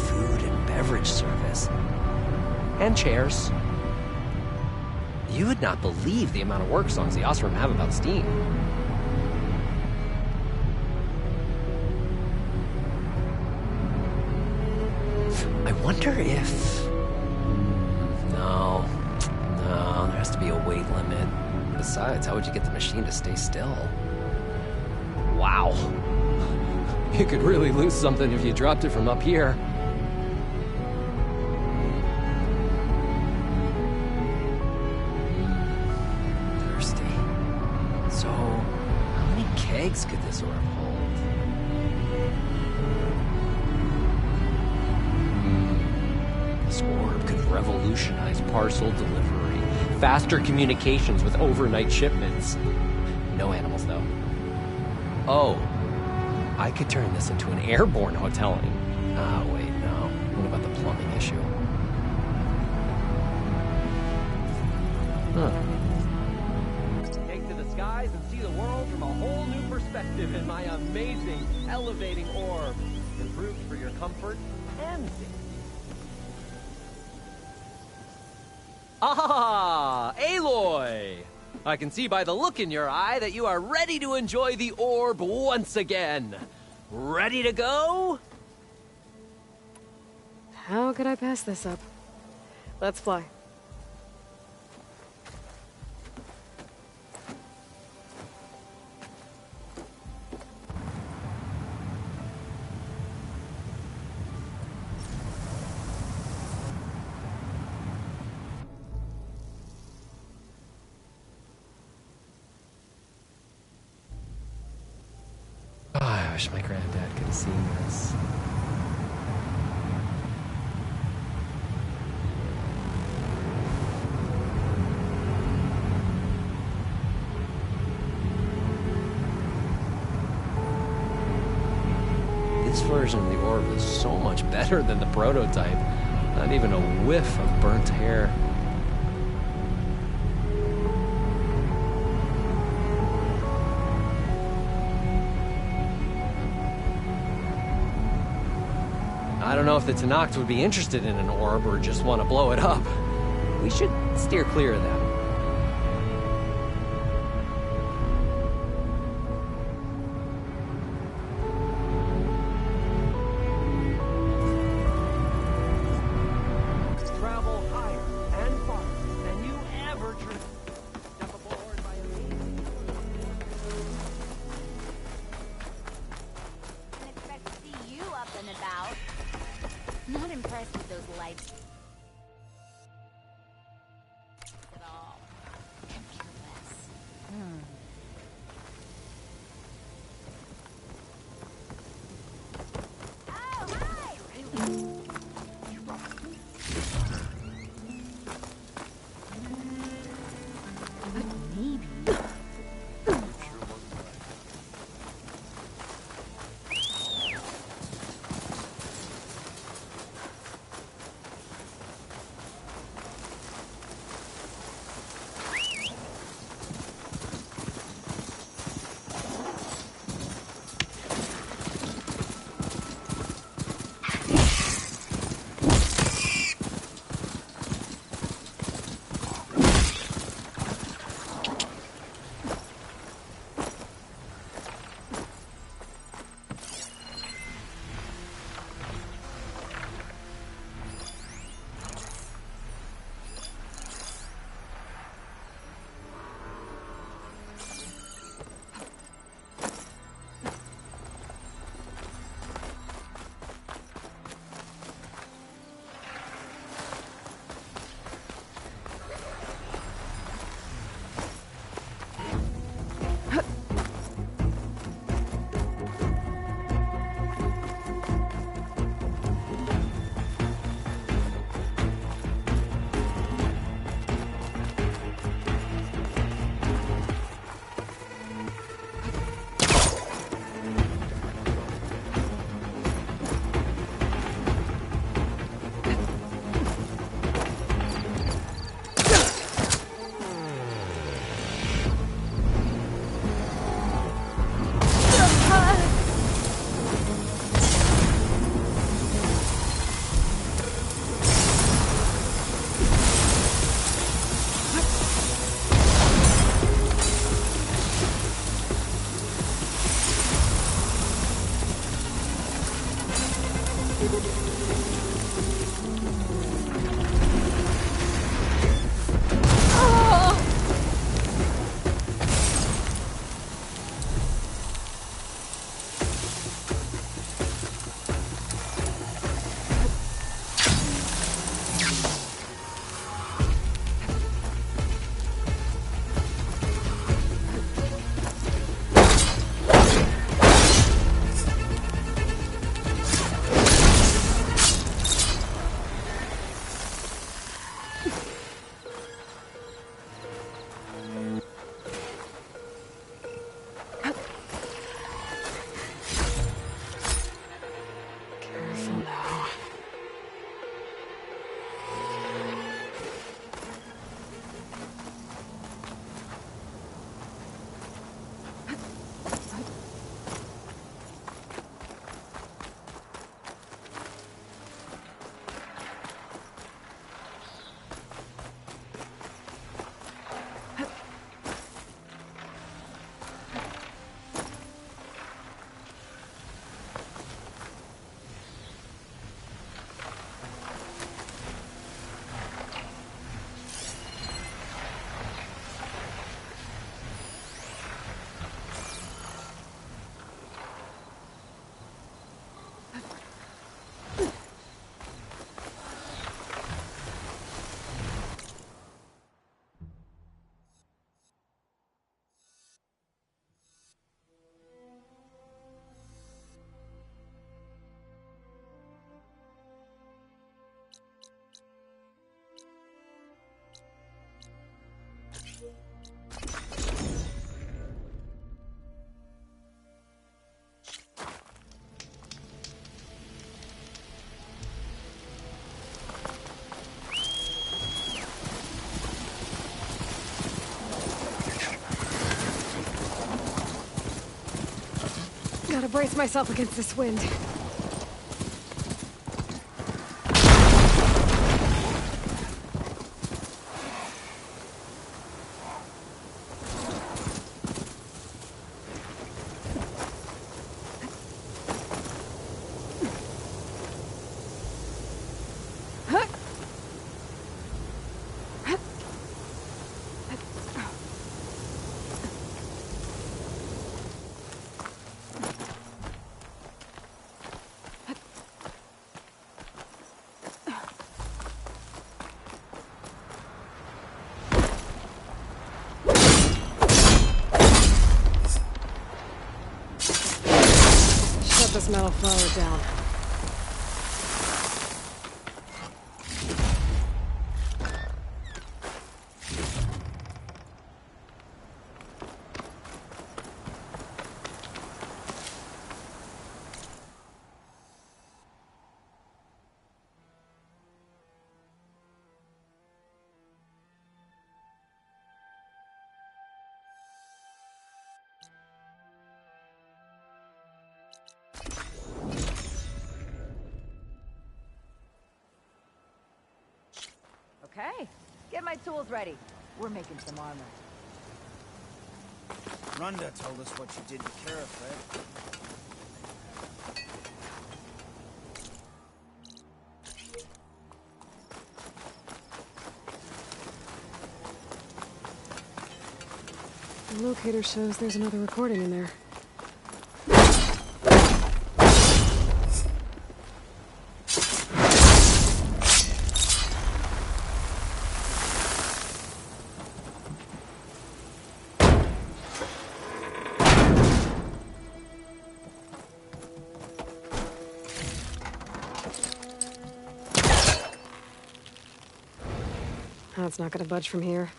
food and beverage service, and chairs. You would not believe the amount of work songs the Ostrom have about steam. I wonder if... No, there has to be a weight limit. Besides, how would you get the machine to stay still? Wow. You could really lose something if you dropped it from up here. Thirsty. So, how many kegs could this orb hold? This orb could revolutionize parcel delivery. Faster communications with overnight shipments. No animals, though. Oh. I could turn this into an airborne hoteling. Wait, no. What about the plumbing issue? Take to the skies and see the world from a whole new perspective in my amazing, elevating orb. Improved for your comfort and safety. Ah, Aloy! I can see by the look in your eye that you are ready to enjoy the orb once again. Ready to go? How could I pass this up? Let's fly. I wish my granddad could have seen this. This version of the orb is so much better than the prototype. Not even a whiff of burnt hair. I don't know if the Tallnecks would be interested in an orb or just want to blow it up. We should steer clear of them. Travel higher and farther than you ever dreamed. Step aboard my amazing... Gotta brace myself against this wind. This metal flower down. Okay, get my tools ready. We're making some armor. Rhonda told us what you did to Kara, Fred. The locator shows there's another recording in there. That's not gonna budge from here.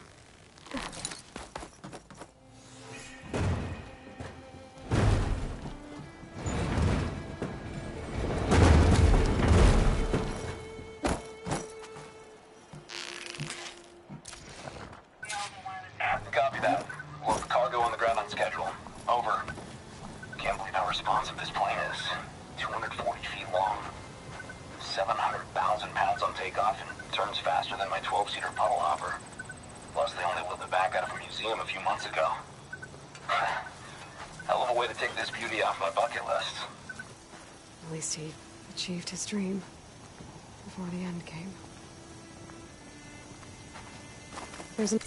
Copy that. Load the cargo on the ground on schedule. Over. Can't believe how responsive this plane is. 240 feet long. 700,000 pounds on takeoff and turns faster than my 12-seater puddle hopper. Plus, they only wheeled it back out of a museum a few months ago. Hell of a way to take this beauty off my bucket list. At least he achieved his dream before the end came. There's an...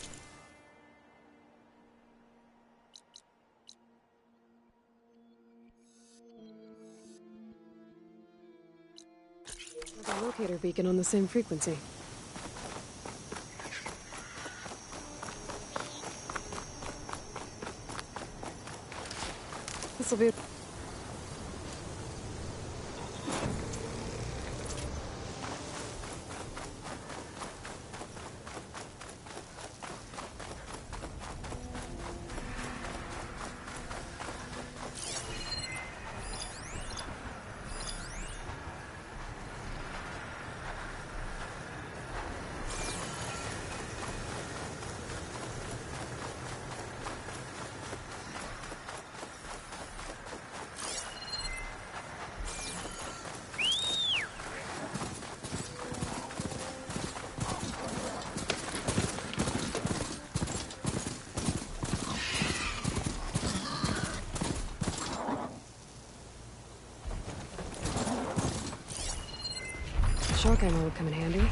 a locator beacon on the same frequency. This'll be... Shock ammo would come in handy.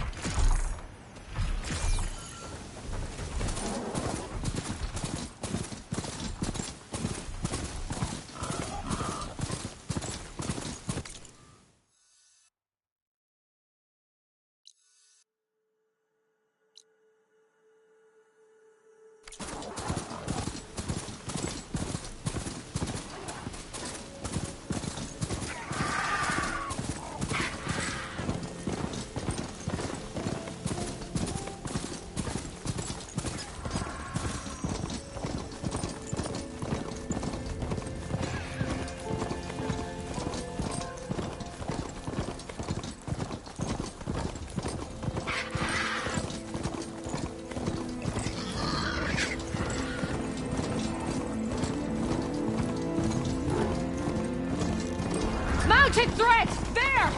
Mounted threat! There!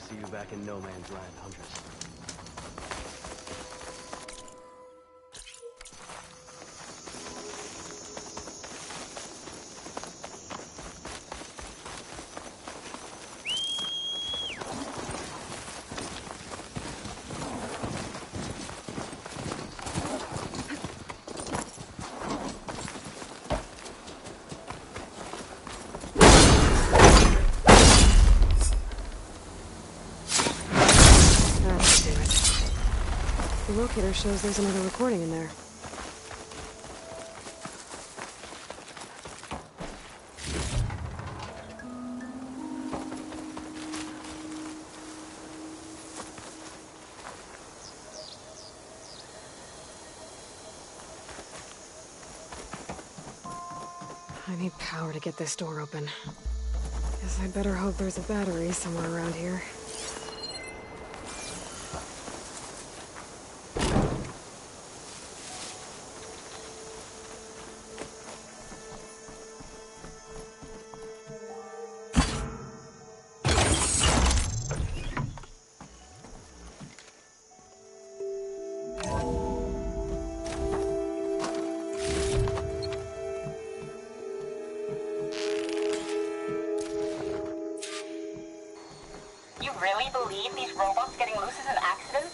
See you back in no man's land, Huntress. locator shows there's another recording in there. I need power to get this door open. Guess I'd better hope there's a battery somewhere around here. You really believe these robots getting loose is an accident?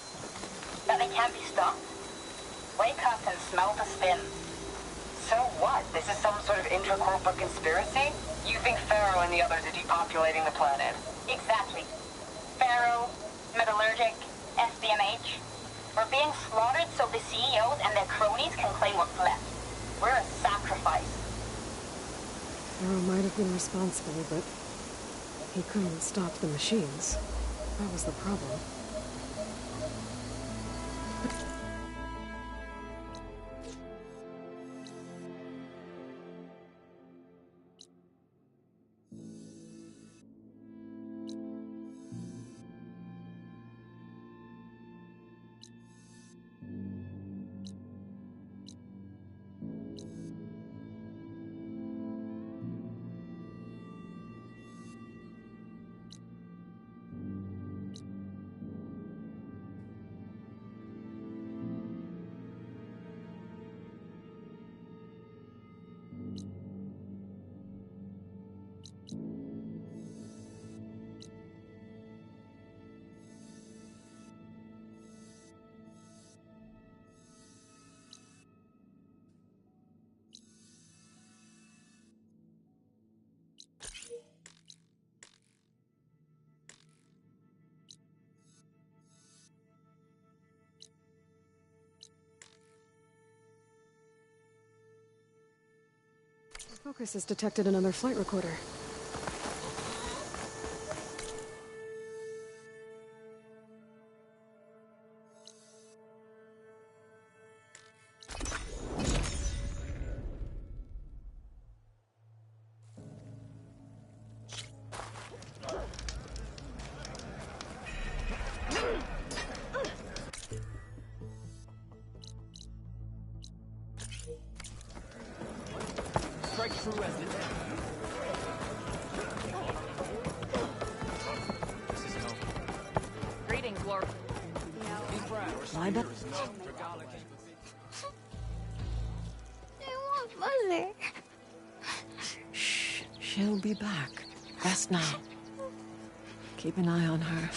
That they can't be stopped? Wake up and smell the spin. So what? This is some sort of intra-corporate conspiracy? You think Pharaoh and the others are depopulating the planet? Exactly. Pharaoh, Metallurgic, SBMH. We're being slaughtered so the CEOs and their cronies can claim what's left. We're a sacrifice. Pharaoh might have been responsible, but he couldn't stop the machines. That was the problem. Focus has detected another flight recorder. Greetings, Lord. My bad. I want Mother. Shh, she'll be back. Rest now. Keep an eye on her.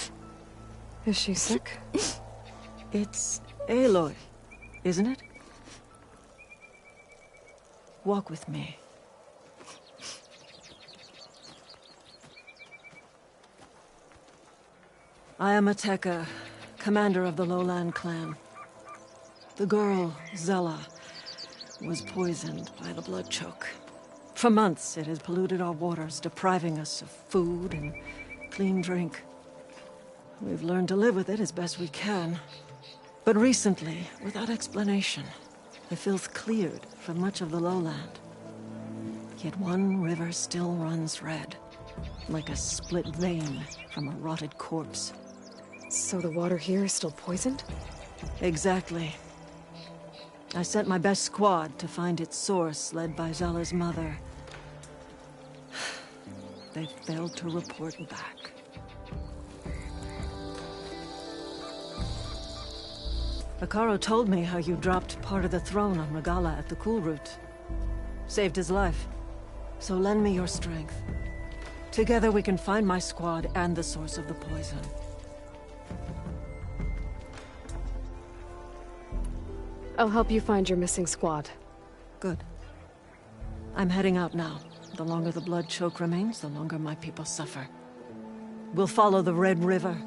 Is she sick? It's Aloy, isn't it? Walk with me. I am Ateka, commander of the Lowland clan. The girl, Zella, was poisoned by the blood choke. For months, it has polluted our waters, depriving us of food and clean drink. We've learned to live with it as best we can. But recently, without explanation, the filth cleared from much of the lowland. Yet one river still runs red, like a split vein from a rotted corpse. So the water here is still poisoned? Exactly. I sent my best squad to find its source, led by Zella's mother. They failed to report back. Akaro told me how you dropped part of the throne on Regala at the Cool Route. Saved his life. So lend me your strength. Together we can find my squad and the source of the poison. I'll help you find your missing squad. Good. I'm heading out now. The longer the blood choke remains, the longer my people suffer. We'll follow the Red River.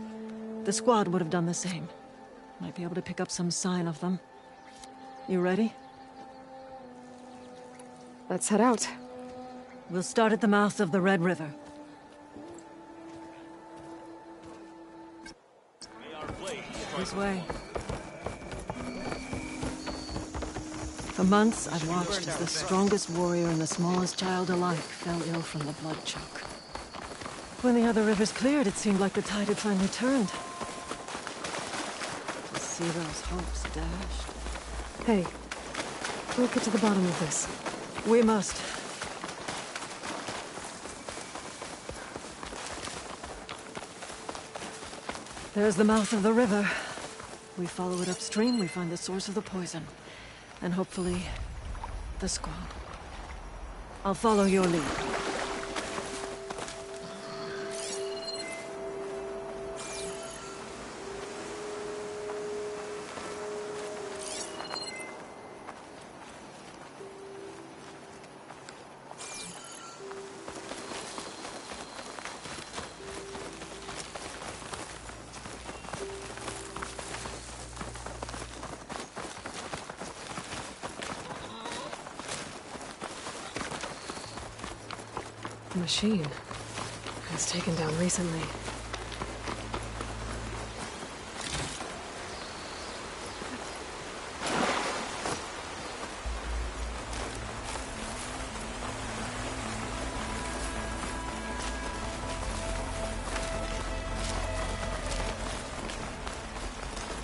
The squad would have done the same. Might be able to pick up some sign of them. You ready? Let's head out. We'll start at the mouth of the Red River. This way. For months, I've watched as the strongest warrior and the smallest child alike fell ill from the blood choke. When the other rivers cleared, it seemed like the tide had finally turned. To see those hopes dashed. Hey, we'll get to the bottom of this. We must. There's the mouth of the river. We follow it upstream, we find the source of the poison. And hopefully, the squad. I'll follow your lead. Machine. It was taken down recently.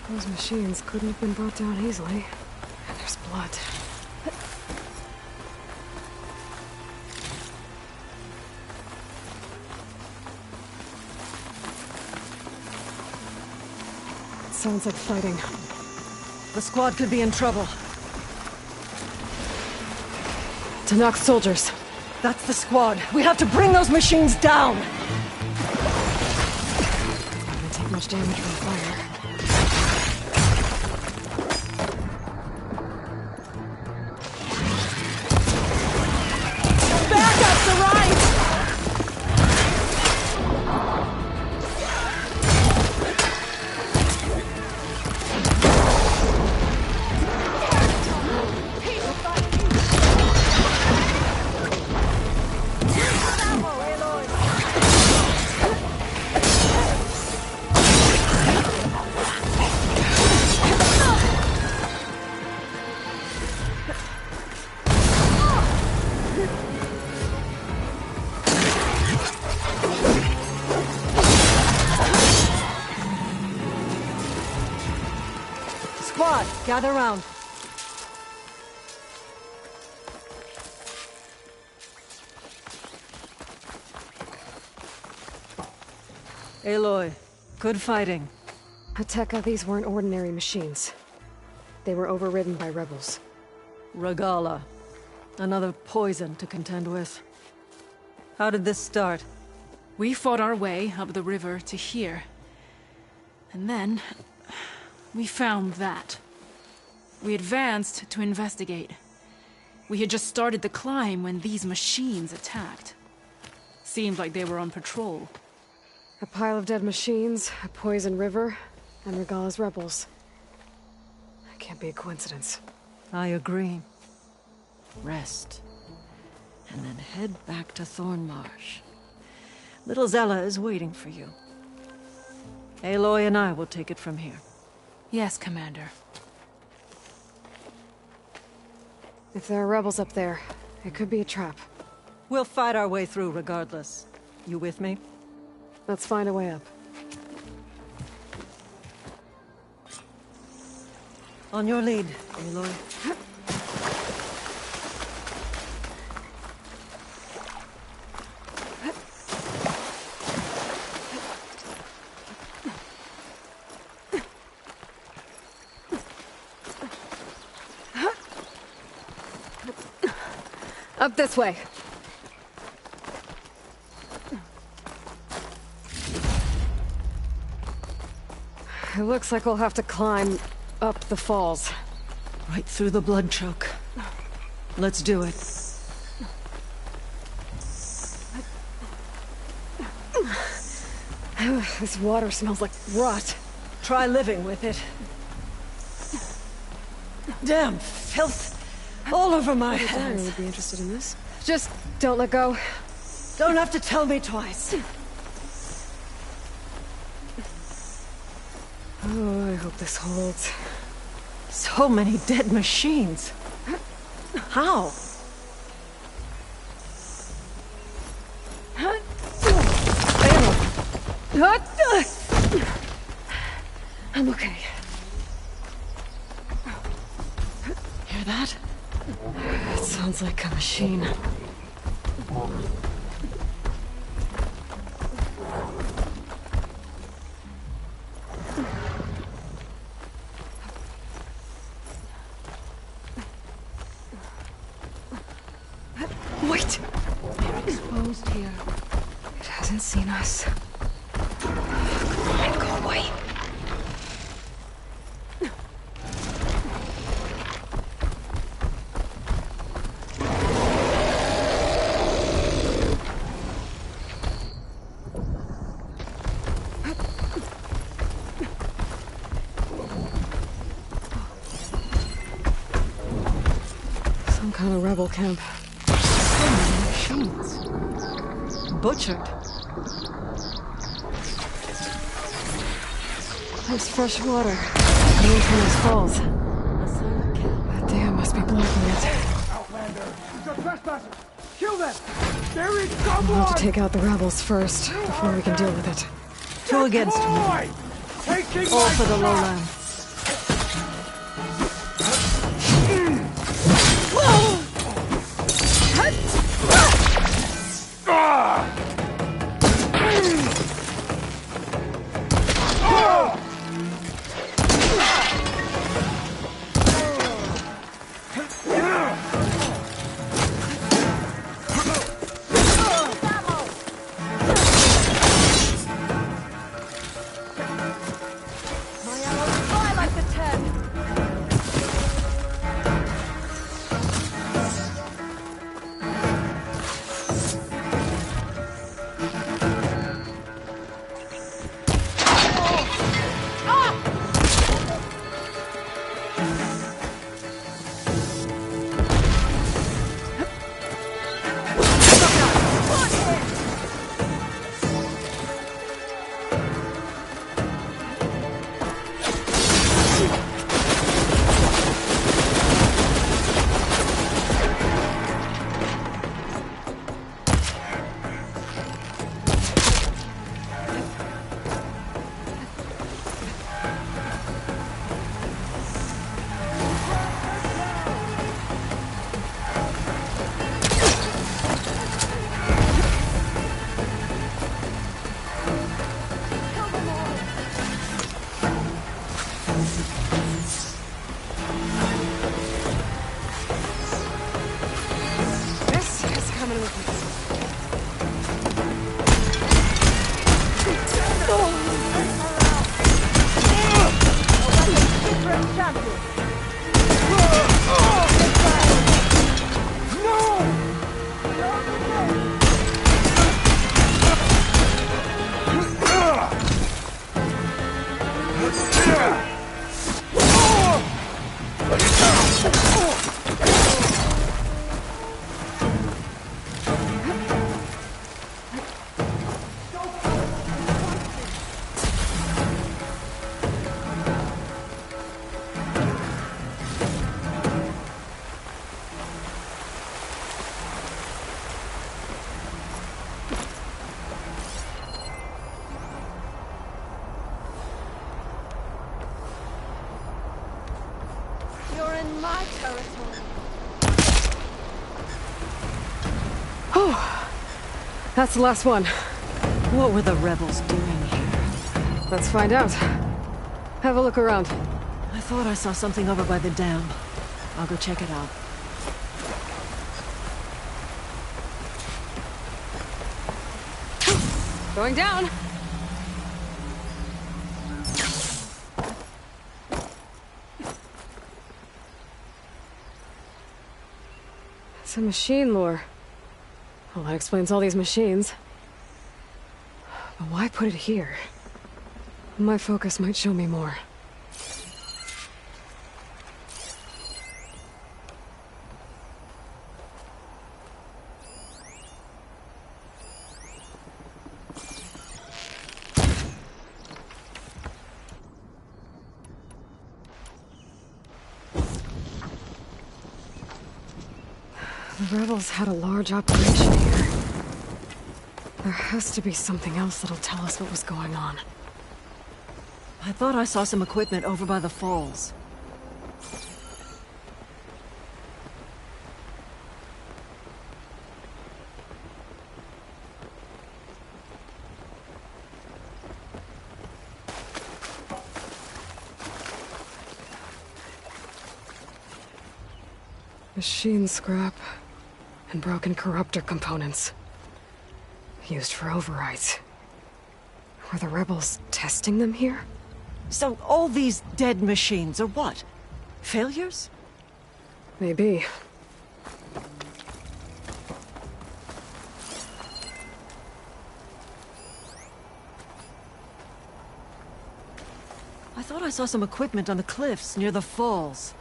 Those machines couldn't have been brought down easily. And there's blood. Sounds like fighting. The squad could be in trouble. Tallnecks soldiers. That's the squad. We have to bring those machines down! It's not gonna take much damage from fire. Back up the right! Gather round. Aloy, good fighting. Hateka, these weren't ordinary machines. They were overridden by rebels. Regala. Another poison to contend with. How did this start? We fought our way up the river to here. And then, we found that. We advanced to investigate. We had just started the climb when these machines attacked. Seemed like they were on patrol. A pile of dead machines, a poison river, and Regala's rebels. That can't be a coincidence. I agree. Rest. And then head back to Thornmarsh. Little Zella is waiting for you. Aloy and I will take it from here. Yes, Commander. If there are rebels up there, it could be a trap. We'll fight our way through regardless. You with me? Let's find a way up. On your lead, Aloy. Up this way. It looks like we'll have to climb up the falls. Right through the blood choke. Let's do it. This water smells like rot. Try living with it. Damn filth all over my I hands. would be interested in this. Just don't let go. Don't have to tell me twice. Oh, I hope this holds. So many dead machines. How? I'm okay. Hear that? It sounds like a machine. Wait! They're exposed here. It hasn't seen us. Come on, go away. Some kind of rebel camp. So many machines. Butchered. There's fresh water coming from these falls. That dam must be blocking it. Outlander! These are trespassers! Kill them! There is We'll someone! have to take out the rebels first, before we can deal with it. 2 against me. Taking All my for the shot! lowlands. This is coming with me. You're in my territory. Oh, that's the last one. What were the rebels doing here? Let's find out. Have a look around. I thought I saw something over by the dam. I'll go check it out. Going down. It's a machine lore. Well, that explains all these machines. But why put it here? My focus might show me more. The rebels had a large operation here. There has to be something else that'll tell us what was going on. I thought I saw some equipment over by the falls. Machine scrap and broken corruptor components. Used for overrides. Were the rebels testing them here? So all these dead machines are what? Failures? Maybe. I thought I saw some equipment on the cliffs near the falls.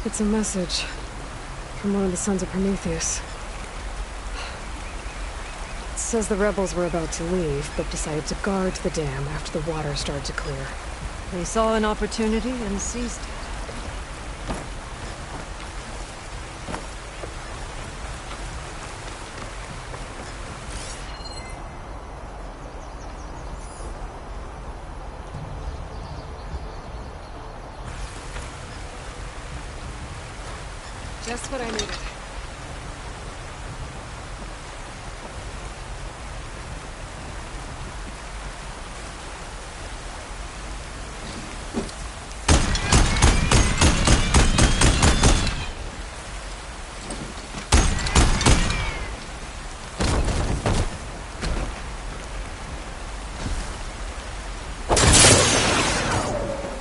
It's a message from one of the Sons of Prometheus. It says the rebels were about to leave, but decided to guard the dam after the water started to clear. They saw an opportunity and seized it. Just what I needed.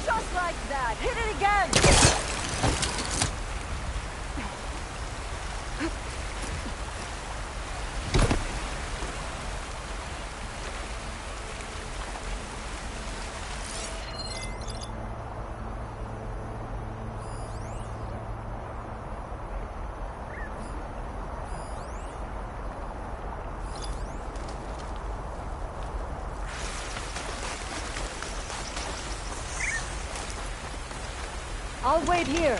Just like that! Hit it again! I'll wait here.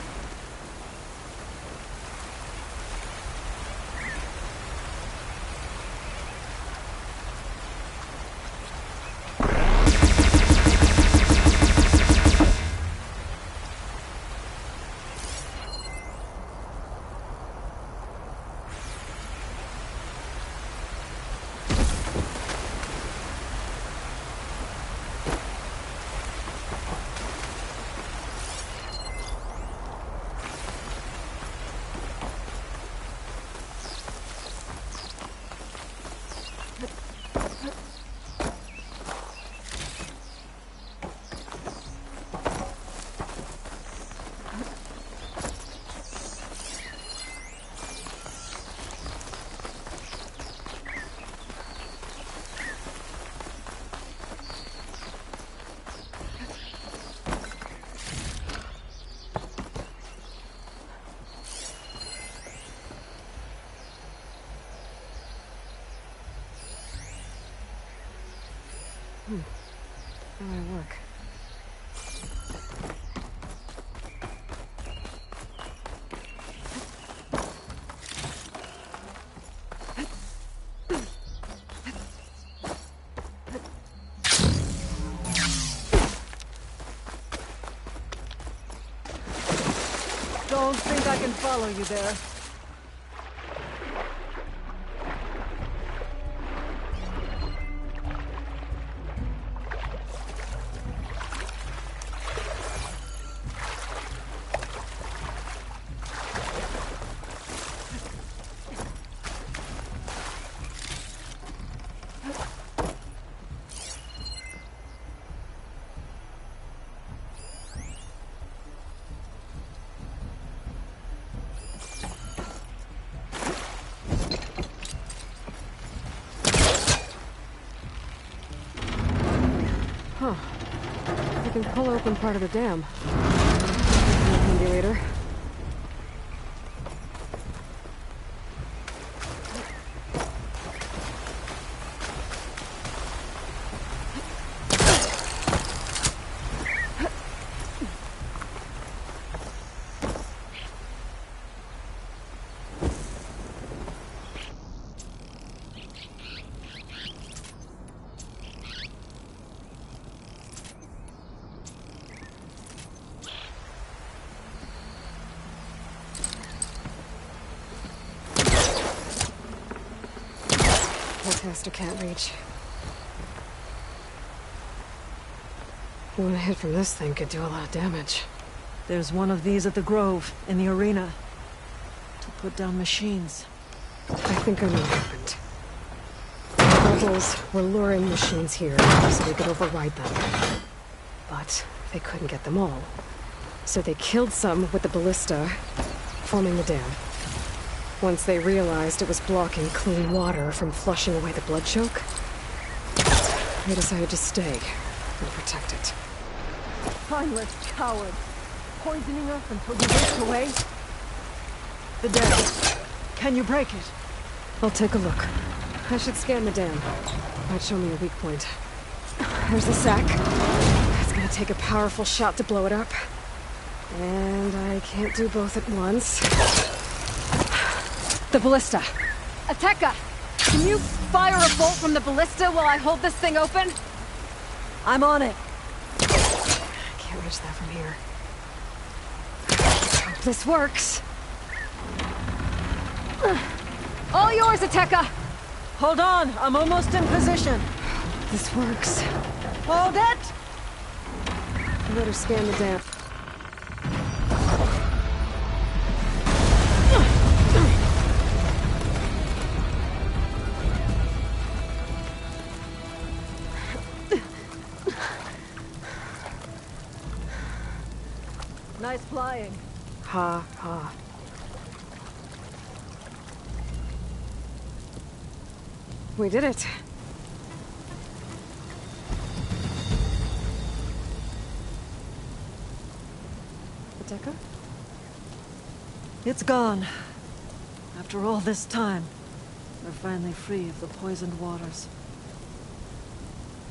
How would it work? Don't think I can follow you there. can pull open part of the dam. Handy later. Master can't reach. One hit from this thing could do a lot of damage. There's one of these at the Grove, in the arena. To put down machines. I think I know what happened. The rebels were luring machines here so they could override them. But they couldn't get them all. So they killed some with the ballista, forming the dam. Once they realized it was blocking clean water from flushing away the blood choke, they decided to stay and protect it. Mindless cowards! Poisoning us until we waste away? The dam. Can you break it? I'll take a look. I should scan the dam. Might show me a weak point. There's the sack. It's gonna take a powerful shot to blow it up. And I can't do both at once. The ballista. Ateka! Can you fire a bolt from the ballista while I hold this thing open? I'm on it. I can't reach that from here. Hope this works. All yours, Ateka! Hold on, I'm almost in position. This works. Hold it! I better scan the dam. Nice flying. Ha, ha. We did it. Ateka? It's gone. After all this time, we're finally free of the poisoned waters.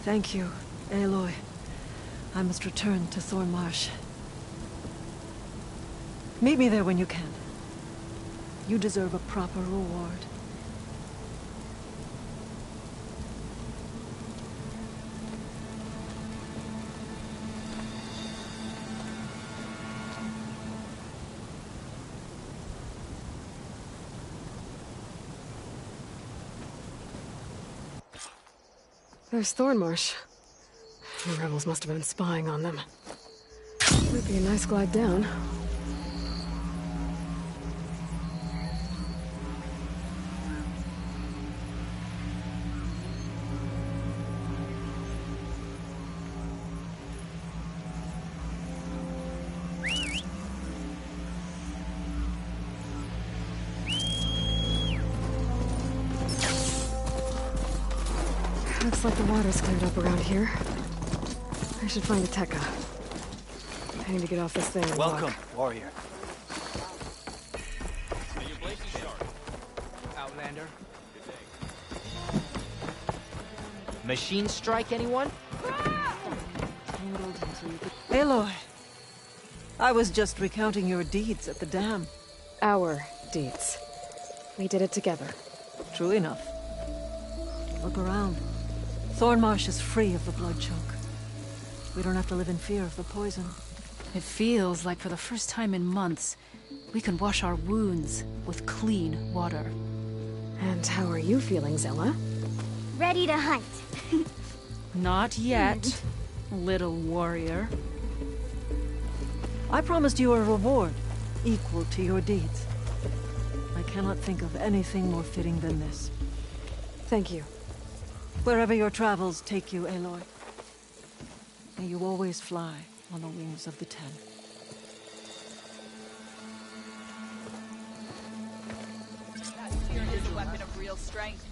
Thank you, Aloy. I must return to Thornmarsh. Meet me there when you can. You deserve a proper reward. There's Thornmarsh. The rebels must have been spying on them. Might be a nice glide down. Looks like the water's cleared up around here. I should find Ateka. I need to get off this thing and Welcome, walk. warrior. Outlander. Machine strike, anyone? Aloy, I was just recounting your deeds at the dam. Our deeds. We did it together. True enough. Look around. Thornmarsh is free of the blood choke. We don't have to live in fear of the poison. It feels like for the first time in months, we can wash our wounds with clean water. And how are you feeling, Zella? Ready to hunt. Not yet, little warrior. I promised you a reward equal to your deeds. I cannot think of anything more fitting than this. Thank you. Wherever your travels take you, Aloy. May you always fly on the wings of the Ten. That spear is a weapon of real strength.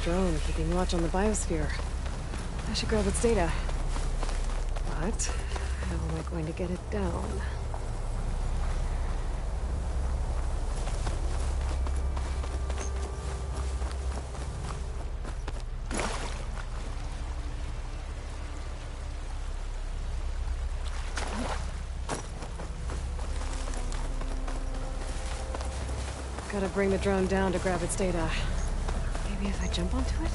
drone keeping watch on the biosphere. I should grab its data. But how am I going to get it down? Gotta bring the drone down to grab its data. Maybe if I jump onto it?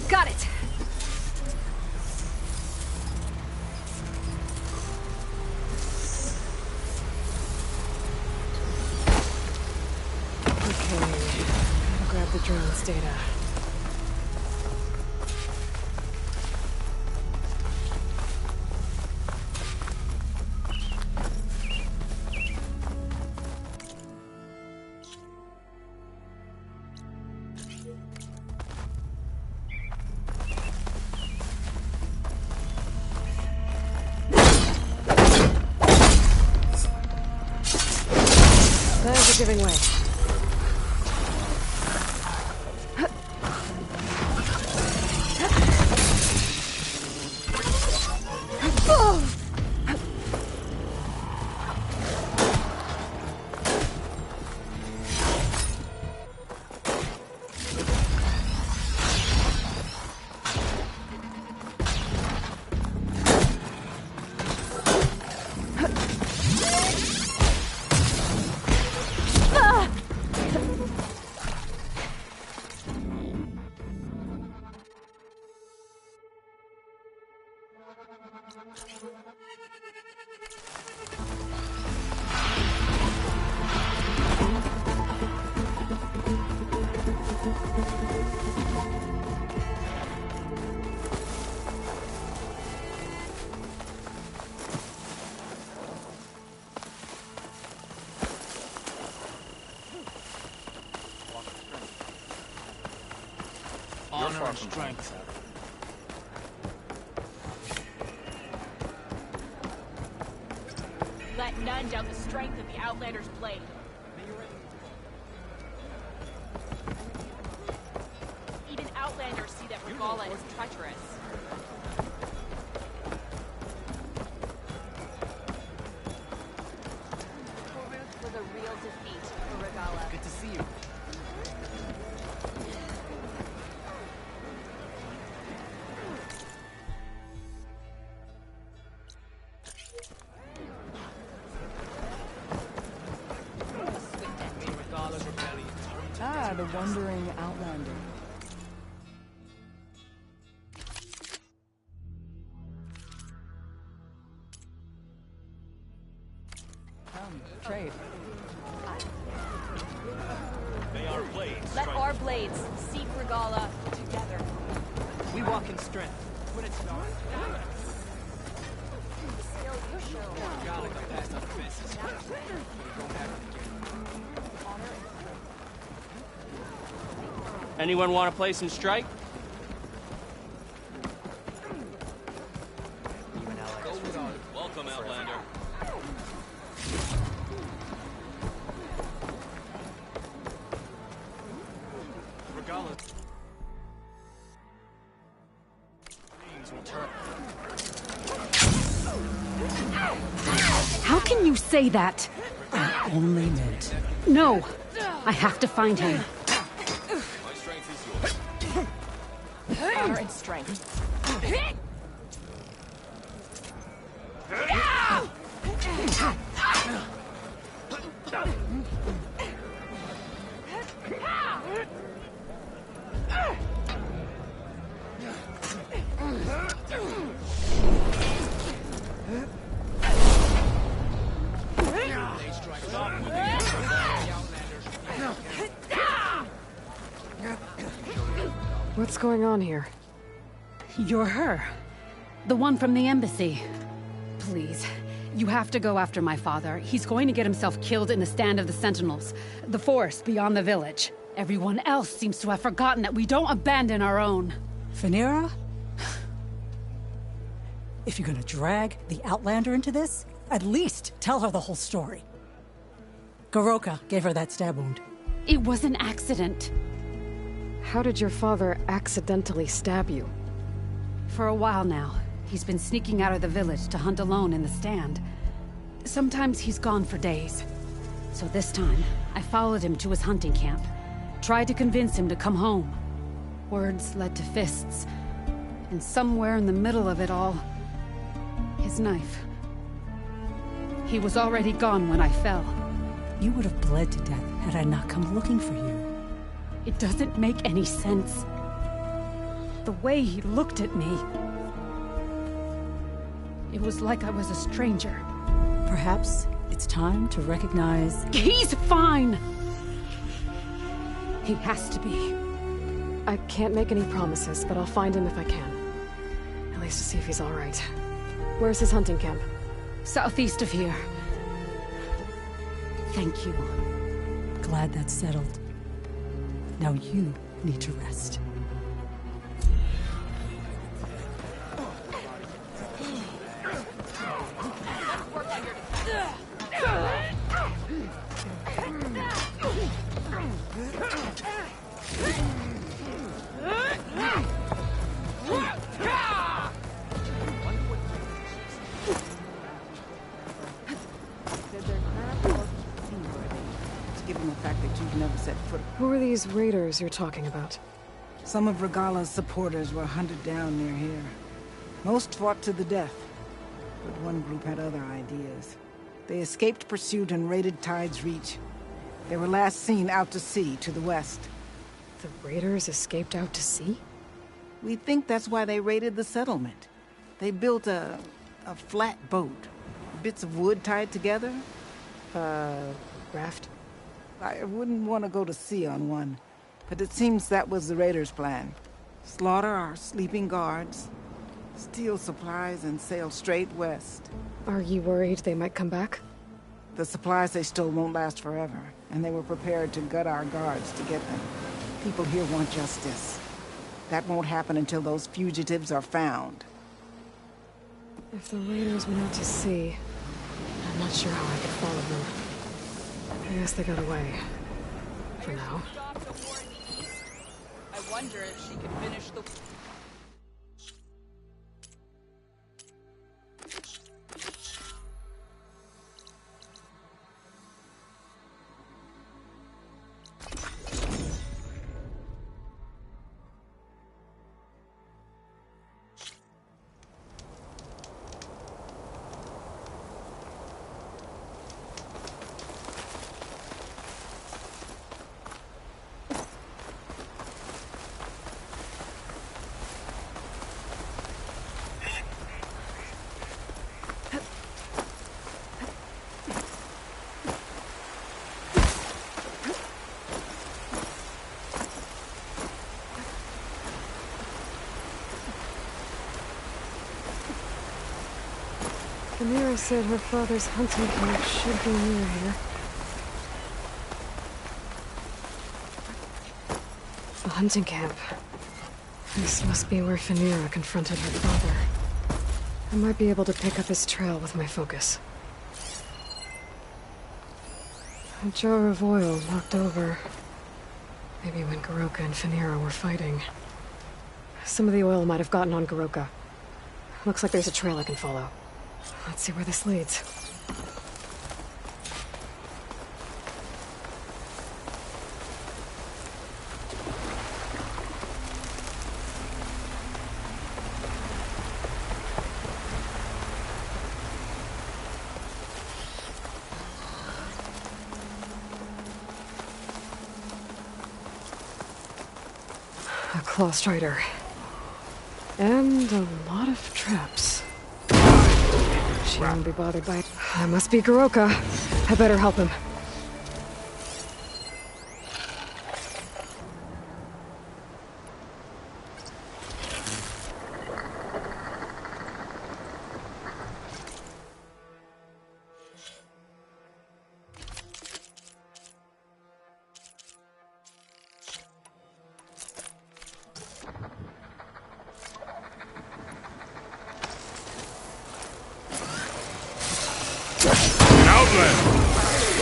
Got it! Okay, gotta grab the drone's data. Plans are giving way. far from strength. Let none doubt the strength of the Outlander's blade. Even Outlanders see that Regala is treacherous. Toruk was a real defeat for Regala. Good to see you. Ah, the wandering Outlander. Trade. May our blades Let our blades seek Regala together. We walk in strength. When it's dark. Regala got past our defenses. We don't have it again. Anyone want to play some strike? Welcome, Outlander. Regala. How can you say that? I only meant. No! I have to find him. My strength is yours. Honor and strength. What's going on here? You're her. The one from the embassy. Please, you have to go after my father. He's going to get himself killed in the stand of the Sentinels. The forest beyond the village. Everyone else seems to have forgotten that we don't abandon our own. Phaneira? If you're gonna drag the Outlander into this, at least tell her the whole story. Goroka gave her that stab wound. It was an accident. How did your father accidentally stab you? For a while now, he's been sneaking out of the village to hunt alone in the stand. Sometimes he's gone for days. So this time, I followed him to his hunting camp. Tried to convince him to come home. Words led to fists. And somewhere in the middle of it all, his knife. He was already gone when I fell. You would have bled to death had I not come looking for you. It doesn't make any sense. The way he looked at me... It was like I was a stranger. Perhaps it's time to recognize... He's fine! He has to be. I can't make any promises, but I'll find him if I can. At least to see if he's all right. Where's his hunting camp? Southeast of here. Thank you. Glad that's settled. Now you need to rest. Given the fact that you've never set foot. Who are these raiders you're talking about? Some of Regala's supporters were hunted down near here. Most fought to the death, but one group had other ideas. They escaped pursuit and raided Tide's Reach. They were last seen out to sea to the west. The raiders escaped out to sea? We think that's why they raided the settlement. They built a flat boat. Bits of wood tied together. Raft? I wouldn't want to go to sea on one, but it seems that was the raiders' plan. Slaughter our sleeping guards, steal supplies, and sail straight west. Are you worried they might come back? The supplies they stole won't last forever, and they were prepared to gut our guards to get them. People here want justice. That won't happen until those fugitives are found. If the raiders went out to sea, I'm not sure how I could follow them. I guess they got away. For now. I wonder if she could finish the... Meric said her father's hunting camp should be near here. The hunting camp. This must be where Fenira confronted her father. I might be able to pick up his trail with my focus. A jar of oil knocked over. Maybe when Goroka and Fenira were fighting. Some of the oil might have gotten on Goroka. Looks like there's a trail I can follow. Let's see where this leads. A claw strider. And a lot of traps. She won't be bothered by it. That must be Goroka. I better help him.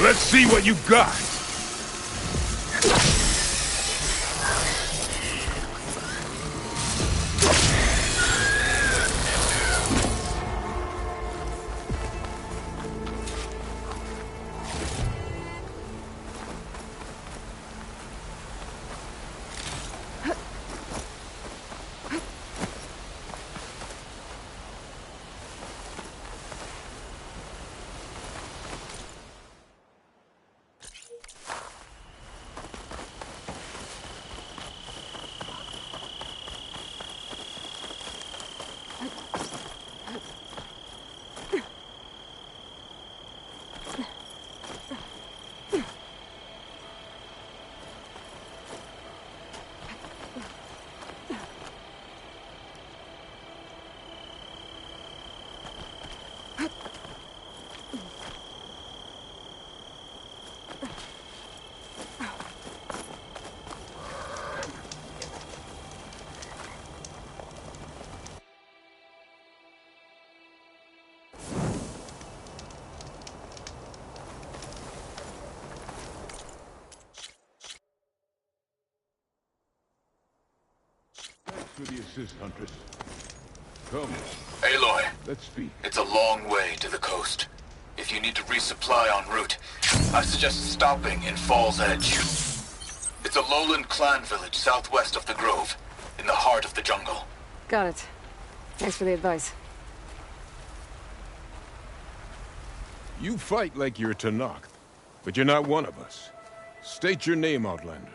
Let's see what you got. For the assist, Huntress. Come. Aloy. Let's speak. It's a long way to the coast. If you need to resupply en route, I suggest stopping in Fall's Edge. It's a lowland clan village southwest of the Grove, in the heart of the jungle. Got it. Thanks for the advice. You fight like you're Tallnecks, but you're not one of us. State your name, Outlander.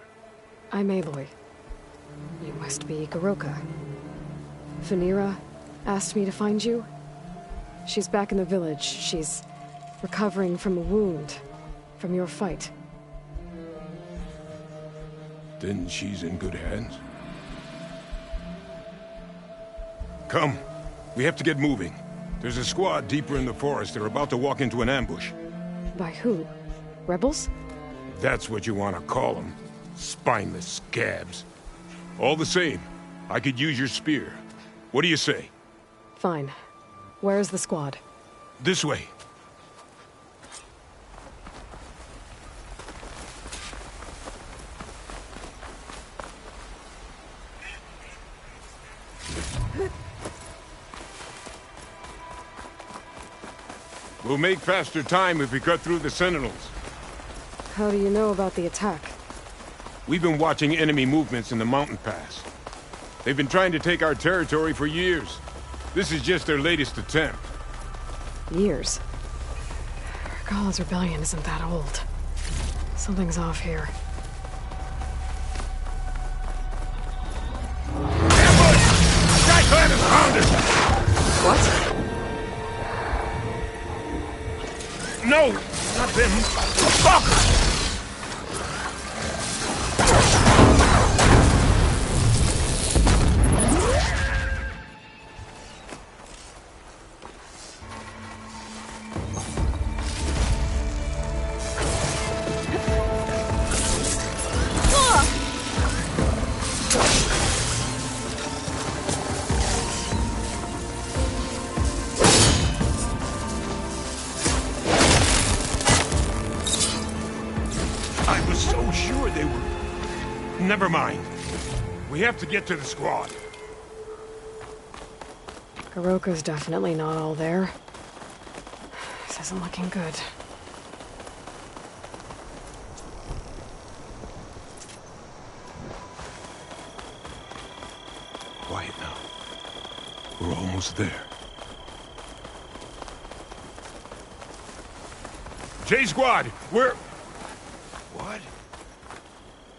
I'm Aloy. You must be Goroka. Fenira asked me to find you. She's back in the village. She's recovering from a wound from your fight. Then she's in good hands. Come. We have to get moving. There's a squad deeper in the forest. They're about to walk into an ambush. By who? Rebels? That's what you want to call them. Spineless scabs. All the same, I could use your spear. What do you say? Fine. Where's the squad? This way. We'll make faster time if we cut through the sentinels. How do you know about the attack? We've been watching enemy movements in the mountain pass. They've been trying to take our territory for years. This is just their latest attempt. Years? Regala's rebellion isn't that old. Something's off here. Skyclad has found us! What? No! Not them! Fuck! Never mind. We have to get to the squad. Goroka's definitely not all there. This isn't looking good. Quiet now. We're almost there. J Squad, we're... What?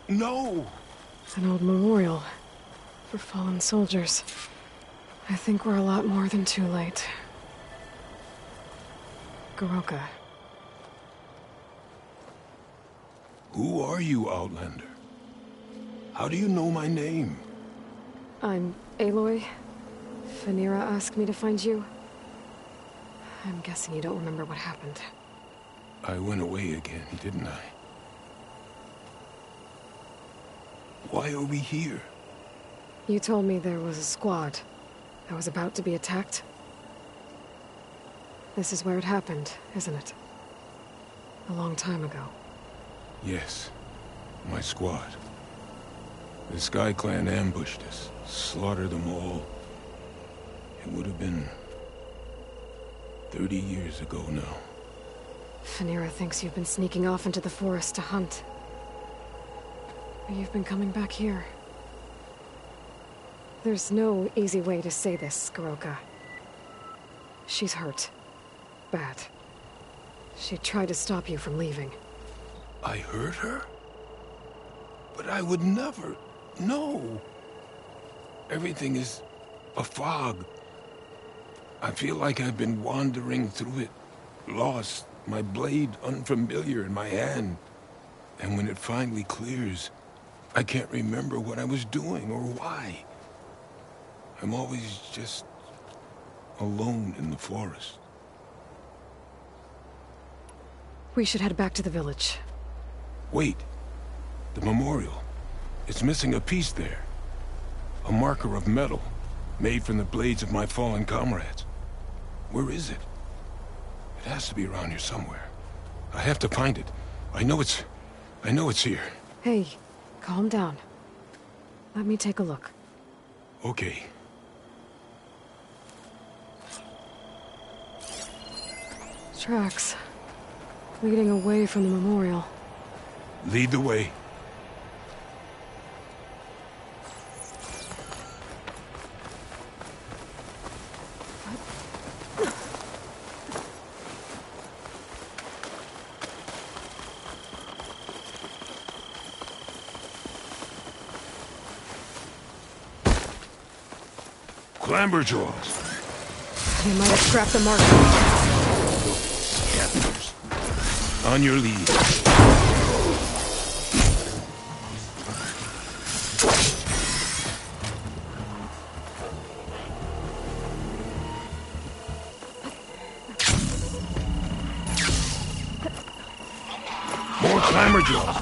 No! An old memorial for fallen soldiers. I think we're a lot more than too late. Goroka. Who are you, Outlander? How do you know my name? I'm Aloy. Phaneera asked me to find you. I'm guessing you don't remember what happened. I went away again, didn't I? Why are we here? You told me there was a squad that was about to be attacked. This is where it happened, isn't it? A long time ago. Yes. My squad. The Sky Clan ambushed us, slaughtered them all. It would have been 30 years ago now. Phaneera thinks you've been sneaking off into the forest to hunt. But you've been coming back here. There's no easy way to say this, Goroka. She's hurt. Bad. She tried to stop you from leaving. I hurt her? But I would never... No! Everything is a fog. I feel like I've been wandering through it, lost, my blade unfamiliar in my hand. And when it finally clears, I can't remember what I was doing or why. I'm always just alone in the forest. We should head back to the village. Wait. The memorial. It's missing a piece there. A marker of metal, made from the blades of my fallen comrades. Where is it? It has to be around here somewhere. I have to find it. I know it's here. Hey, calm down. Let me take a look. Okay. Tracks. Leading away from the memorial. Lead the way. Clamberjaws. They might have scrapped the marker. Captors. On your lead. More Clamberjaws.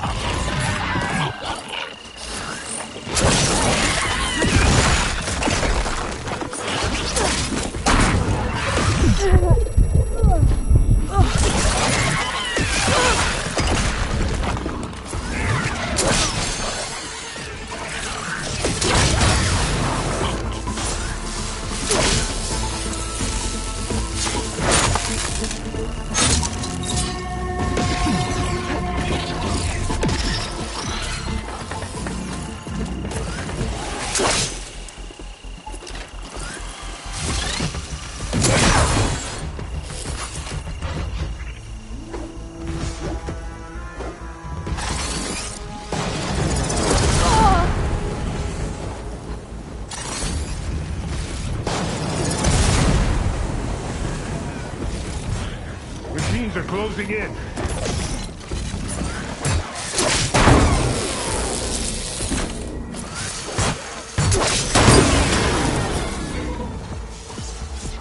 Machines are closing in.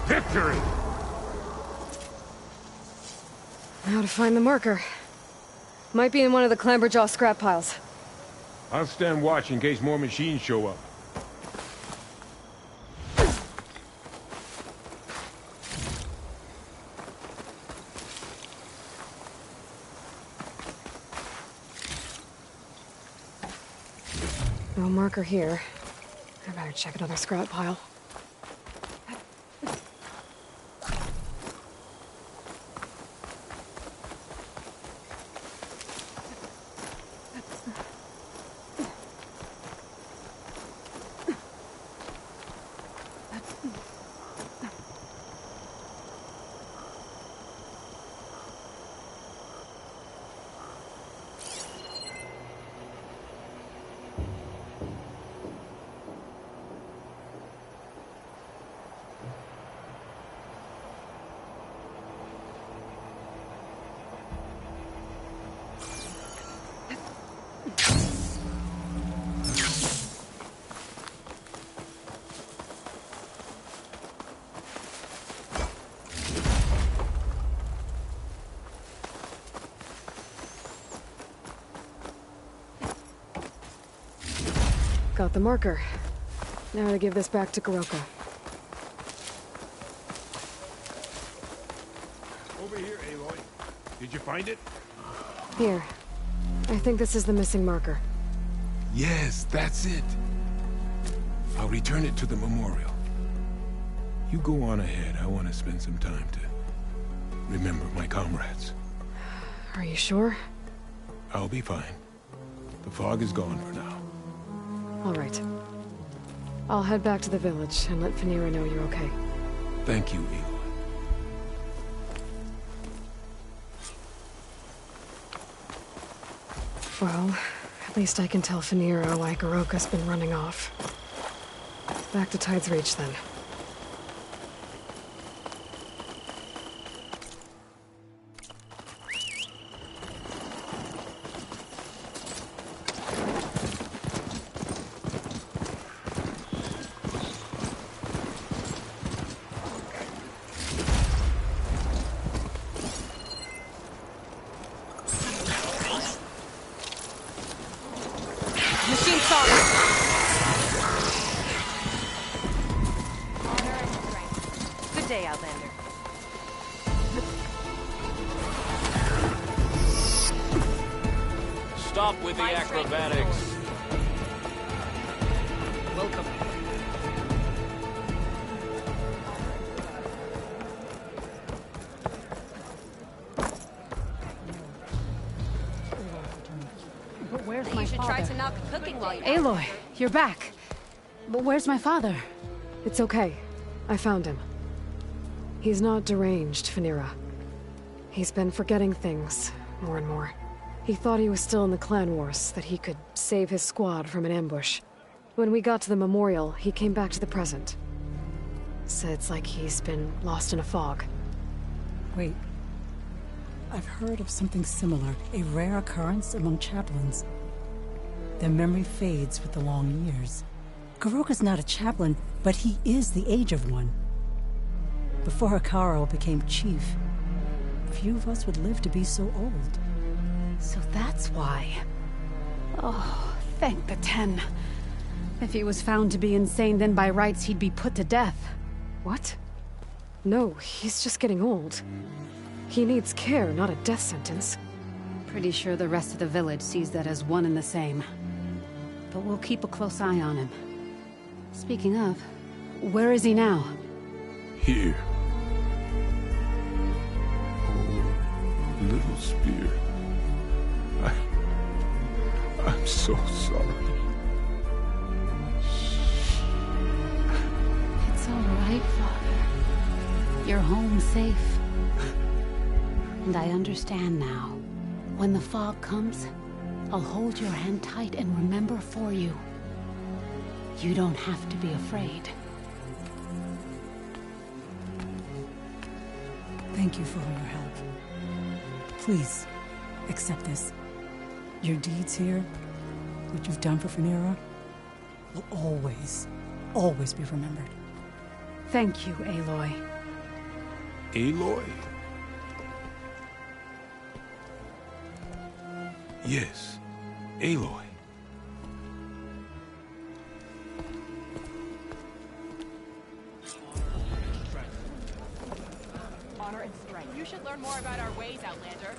Victory! Now to find the marker. Might be in one of the Clamberjaw scrap piles. I'll stand watch in case more machines show up. No marker here. I better check another scrap pile. Got the marker. Now to give this back to Goroka. Over here, Aloy. Did you find it? Here. I think this is the missing marker. Yes, that's it. I'll return it to the memorial. You go on ahead. I want to spend some time to remember my comrades. Are you sure? I'll be fine. The fog is gone for now. All right. I'll head back to the village and let Phaneira know you're okay. Thank you, Aloy. Well, at least I can tell Phaneira why Goroka's been running off. Back to Tide's Reach, then. Stop with the acrobatics. Welcome. But where's You my should father? try to not be cooking while you're Aloy, you're back. But where's my father? It's okay. I found him. He's not deranged, Phaneira. He's been forgetting things, more and more. He thought he was still in the clan wars, that he could save his squad from an ambush. When we got to the memorial, he came back to the present. Said it's like he's been lost in a fog. Wait. I've heard of something similar, a rare occurrence among chaplains. Their memory fades with the long years. Goroka's not a chaplain, but he is the age of one. Before Hikaru became chief, few of us would live to be so old. So that's why. Oh, thank the 10. If he was found to be insane, then by rights he'd be put to death. What? No, he's just getting old. He needs care, not a death sentence. Pretty sure the rest of the village sees that as one and the same. But we'll keep a close eye on him. Speaking of, where is he now? Here. Oh, little spear. I'm so sorry. It's all right, Father. your home safe. And I understand now. When the fog comes, I'll hold your hand tight and remember for you. You don't have to be afraid. Thank you for all your help. Please, accept this. Your deeds here, what you've done for Phanera, will always, always be remembered. Thank you, Aloy. Aloy? Yes, Aloy. Honor and strength. You should learn more about our ways, Outlander.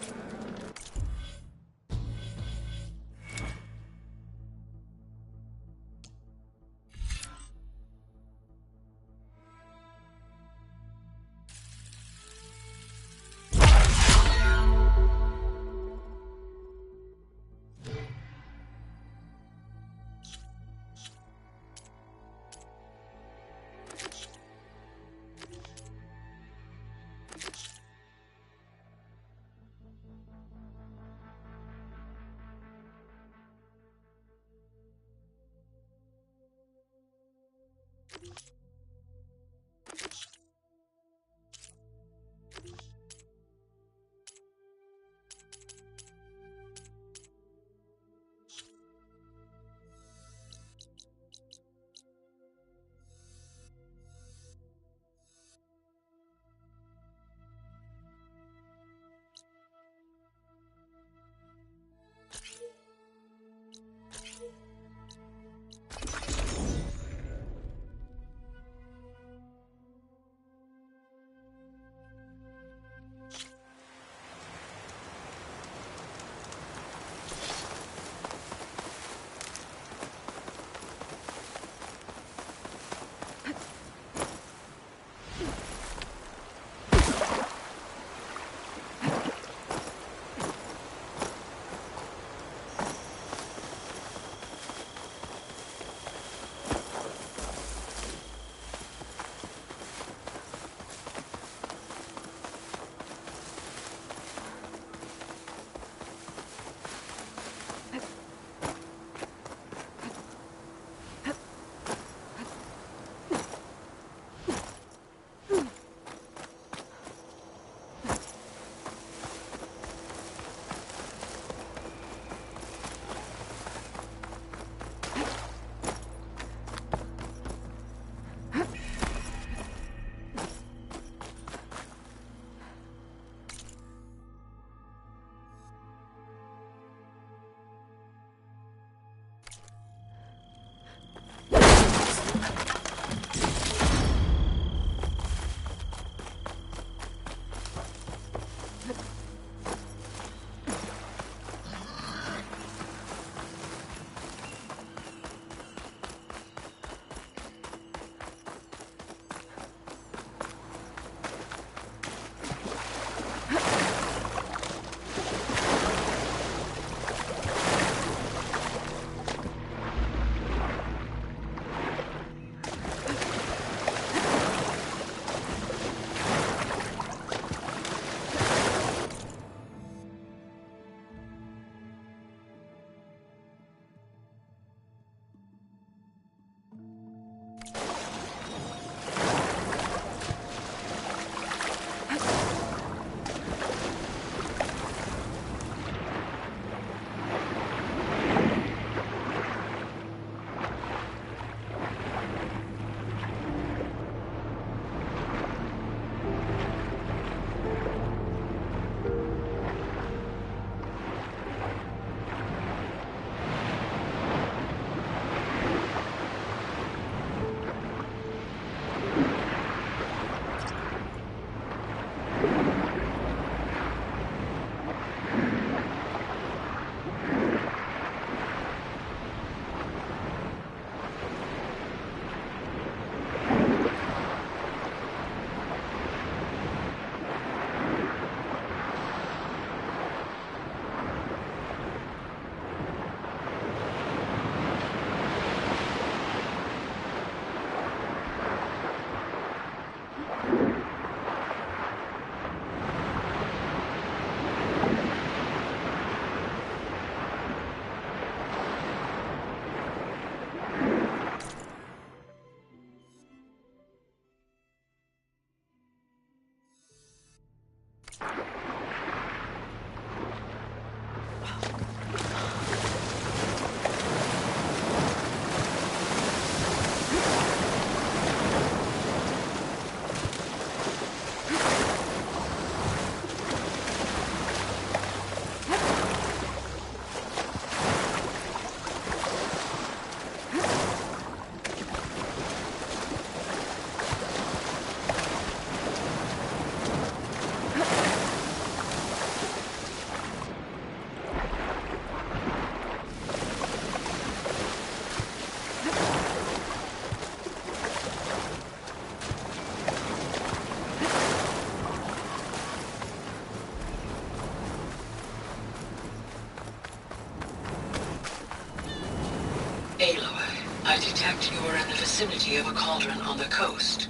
suspect you are in the vicinity of a cauldron on the coast.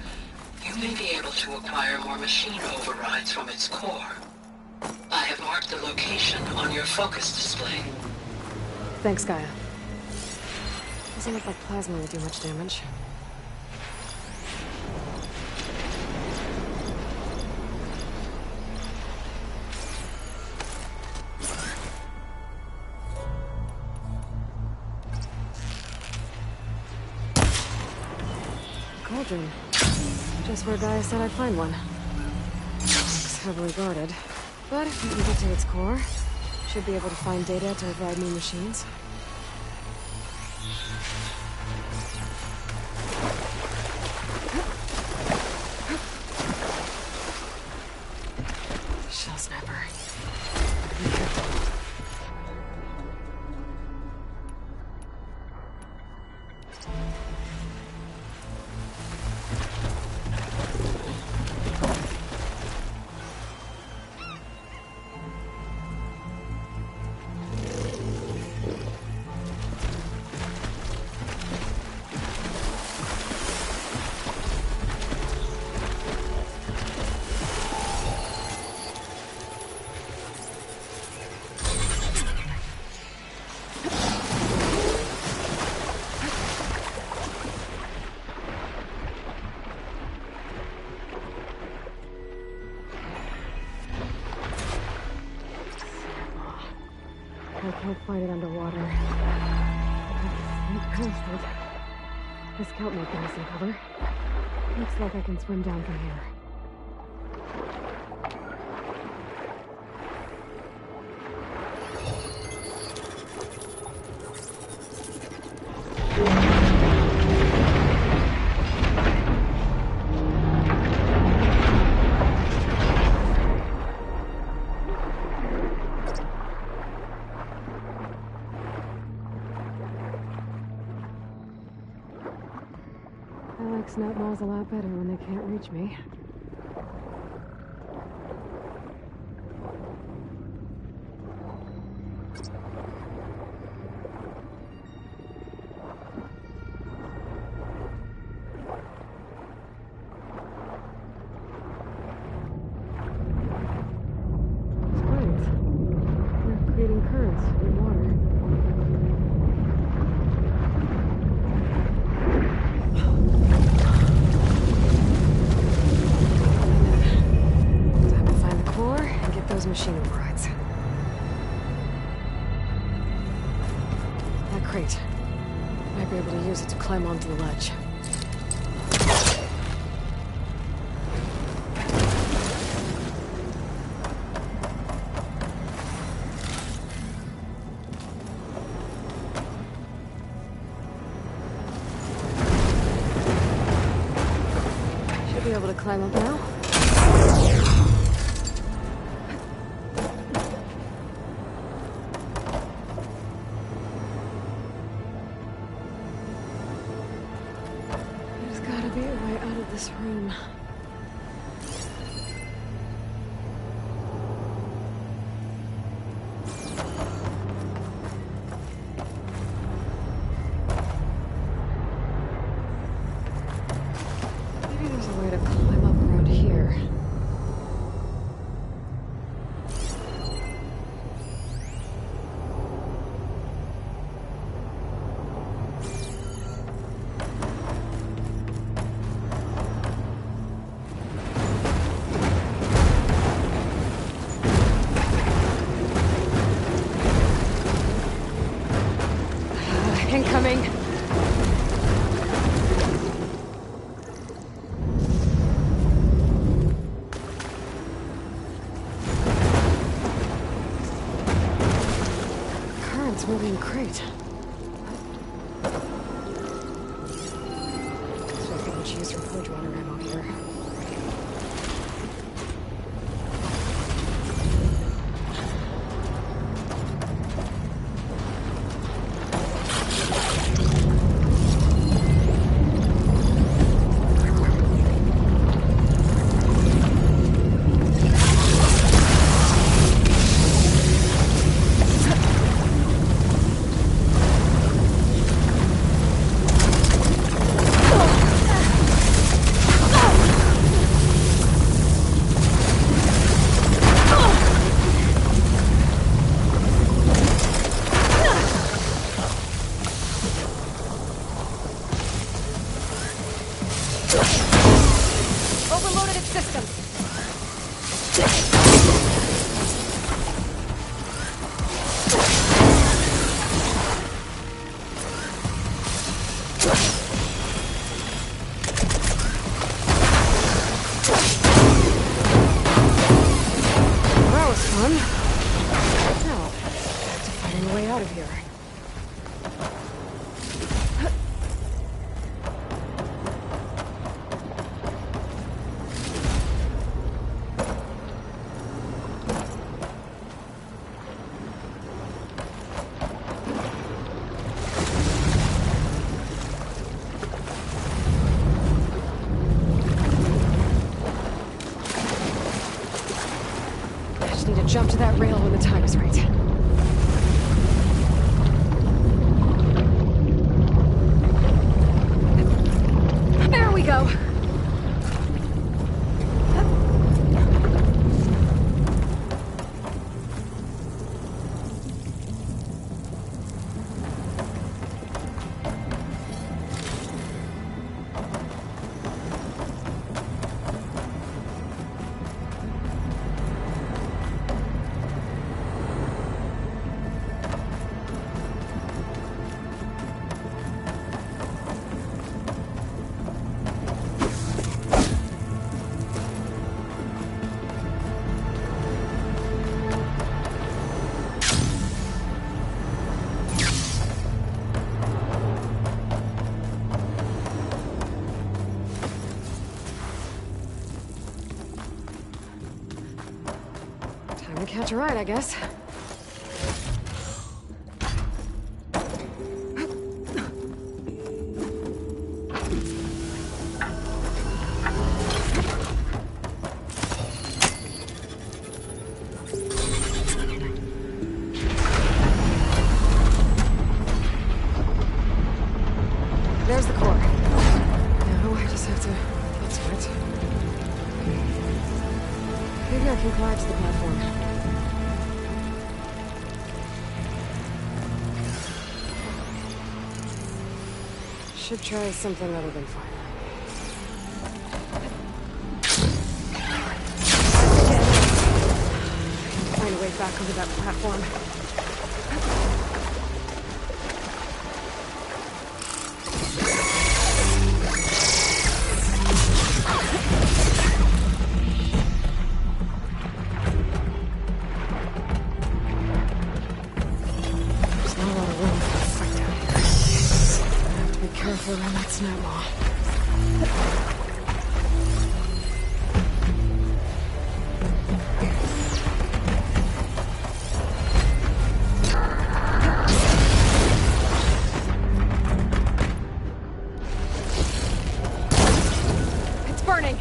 You may be able to acquire more machine overrides from its core. I have marked the location on your focus display. Thanks, Gaia. Doesn't look like plasma will do much damage. Cauldron. Just where Gaia said I'd find one. Looks heavily guarded. But if you can get to its core, should be able to find data to override new machines. Shell sniper. Be careful. I can't find it underwater. The scout might give me some cover. Looks like I can swim down from here. I like snap balls a lot better when they can't reach me. Springs. They're creating currents in water. Machine overrides. That crate. Might be able to use it to climb onto the ledge. Should be able to climb up now. This room. Maybe there's a way to climb up around here. Incoming. Current's moving crate. So I think we should use some forge water ammo here. That was fun. Now, back to finding a way out of here. Need to jump to that rail when the time is right. There we go. Catch a ride, I guess. There's the core. Now I just have to get to it. Maybe I can collapse the platform. Should try something other than fire. Find a way back over that platform. There's not a lot of room for a fight down here. Be careful around that snowball. It's burning!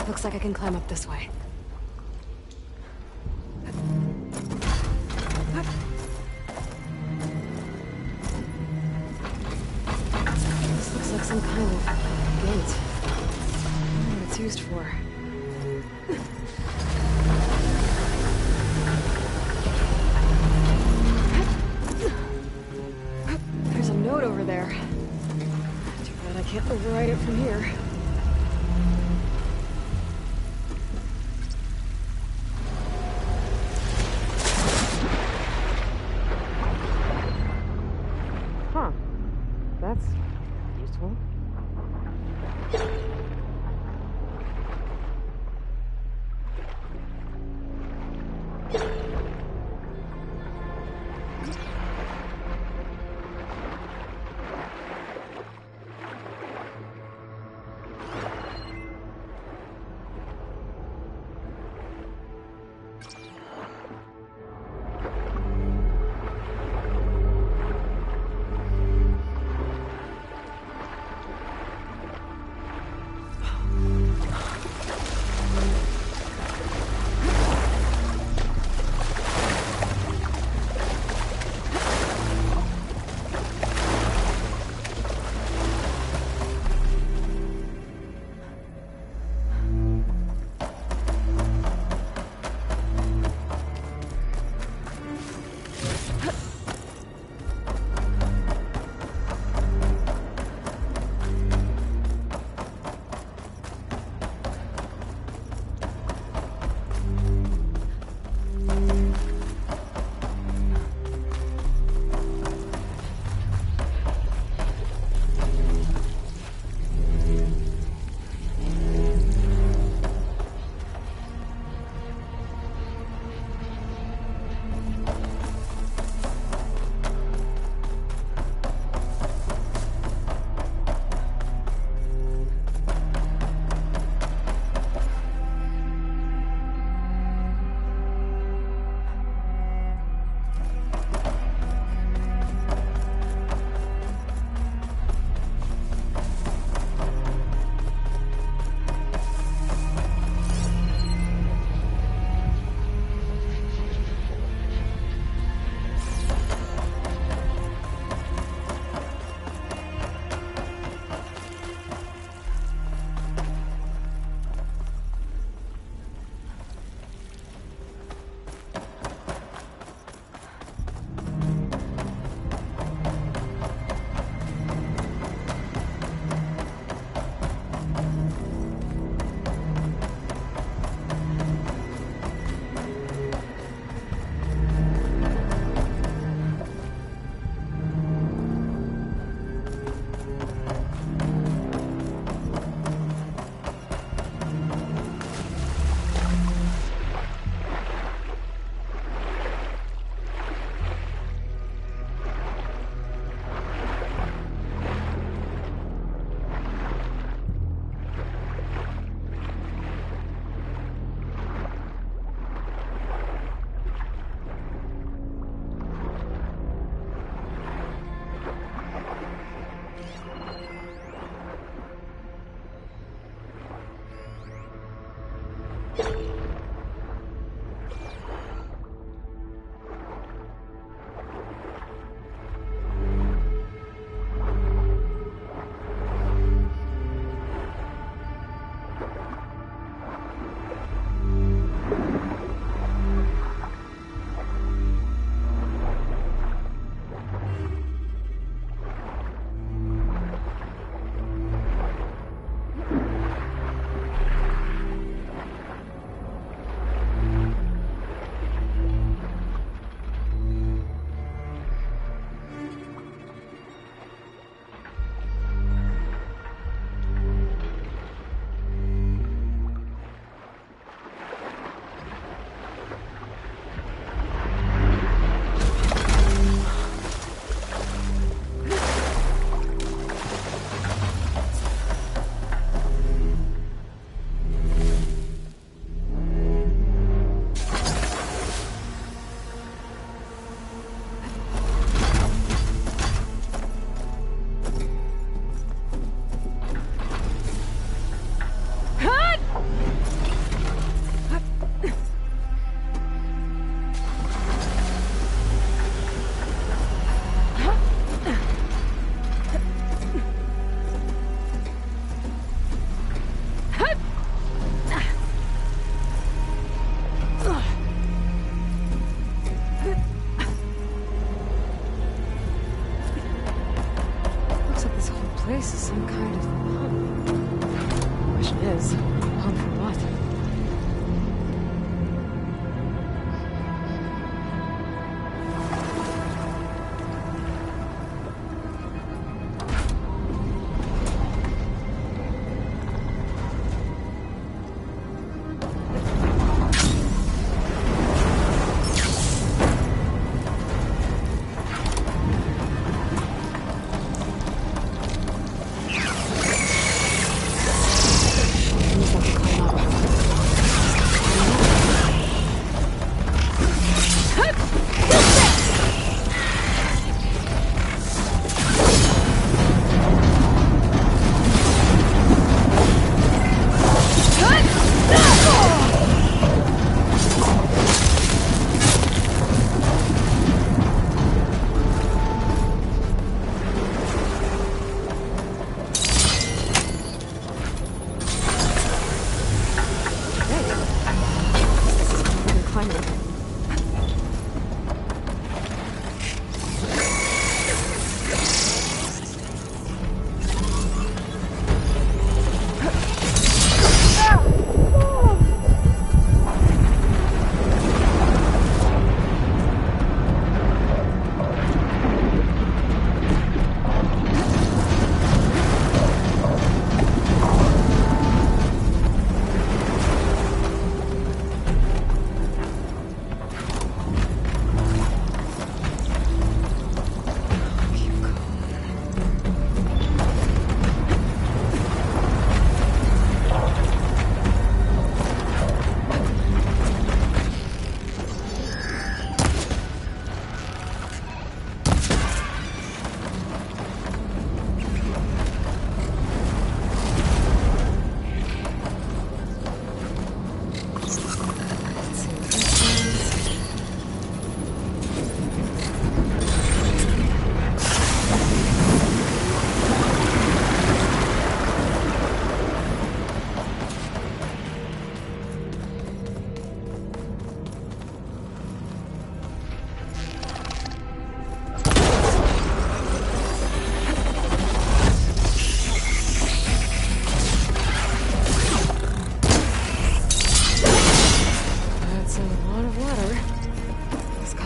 Looks like I can climb up this way. This looks like some kind of gate. I don't know what it's used for. There's a note over there. Too bad I can't override it from here. That's useful.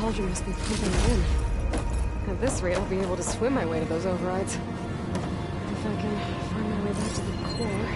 cauldron must be pumping it in. At this rate, I'll be able to swim my way to those overrides. If I can find my way back to the core.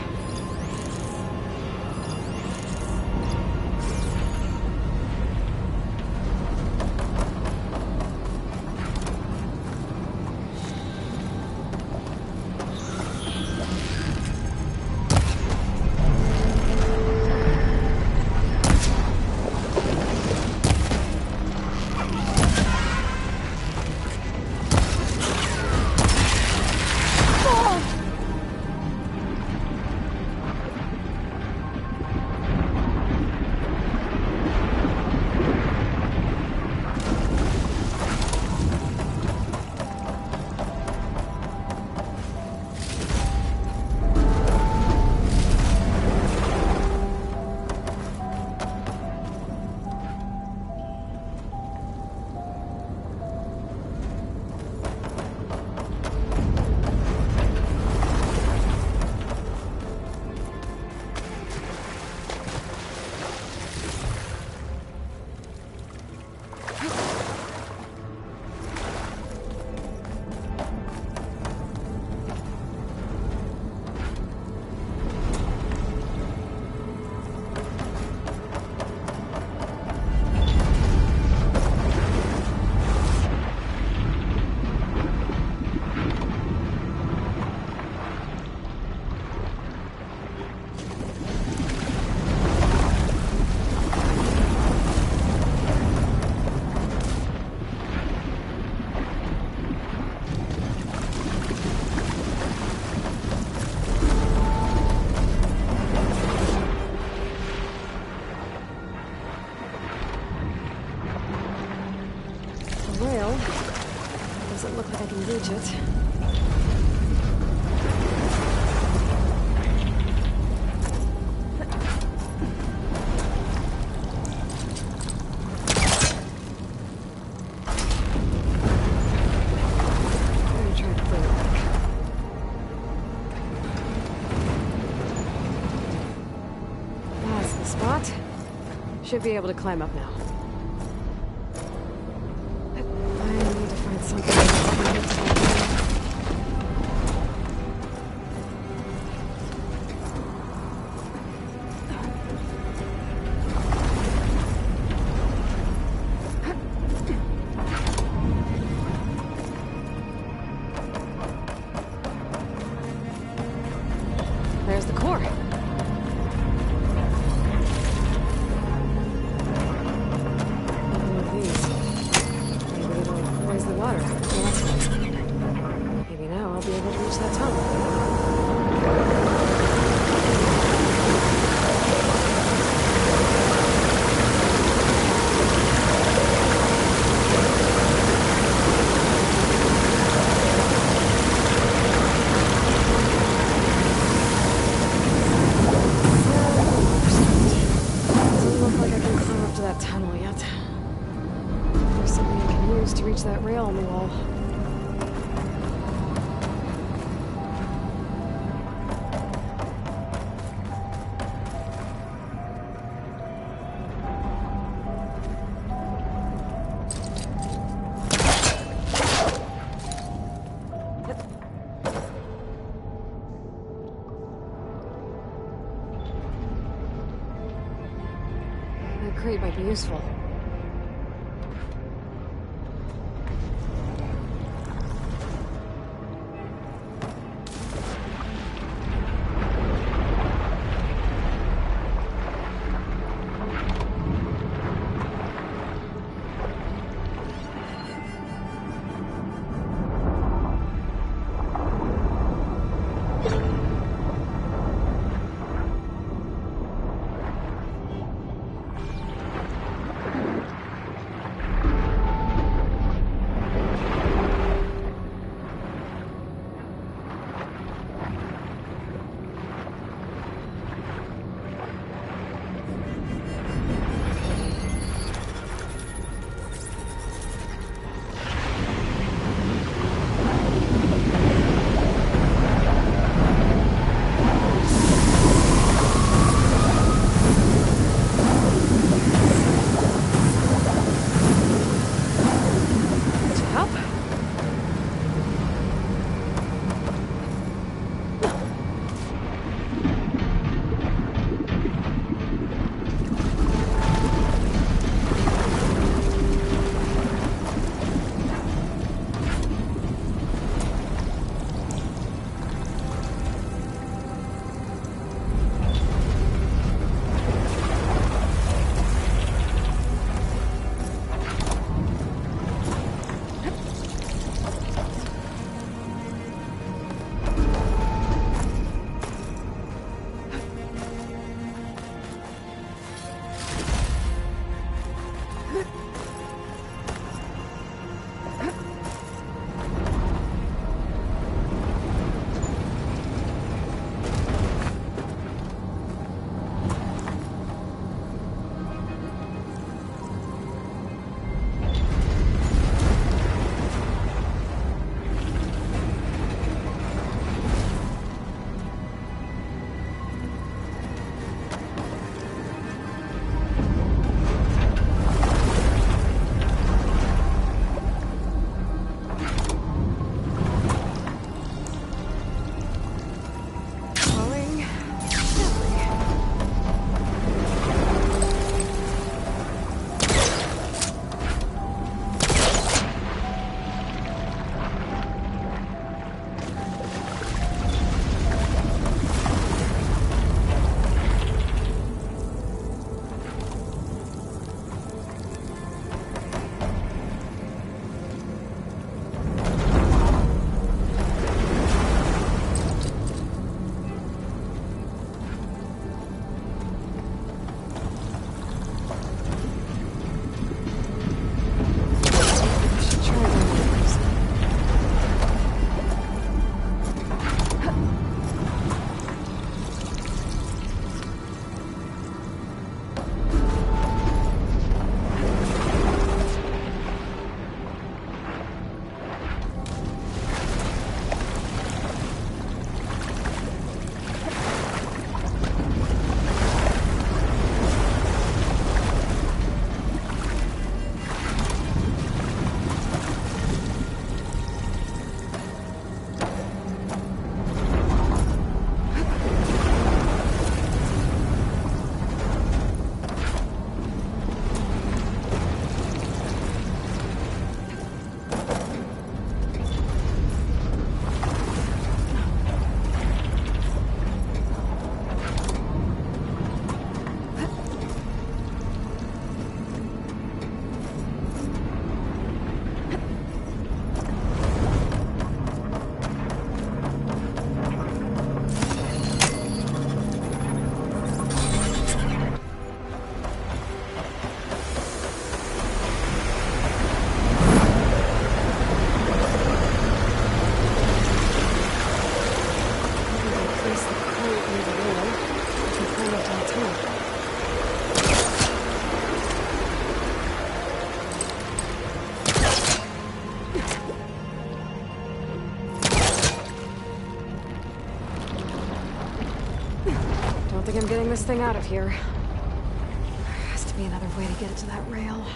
Should be able to climb up now. I need to find something to help me get to that wheel. There's the core. That rail on the wall. That crate might be useful. I'm getting this thing out of here. There has to be another way to get it to that rail.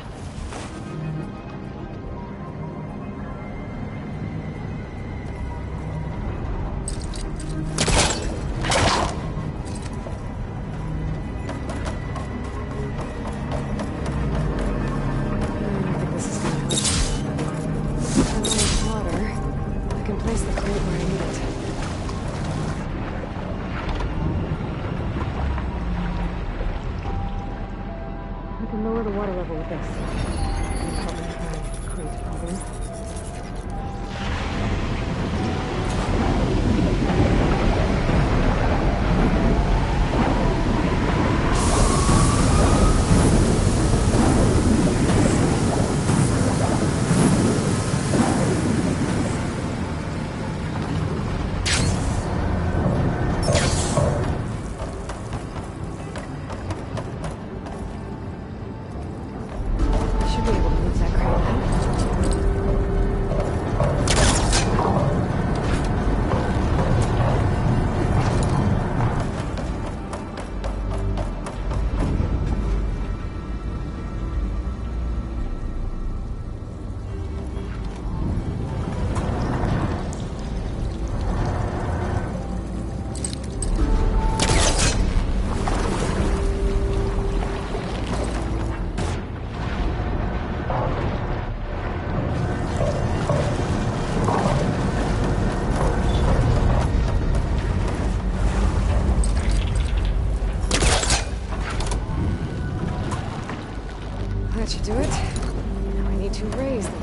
That should do it. Now I need to raise them.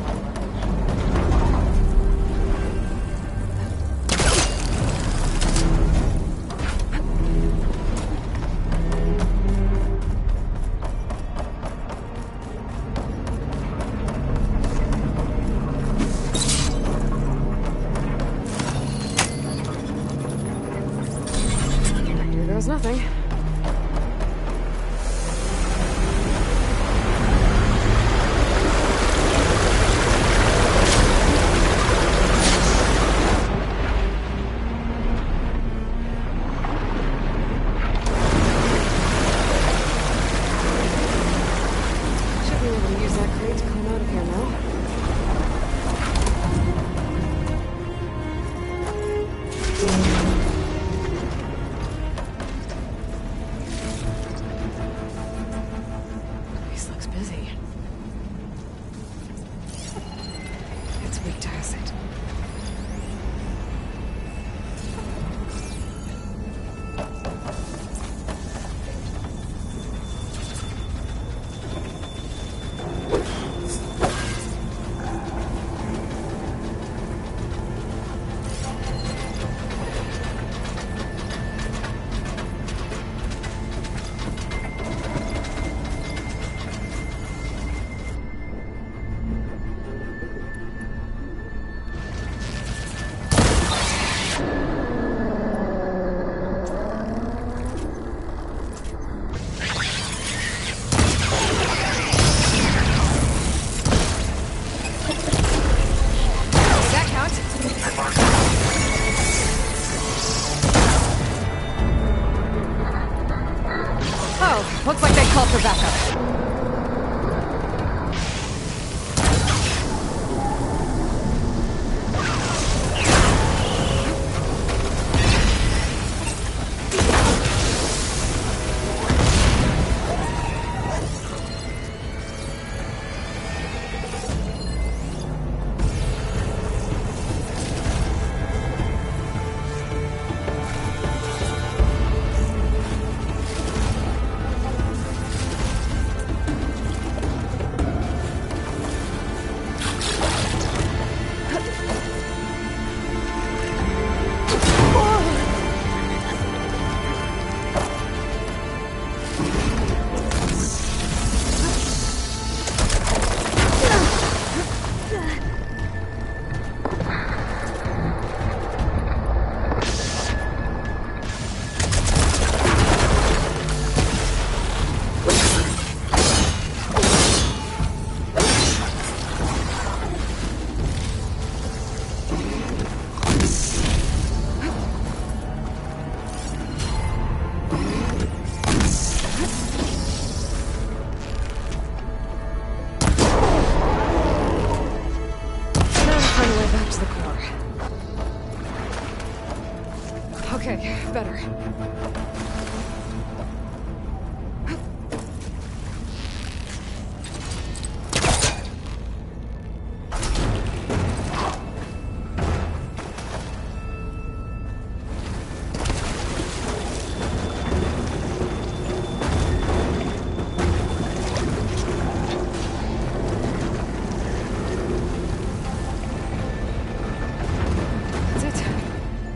Here goes nothing. Better.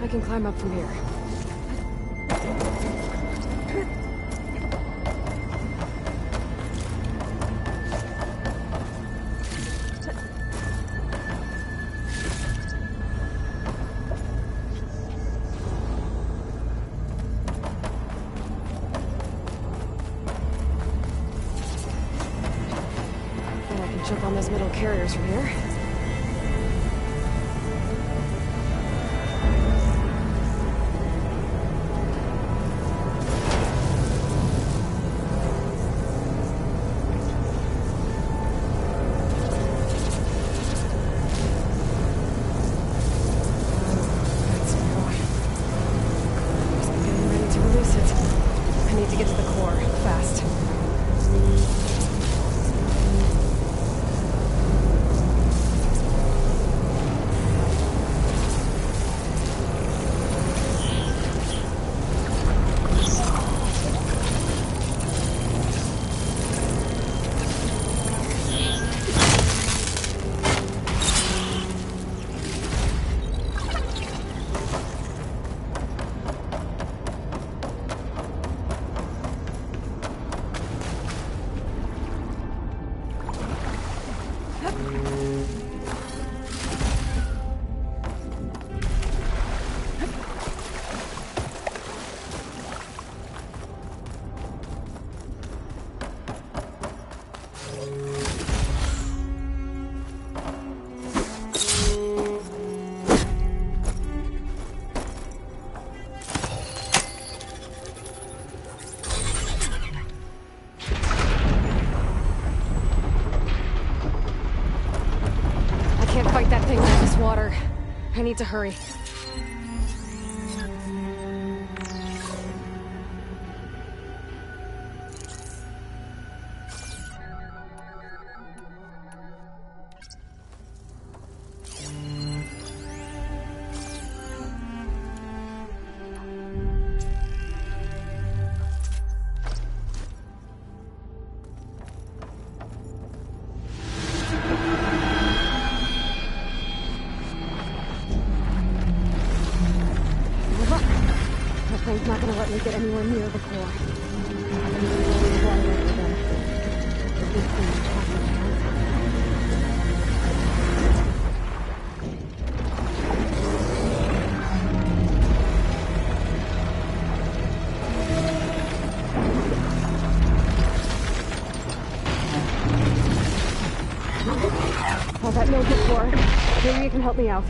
I can climb up from here. And I can jump on those metal carriers from here. I need to hurry. Thing's not gonna let me get anywhere near the core. Oh, that note before. Maybe you can help me out.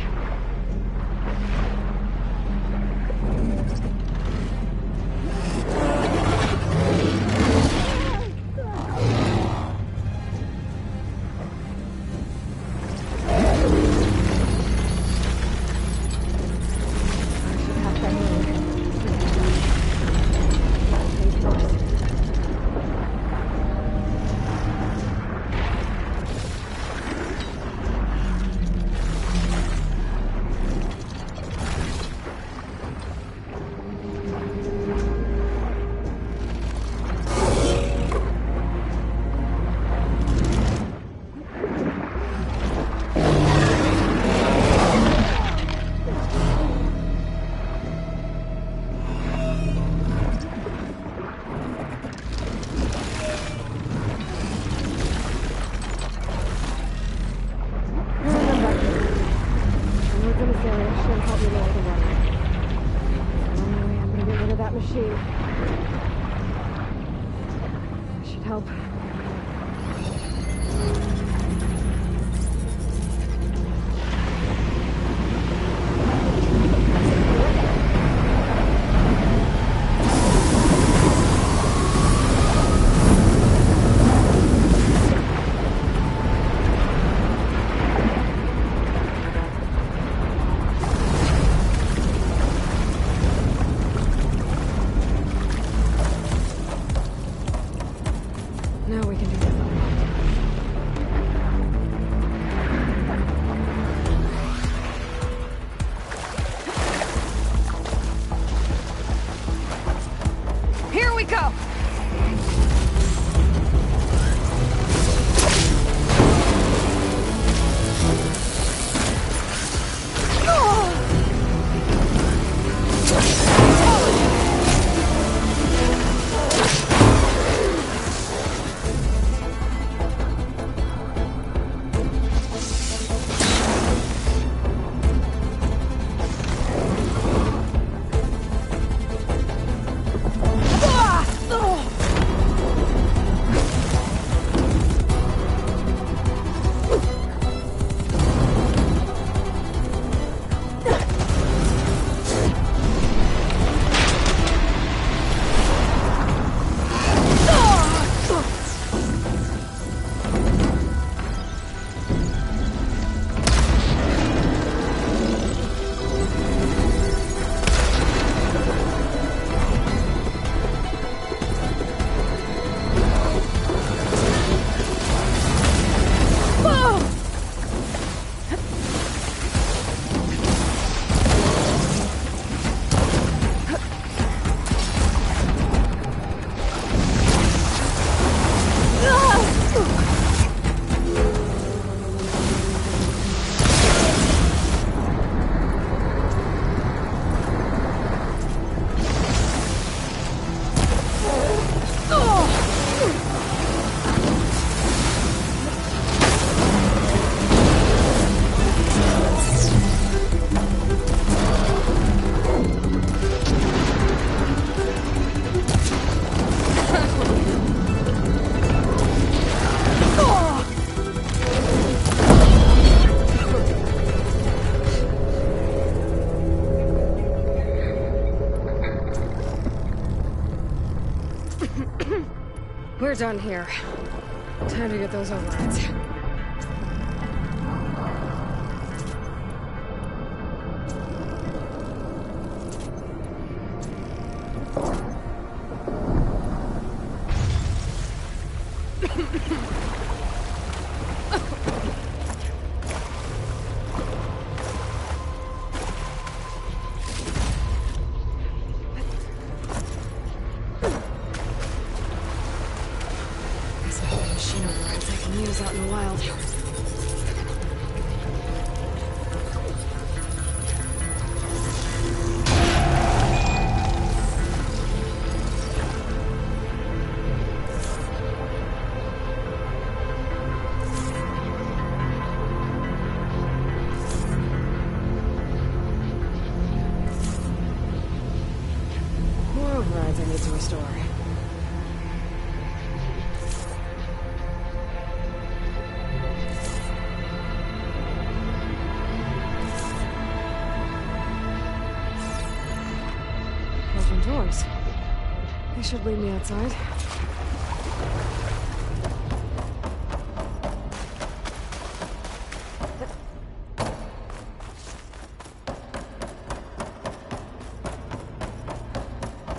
Now we can do the Here we go! We're done here. Time to get those overrides. Doors. They should lead me outside.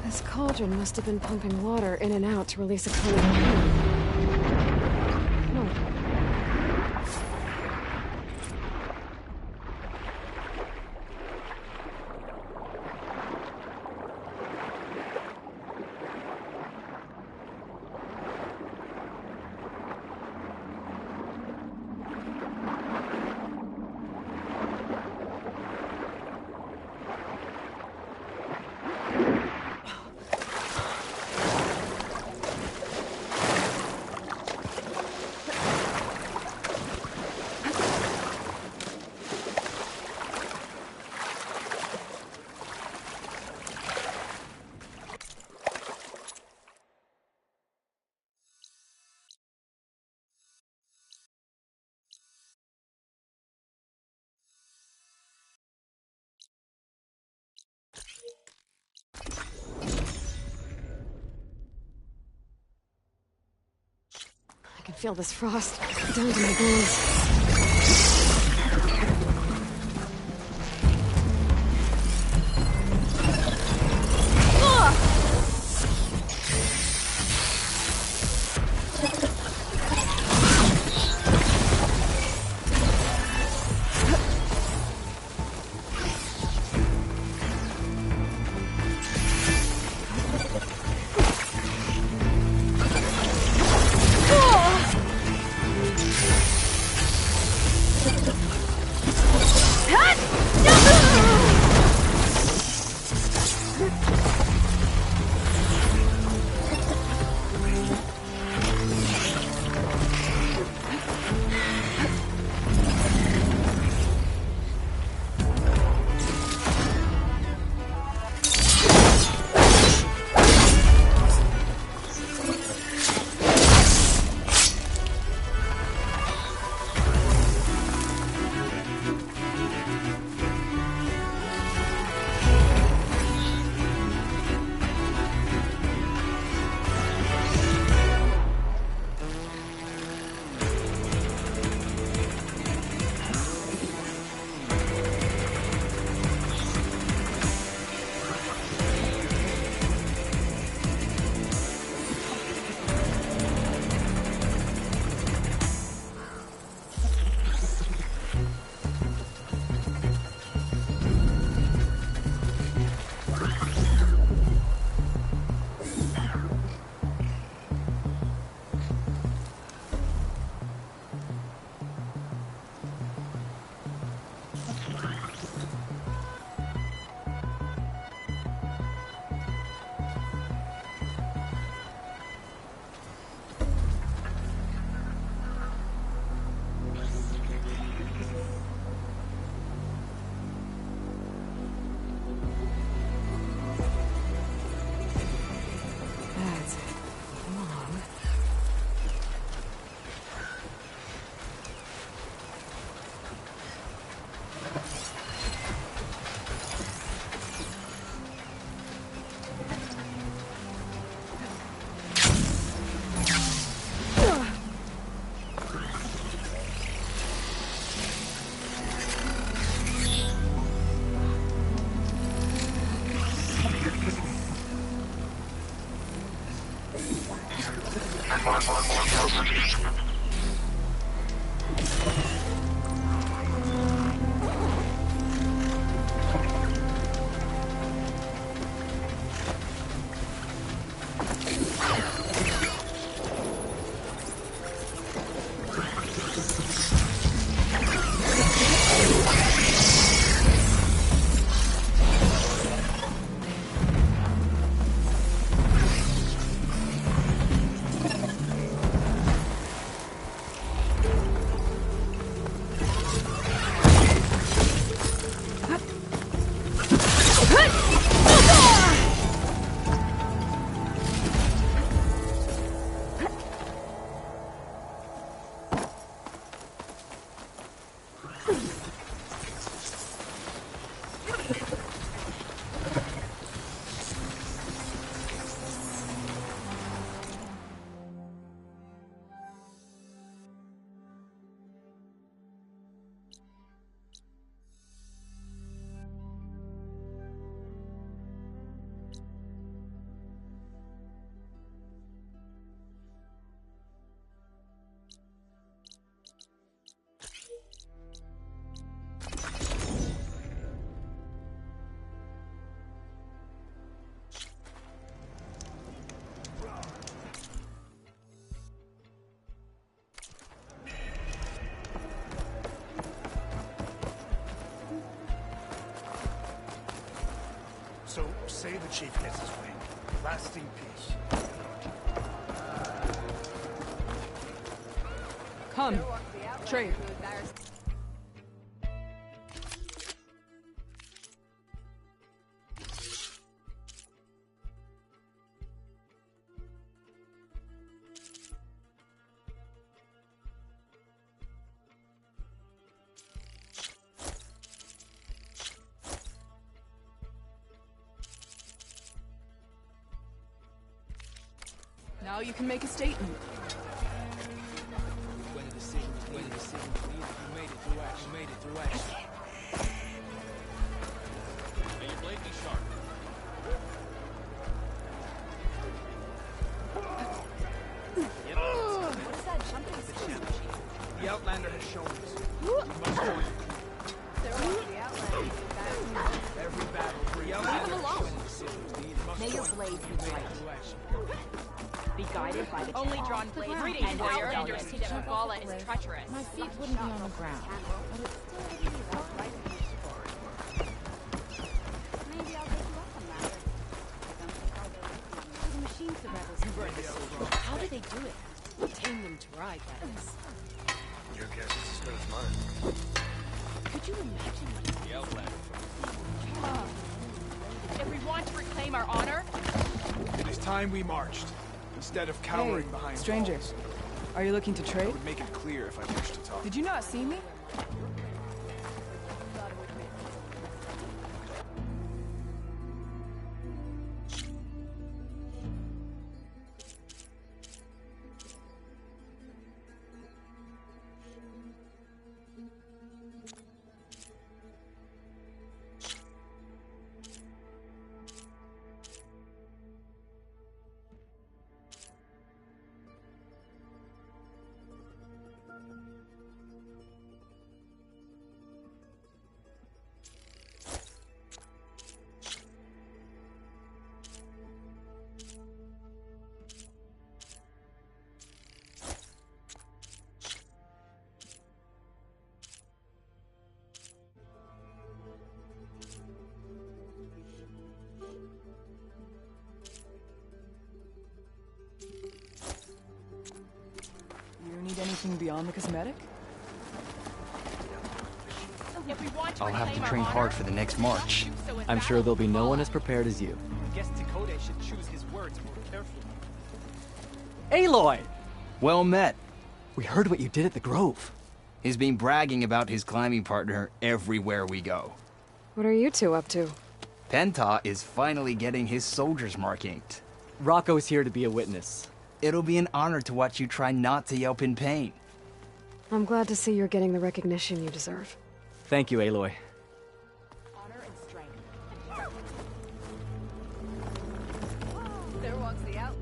This cauldron must have been pumping water in and out to release a cone of pain. I can feel this frost down to my bones. So, say the chief gets his way. Lasting peace. Come. Trade. Now you can make a statement. When the decision was needed, you made it through action. You made it through action. May your blade be sharp. What is that jumping skill? The Outlander has shown us. We must join. Every battle for the Outlander. Leave him alone. May your blade be right. Be guided by the Only drawn blades and Outlander see that Regala is treacherous. My feet wouldn't be on the ground, but it's still Maybe I'll take you up on that. The machines the rebels. How do they do it? Tame them to ride, that is. Your guess is as good as mine. Could you imagine what The Outlander. If we want to reclaim our honor, It is time we marched. Instead of cowering behind strangers. walls. Are you looking to I trade? would make it clear if I wish to talk. Did you not see me? You need anything beyond the cosmetic? if we want to I'll have reclaim to our train honor, hard for the next march. so in I'm sure there'll be no one as prepared as you. I guess Takode should choose his words more carefully. Aloy! Well met. We heard what you did at the Grove. He's been bragging about his climbing partner everywhere we go. What are you two up to? Penta is finally getting his soldier's mark inked. Rocco's here to be a witness. It'll be an honor to watch you try not to yelp in pain. I'm glad to see you're getting the recognition you deserve. Thank you, Aloy. honor and strength. There walks the out.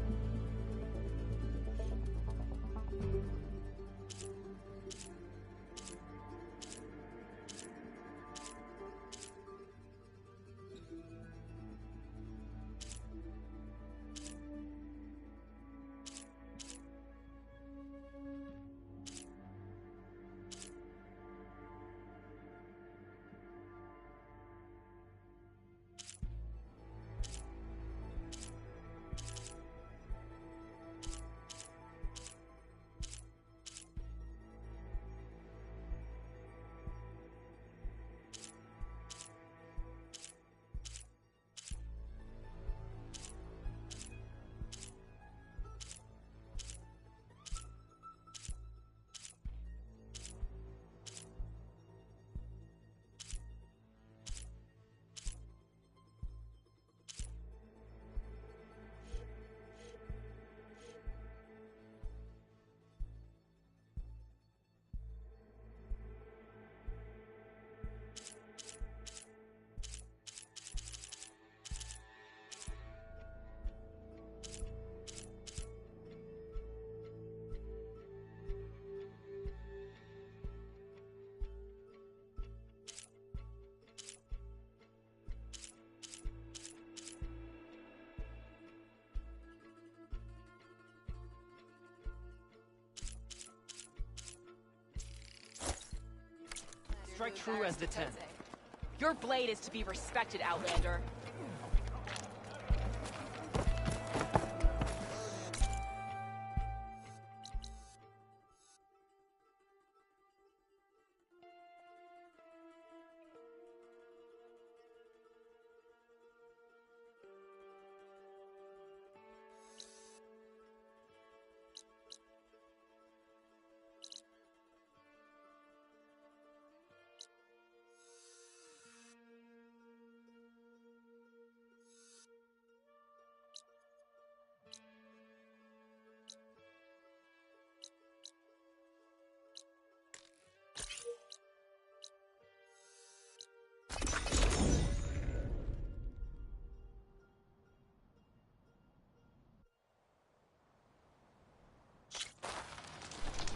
Strike true as the 10. Your blade is to be respected, Outlander.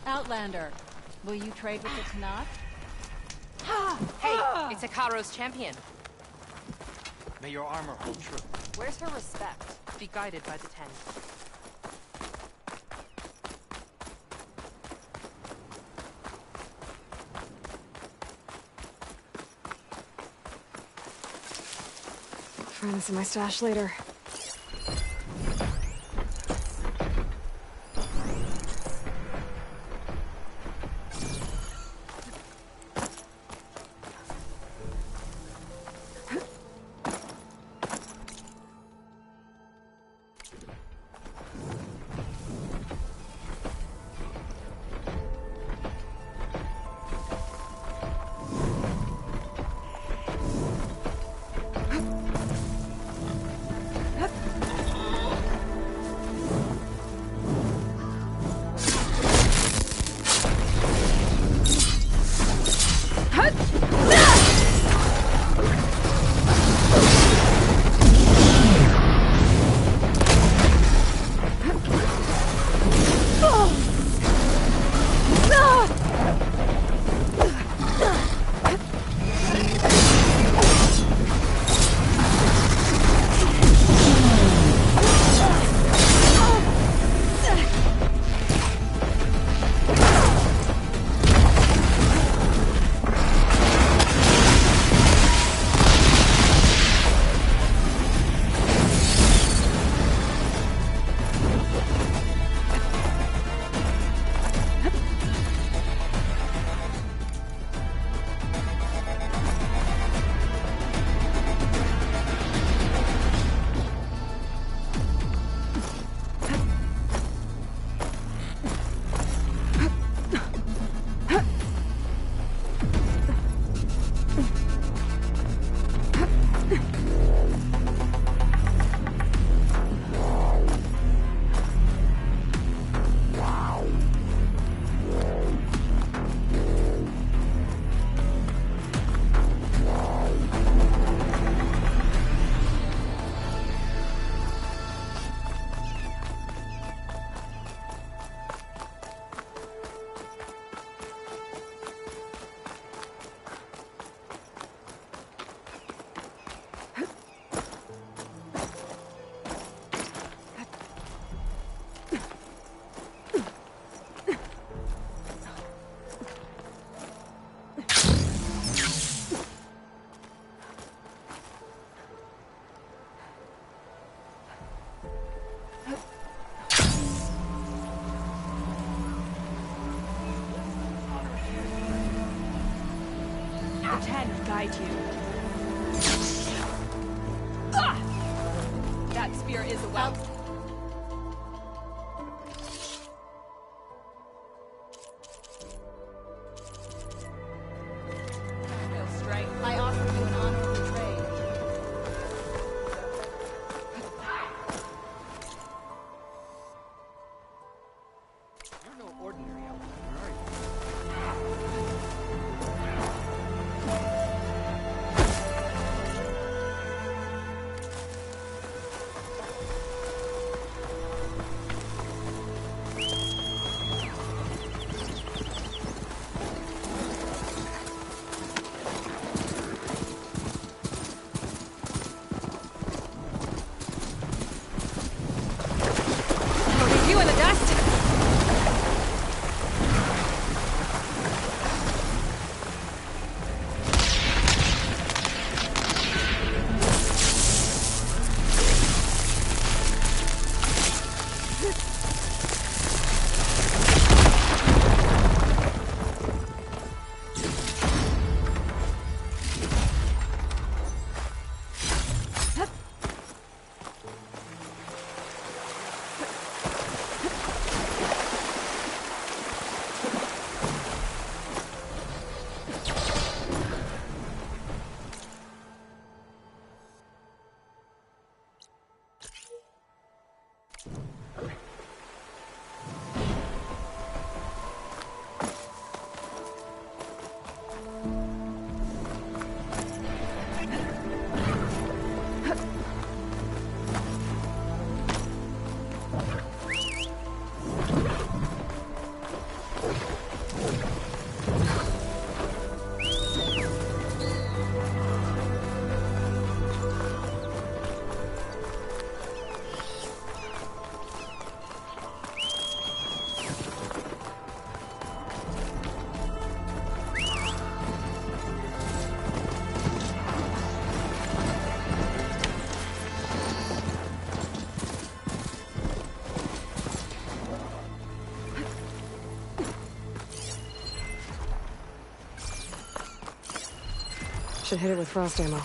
Outlander, will you trade with the Tanakh? Hey, it's Ikaro's champion. May your armor hold true. Where's her respect? Be guided by the 10. Try this in my stash later. The 10 guide you. That spear is a weapon. No strength. I offer you an honorable trade. You're no ordinary outlander, are you? Should hit it with frost ammo.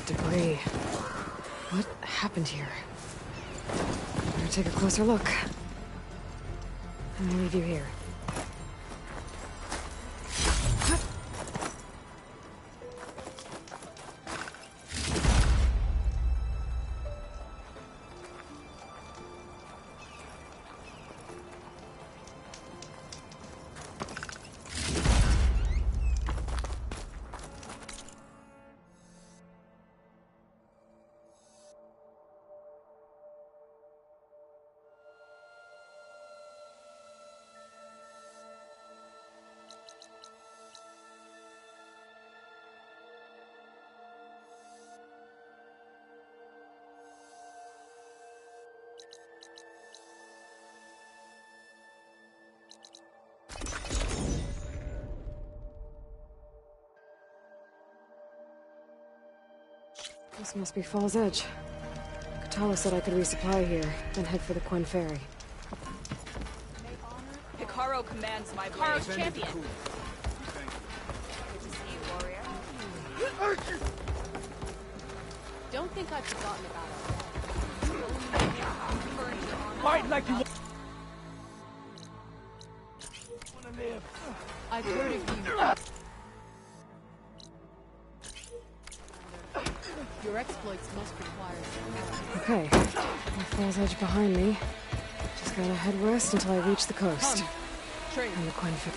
Debris. What happened here? Better take a closer look. I'm gonna leave you here. This must be Fall's Edge. Katala said I could resupply here, then head for the Quen Ferry. Hikaru commands my blade. Hikaru's champion. Good to see you, warrior. Don't think I've forgotten about it. Fight like you want to live. I've heard of you. Your exploits must require... Okay, with Fall's Edge behind me, just gotta head west until I reach the coast. And the Quen Ferry.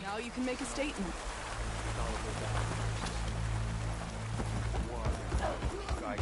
Now you can make a statement. Guys,